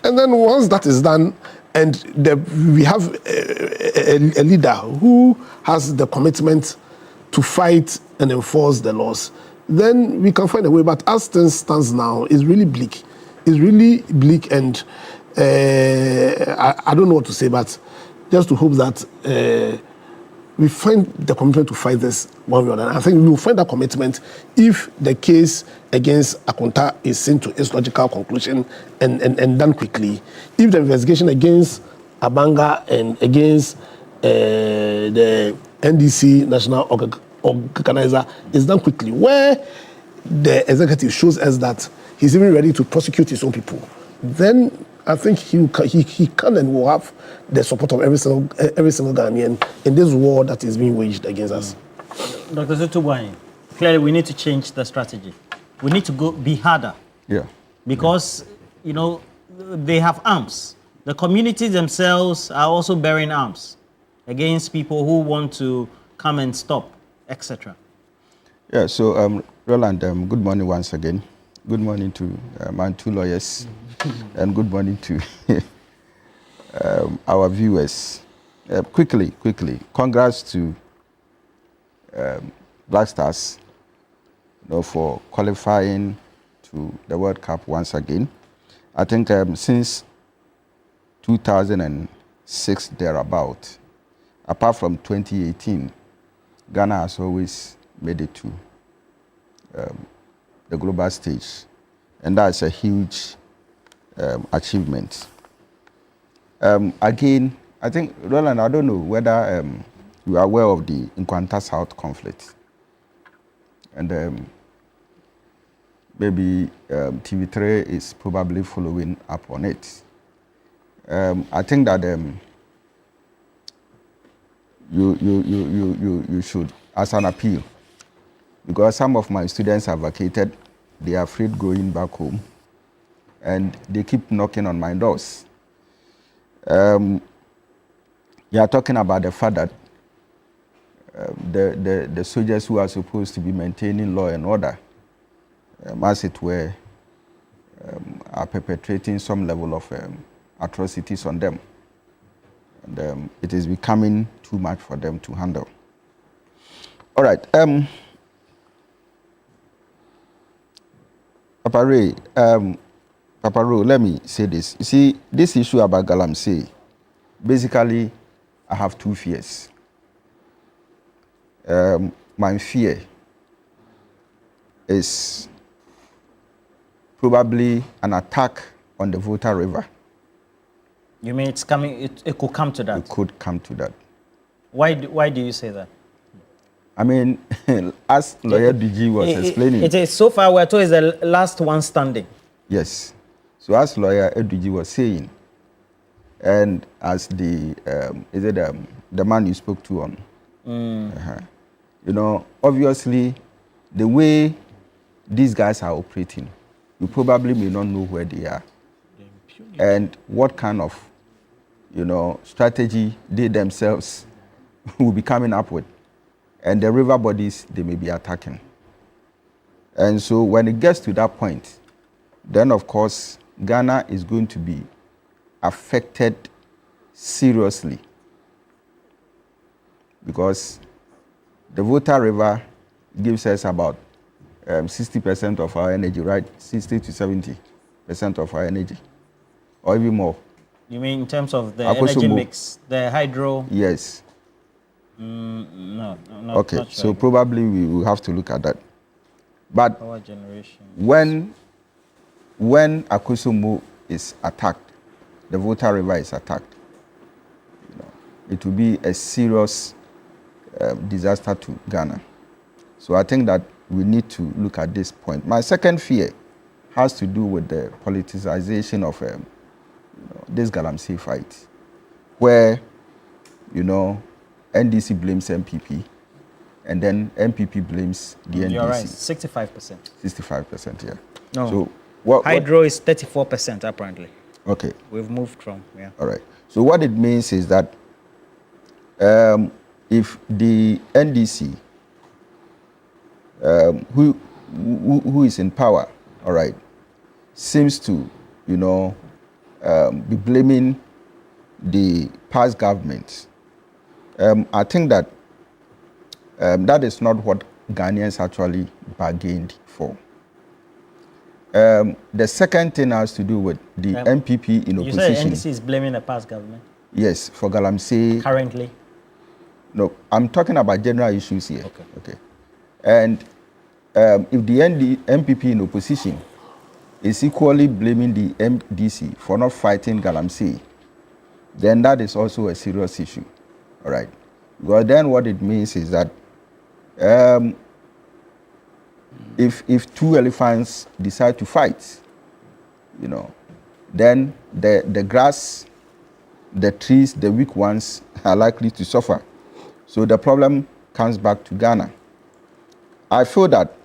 And then once that is done, and we have a leader who has the commitment to fight and enforce the laws, then we can find a way. But as things stands now, it's really bleak. It's really bleak, and I don't know what to say, but just to hope that we find the commitment to fight this one way or another. I think we will find that commitment if the case against Akonta is seen to its logical conclusion and done quickly. If the investigation against Abanga and against the NDC National Organizer is done quickly, where the executive shows us that he's even ready to prosecute his own people, then I think he can and will have the support of every single Ghanaian in this war that is being waged against us. Dr. Zutubwai, clearly we need to change the strategy. We need to be harder. Yeah. Because, they have arms. The communities themselves are also bearing arms against people who want to come and stop, etc. Yeah, so Roland, good morning once again. Good morning to my two lawyers, and good morning to our viewers. Quickly, congrats to Black Stars for qualifying to the World Cup once again. I think since 2006 thereabout, apart from 2018, Ghana has always made it to the global stage, and that's a huge achievement. Again, I think, Roland, I don't know whether you are aware of the Nkwanta South conflict, and maybe TV3 is probably following up on it. I think that you should, as an appeal, because some of my students have vacated, they are afraid going back home, and they keep knocking on my doors. You are talking about the fact that the soldiers who are supposed to be maintaining law and order, as it were, are perpetrating some level of atrocities on them. And it is becoming too much for them to handle. All right. Papa Ray, let me say this. You see, this issue about Galamsey, basically, I have two fears. My fear is probably an attack on the Volta River. You mean it's coming? It could come to that. It could come to that. Why do you say that? I mean, as lawyer DG was explaining, it is so far we're told is the last one standing. Yes. So as lawyer DG was saying, and as the the man you spoke to on, obviously, the way these guys are operating, you probably may not know where they are, and what kind of, strategy they themselves will be coming up with, and the river bodies they may be attacking. And so when it gets to that point, then of course Ghana is going to be affected seriously, because the Volta River gives us about 60% of our energy, right? 60 to 70% of our energy, or even more. You mean in terms of the energy mix, the hydro? Yes. No. Okay, not so sure. probably we will have to look at that. But Power generation. when Akusumu is attacked, the Volta River is attacked, it will be a serious disaster to Ghana. So I think that we need to look at this point. My second fear has to do with the politicization of this Galamsey fight, where, NDC blames MPP, and then MPP blames the NDC. You're right, 65%. 65%, yeah. No, so what hydro is 34% apparently. Okay. We've moved from, yeah. All right. So what it means is that if the NDC, who is in power, all right, seems to, be blaming the past government, I think that that is not what Ghanaians actually bargained for. The second thing has to do with the MPP in opposition. You said NDC is blaming the past government? Yes, for Galamsey. Currently? No, I'm talking about general issues here. Okay. And if the MPP in opposition is equally blaming the MDC for not fighting Galamsey, then that is also a serious issue. All right. Because then what it means is that if two elephants decide to fight, then the grass, the trees, the weak ones are likely to suffer. So the problem comes back to Ghana. I feel that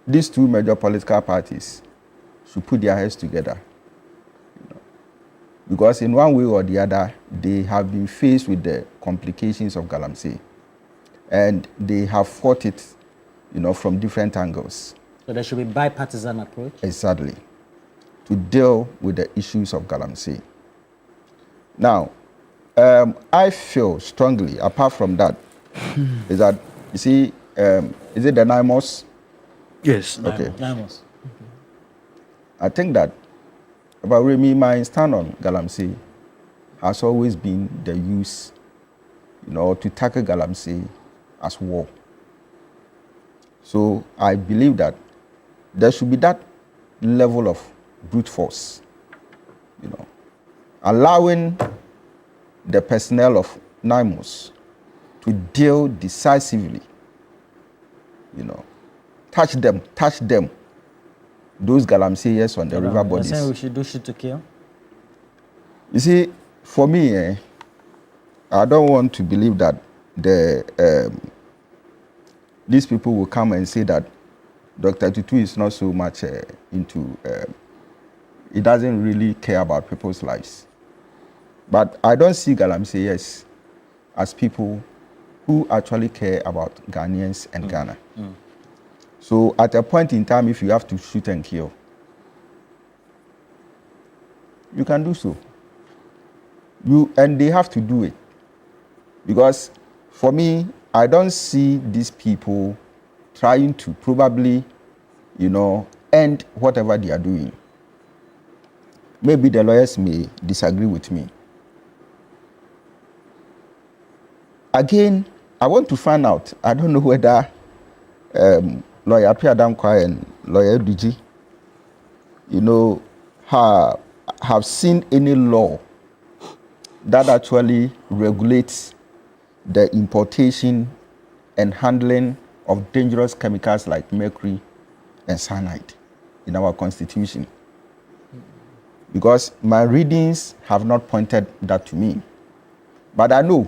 these two major political parties should put their heads together. Because in one way or the other, they have been faced with the complications of Galamsey. And they have fought it, from different angles. So there should be bipartisan approach? Exactly. To deal with the issues of Galamsey. Now, I feel strongly, apart from that, is that, you see, is it the NIMOS Yes. Okay. Naimos. I think that about Remy, my stand on Galamsey has always been the use, to tackle Galamsey as war. So I believe that there should be that level of brute force, allowing the personnel of NIMOS to deal decisively, touch them, those Galamseyers on the river bodies. You're saying we should do shit to kill? You see, for me, I don't want to believe that these people will come and say that Dr. Tutu is not so much into, he doesn't really care about people's lives. But I don't see Galamseyers as people who actually care about Ghanaians and Ghana. So at a point in time, if you have to shoot and kill, you can do so. And they have to do it. Because for me, I don't see these people trying to probably, end whatever they are doing. Maybe the lawyers may disagree with me. Again, I want to find out, I don't know whether Lawyer Piadankwa and Lawyer DG, have seen any law that actually regulates the importation and handling of dangerous chemicals like mercury and cyanide in our constitution. Because my readings have not pointed that to me. But I know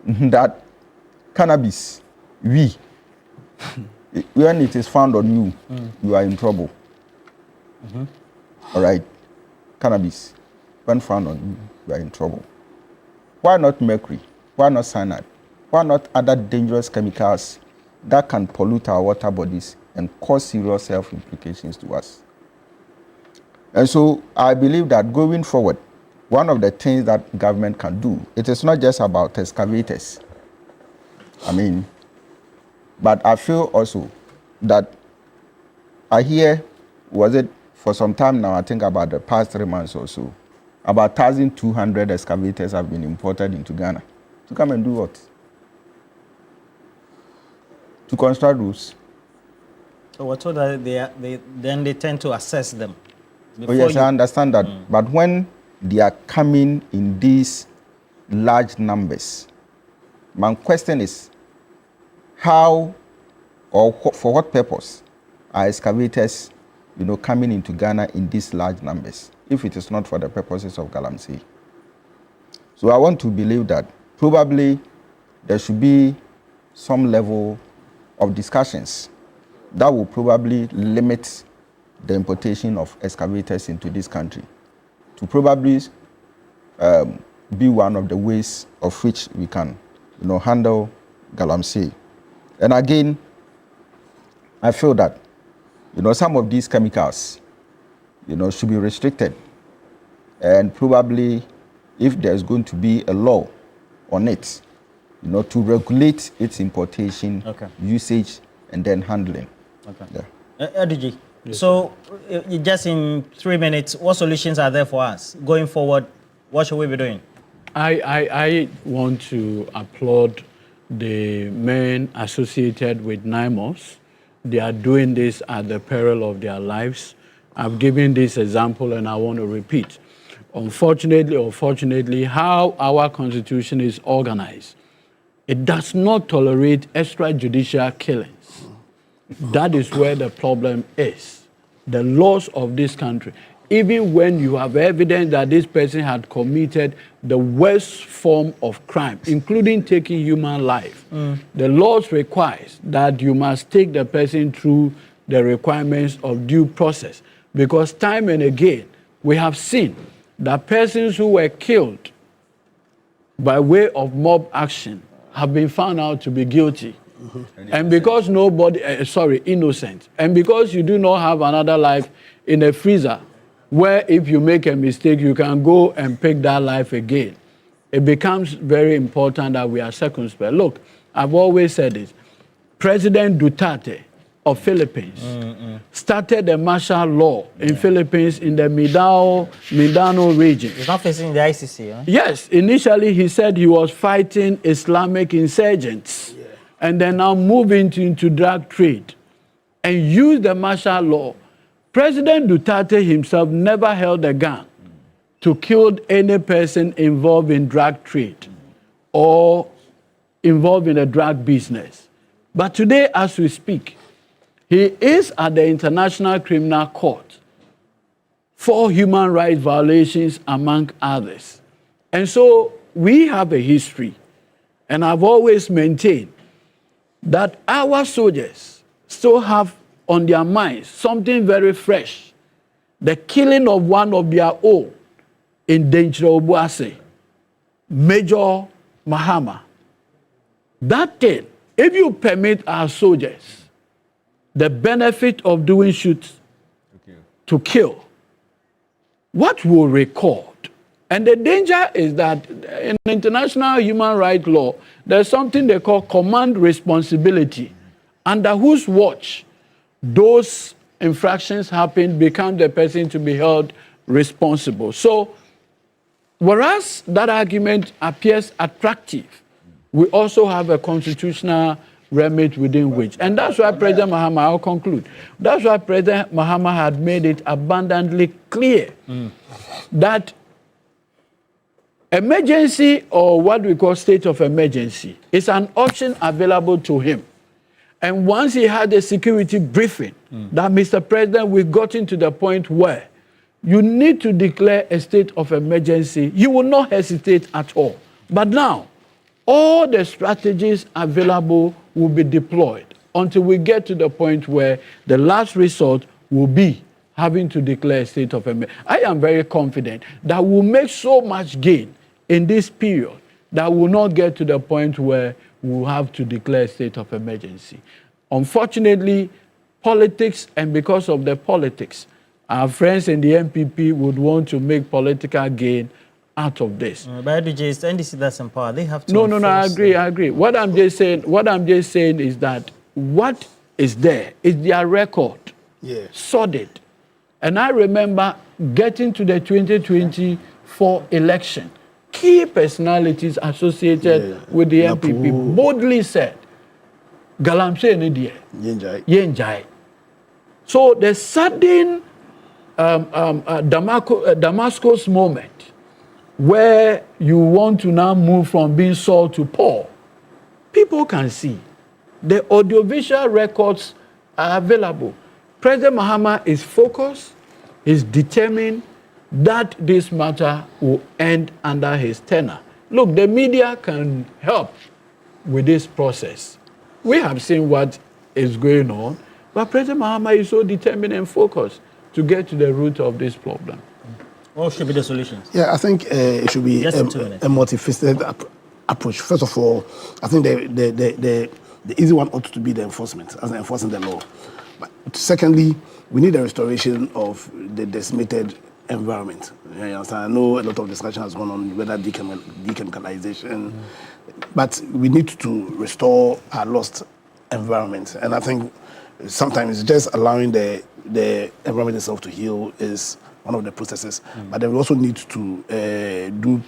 that cannabis, when it is found on you, you are in trouble. All right? Cannabis, when found on you, you are in trouble. Why not mercury? Why not cyanide? Why not other dangerous chemicals that can pollute our water bodies and cause serious health implications to us? And so I believe that going forward, one of the things that government can do, it is not just about excavators. But I feel also that I hear, was it for some time now, I think about the past 3 months or so, about 1,200 excavators have been imported into Ghana. To come and do what? To construct roads. So we're told that they tend to assess them. Oh yes, I understand that. But when they are coming in these large numbers, my question is, how or for what purpose are excavators, coming into Ghana in these large numbers, if it is not for the purposes of Galamsey? So I want to believe that probably there should be some level of discussions that will probably limit the importation of excavators into this country to probably be one of the ways of which we can, handle Galamsey. And again, I feel that, some of these chemicals, should be restricted. And probably, if there's going to be a law on it, to regulate its importation, usage, and then handling. Okay. Yeah. So, just in 3 minutes, what solutions are there for us? Going forward, what should we be doing? I want to applaud the men associated with NIMOS. They are doing this at the peril of their lives. I've given this example and I want to repeat. Unfortunately or fortunately, how our constitution is organized, it does not tolerate extrajudicial killings. That is where the problem is. The laws of this country, even when you have evidence that this person had committed the worst form of crime, including taking human life, the laws requires that you must take the person through the requirements of due process. Because time and again, we have seen that persons who were killed by way of mob action have been found out to be guilty. And because innocent. And because you do not have another life in a freezer, where if you make a mistake, you can go and pick that life again. It becomes very important that we are circumspect. Look, I've always said this. President Duterte of Philippines started a martial law in Philippines in the Mindanao region. He's not facing the ICC, huh? Yes, initially he said he was fighting Islamic insurgents and then now moving into drug trade and used the martial law. President Duterte himself never held a gun to kill any person involved in drug trade or involved in the drug business. But today, as we speak, he is at the International Criminal Court for human rights violations, among others. And so we have a history, and I've always maintained that our soldiers still have on their minds something very fresh, the killing of one of their own in Danger Obuasi, Major Mahama. That thing, if you permit our soldiers the benefit of doing shoot to kill, what will record? And the danger is that in international human rights law, there's something they call command responsibility, under whose watch those infractions happen, become the person to be held responsible. So, whereas that argument appears attractive, we also have a constitutional remit within which. And that's why President Mahama, I'll conclude, that's why President Mahama had made it abundantly clear that emergency, or what we call state of emergency, is an option available to him. And once he had a security briefing, that Mr. President, we've gotten to the point where you need to declare a state of emergency, you will not hesitate at all. But now, all the strategies available will be deployed until we get to the point where the last resort will be having to declare a state of emergency. I am very confident that we'll make so much gain in this period that we'll not get to the point where we'll have to declare a state of emergency. Unfortunately, politics, and because of the politics, our friends in the MPP would want to make political gain out of this. But it's NDC that's in power. They have to. No, I agree. What I'm just saying is that what is there is their record, solid. And I remember getting to the 2024 election, key personalities associated with the MPP boldly said, Galamsey Nidia, Yenjai. So the sudden Damascus moment, where you want to now move from being Saul to Paul, people can see. The audiovisual records are available. President Mahama is focused, is determined that this matter will end under his tenure. Look, the media can help with this process. We have seen what is going on, but President Mahama is so determined and focused to get to the root of this problem. What should be the solutions? Yeah, I think it should be a multifaceted approach. First of all, I think the easy one ought to be the enforcement, as enforcing the law. But secondly, we need a restoration of the decimated environment. You understand? I know a lot of discussion has gone on whether dechemicalization, but we need to restore our lost environment. And I think sometimes just allowing the environment itself to heal is one of the processes. But then we also need to do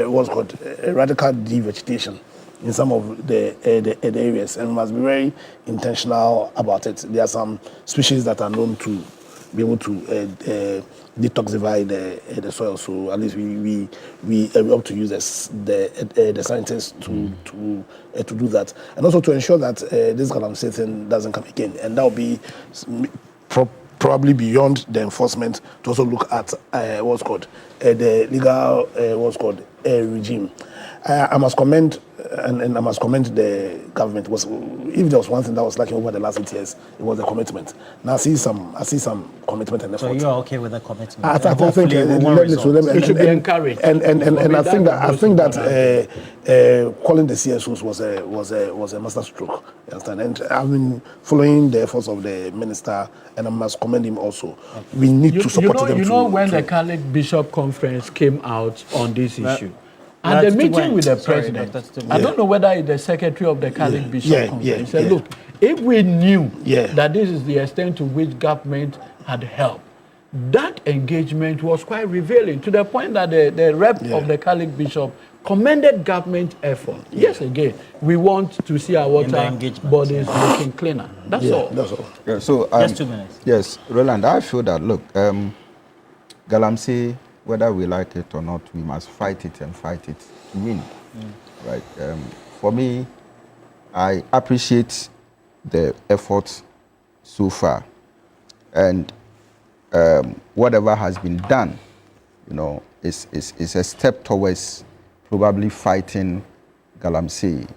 what's called radical devegetation in some of the areas, and we must be very intentional about it. There are some species that are known to be able to detoxify the soil, so at least we hope to use the scientists to do that, and also to ensure that this galamsey thing doesn't come again, and that will be probably beyond the enforcement to also look at what's called the legal regime. I must commend and I must commend the government. If there was one thing that was lacking over the last 8 years, it was the commitment. Now I see some commitment and effort. So you're okay with the commitment? I think it should be encouraged. And I think that calling the CSOs was a master stroke. You understand? And I've been following the efforts of the minister, and I must commend him also. We need to support them. You know when the Catholic Bishop Conference came out on this issue. At the meeting with the president, I don't know whether it's the secretary of the Catholic Bishop Conference, he said, look, if we knew that this is the extent to which government had helped, that engagement was quite revealing to the point that the rep of the Catholic bishop commended government effort. Yes, again, we want to see our water bodies looking cleaner. That's all. That's all. Yeah, so, just 2 minutes. Yes, Roland, I feel that, look, Galamsey, whether we like it or not, we must fight it and fight it to win. Right? For me, I appreciate the effort so far. And whatever has been done, is a step towards probably fighting Galamsey,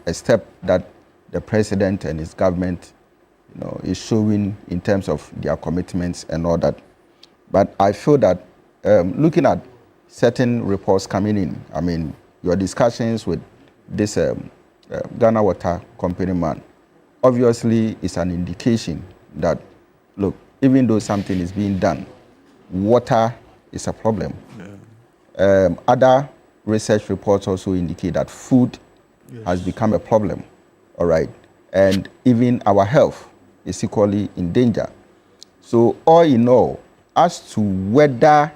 a step that the president and his government, is showing in terms of their commitments and all that. But I feel that looking at certain reports coming in, I mean, your discussions with this Ghana Water Company man, obviously is an indication that, look, even though something is being done, water is a problem. Other research reports also indicate that food has become a problem, all right? And even our health is equally in danger. So all in all, as to whether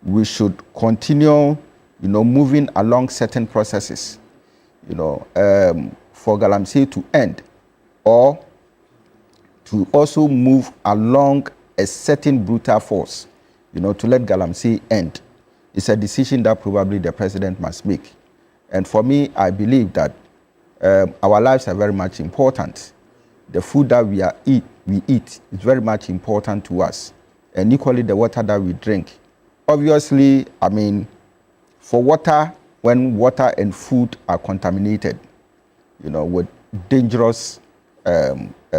we should continue, moving along certain processes, for Galamsey to end, or to also move along a certain brutal force, to let Galamsey end, it's a decision that probably the president must make. And for me, I believe that our lives are very much important. The food that we eat is very much important to us, and equally the water that we drink. Obviously, I mean, for water, when water and food are contaminated, with dangerous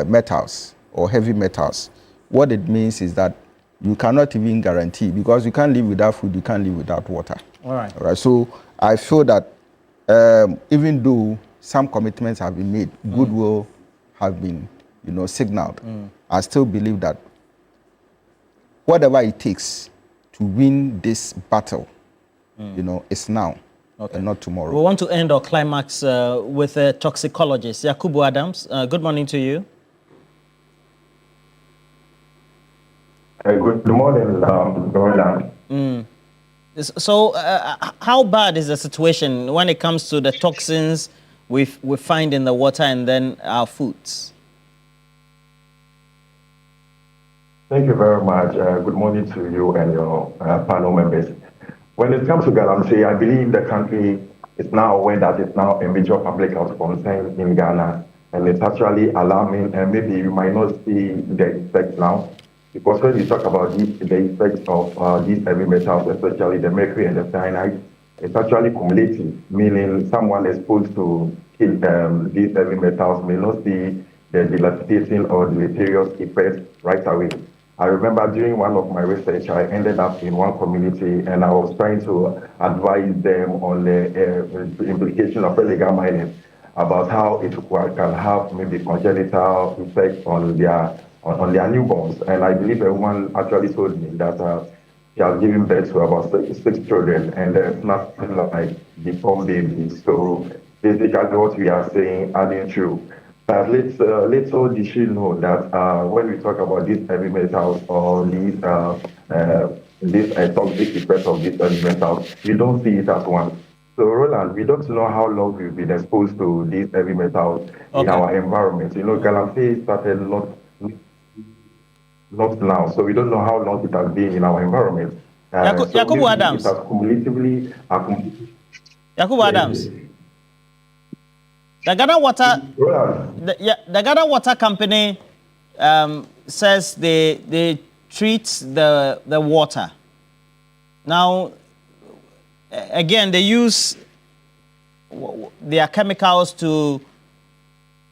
metals or heavy metals, what it means is that you cannot even guarantee, because you can't live without food, you can't live without water. All right. All right. So I feel that even though some commitments have been made, goodwill have been, signaled, I still believe that whatever it takes to win this battle, it's now and not tomorrow. We want to end our climax with a toxicologist, Yakubu Adams. Good morning to you. Good morning, Roland. So, how bad is the situation when it comes to the toxins we find in the water and then our foods? Thank you very much. Good morning to you and your panel members. When it comes to Galamsey, I believe the country is now aware that it's now a major public health concern in Ghana, and it's actually alarming, and maybe you might not see the effects now. Because when you talk about the effects of these heavy metals, especially the mercury and the cyanide, it's actually cumulative, meaning someone exposed to these heavy metals may not see the debilitating or deleterious effects right away. I remember during one of my research, I ended up in one community and I was trying to advise them on the implication of illegal mining, about how it can have maybe congenital effects on their newborns. And I believe a woman actually told me that she has given birth to about six children, and there's nothing like deformed babies. So basically what we are saying adding true. But let's all the she know that when we talk about these heavy metals or these toxic effects of these heavy metals, we don't see it at once. So Roland, we don't know how long we've been exposed to these heavy metals in our environment. Galamsey started not now, so we don't know how long it has been in our environment. Yakubu Adams. It has cumulatively Yakubu Adams. The Ghana Water, the Ghana Water Company says they treat the water. Now, again, they use their chemicals to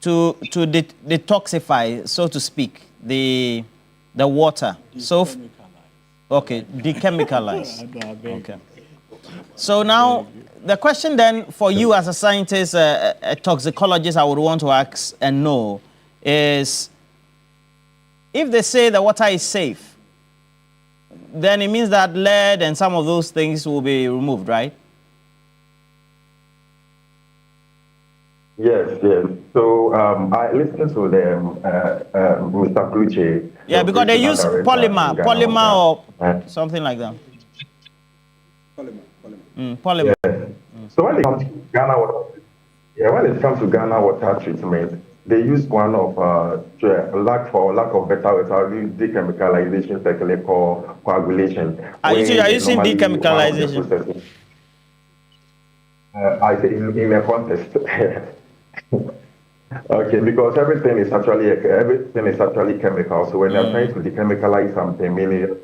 detoxify, so to speak, the water. So, okay, dechemicalize. Okay. So now, the question then for you as a scientist, a toxicologist, I would want to ask and know is, if they say the water is safe, then it means that lead and some of those things will be removed, right? Yes, yes. So I listened to the Mr. Kluche. Yeah, because they use polymer or something like that. Polymer. Yes. So when it comes to Ghana water, when it comes to Ghana water treatment, they use one of lack of better word, dechemicalization technique or coagulation. Are you using dechemicalization? I say in a context. Okay, because everything is actually chemical. So when you're trying to dechemicalize something, meaning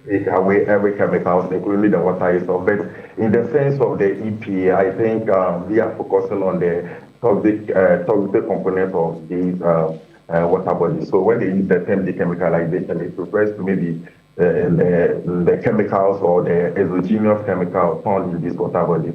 take away every chemical, including the water itself. But in the sense of the EPA, I think we are focusing on the toxic component of these water bodies. So when they use the term dechemicalization, it refers to maybe the chemicals or the exogenous chemicals found in these water bodies.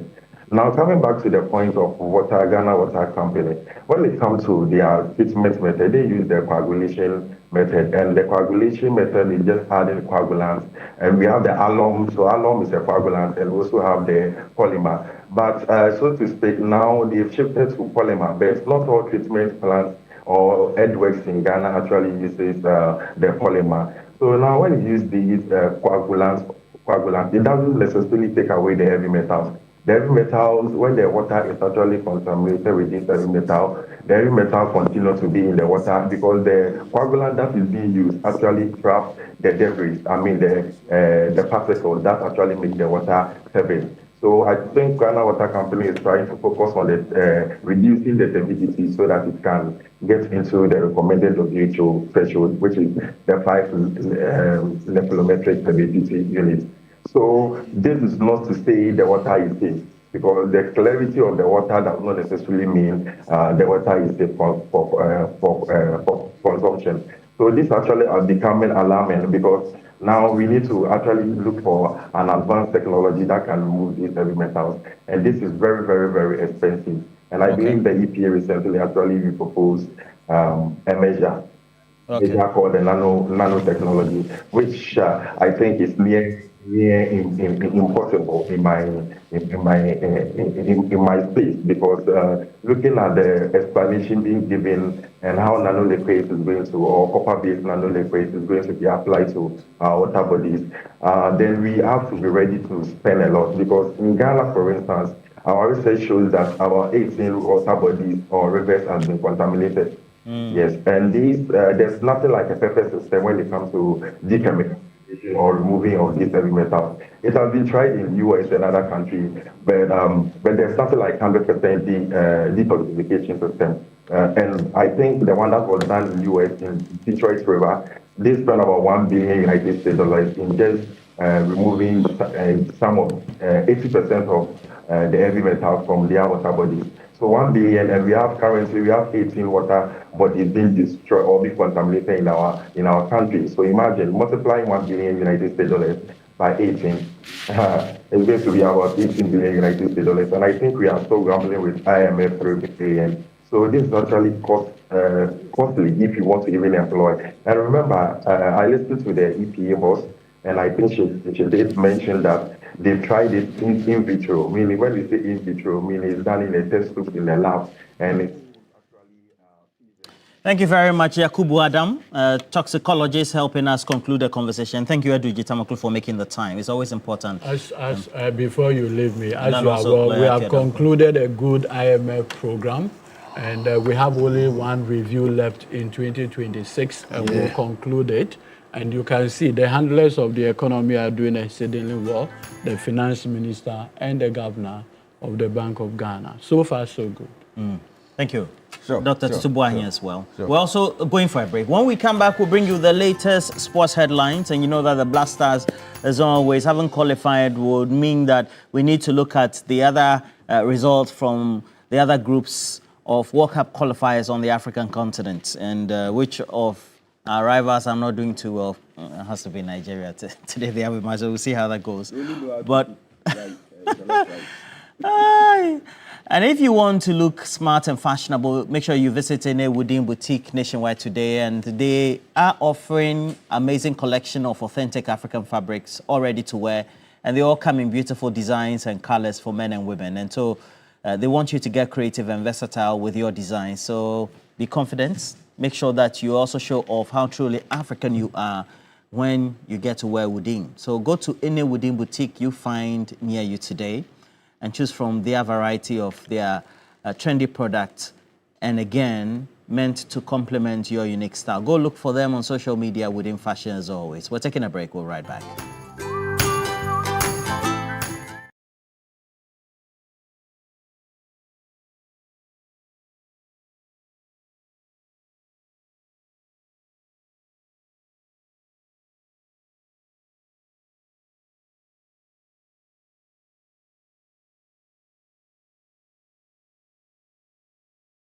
Now, coming back to the point of Ghana Water Company, when it comes to their treatment method, they use the coagulation method. And the coagulation method is just adding coagulants. And we have the alum. So alum is a coagulant, and we also have the polymer. But so to speak, now they've shifted to polymer. But it's not all treatment plants or earthworks in Ghana actually uses the polymer. So now when you use these coagulants, it doesn't necessarily take away the heavy metals. The heavy metals, when the water is actually contaminated with this heavy metal, the heavy metal continues to be in the water because the coagulant that is being used actually traps the debris, the particles that actually make the water heavy. So I think Ghana Water Company is trying to focus on reducing the turbidity so that it can get into the recommended WHO threshold, which is the 5 nephelometric turbidity units. So this is not to say the water is safe, because the clarity of the water does not necessarily mean the water is safe for consumption. So this actually are becoming alarming because now we need to actually look for an advanced technology that can remove these heavy metals. And this is very, very, very expensive. And I believe the EPA recently actually proposed a measure called the nanotechnology, which I think is near impossible in my space, because looking at the explanation being given and how nanoliquid is going to, or copper-based nanoliquid is going to be applied to water bodies, then we have to be ready to spend a lot. Because in Ghana, for instance, our research shows that our 18 water bodies or rivers have been contaminated. Yes, and there's nothing like a perfect system when it comes to dechemicalization or removing of these heavy metals. It has been tried in the US and other countries, but there's something like 100% detoxification system. And I think the one that was done in the US in Detroit River, they spent about $1 billion United States dollars in just removing some of 80% of the heavy metals from their water bodies. So 1 billion, and currently we have 18 water bodies being destroyed or being contaminated in our country. So imagine multiplying 1 billion United States dollars by 18. It's going to be about 18 billion United States dollars. And I think we are still gambling with IMF 3 billion. So this is actually costly if you want to even employ. And remember, I listened to the EPA boss, and I think she did mention that they've tried it in vitro, meaning when we say in vitro, meaning it's done in a test tube in the lab, and it's Thank you very much, Yakubu Adam, toxicologist, helping us conclude the conversation. Thank you, Edu Jitamaklu, for making the time. It's always important. Before you leave me, as you are well, we have concluded a good IMF program, and we have only one review left in 2026, and we'll conclude it. And you can see the handlers of the economy are doing exceedingly well, the finance minister and the governor of the Bank of Ghana. So far, so good. Thank you. Dr. Tutubuahi as well. We're also going for a break. When we come back, we'll bring you the latest sports headlines. And you know that the Black Stars, as always, haven't qualified would mean that we need to look at the other results from the other groups of World Cup qualifiers on the African continent, and which of our rivals are not doing too well. It has to be Nigeria. Today they have a match, so we'll see how that goes. But and if you want to look smart and fashionable, make sure you visit any Woodin boutique nationwide today, and they are offering amazing collection of authentic African fabrics all ready to wear, and they all come in beautiful designs and colors for men and women. And so They want you to get creative and versatile with your design. So be confident. Make sure that you also show off how truly African you are when you get to wear Woodim. So go to any Woodim boutique you find near you today and choose from their variety of their trendy products. And again, meant to complement your unique style. Go look for them on social media Woodim Fashion as always. We're taking a break. We'll be right back.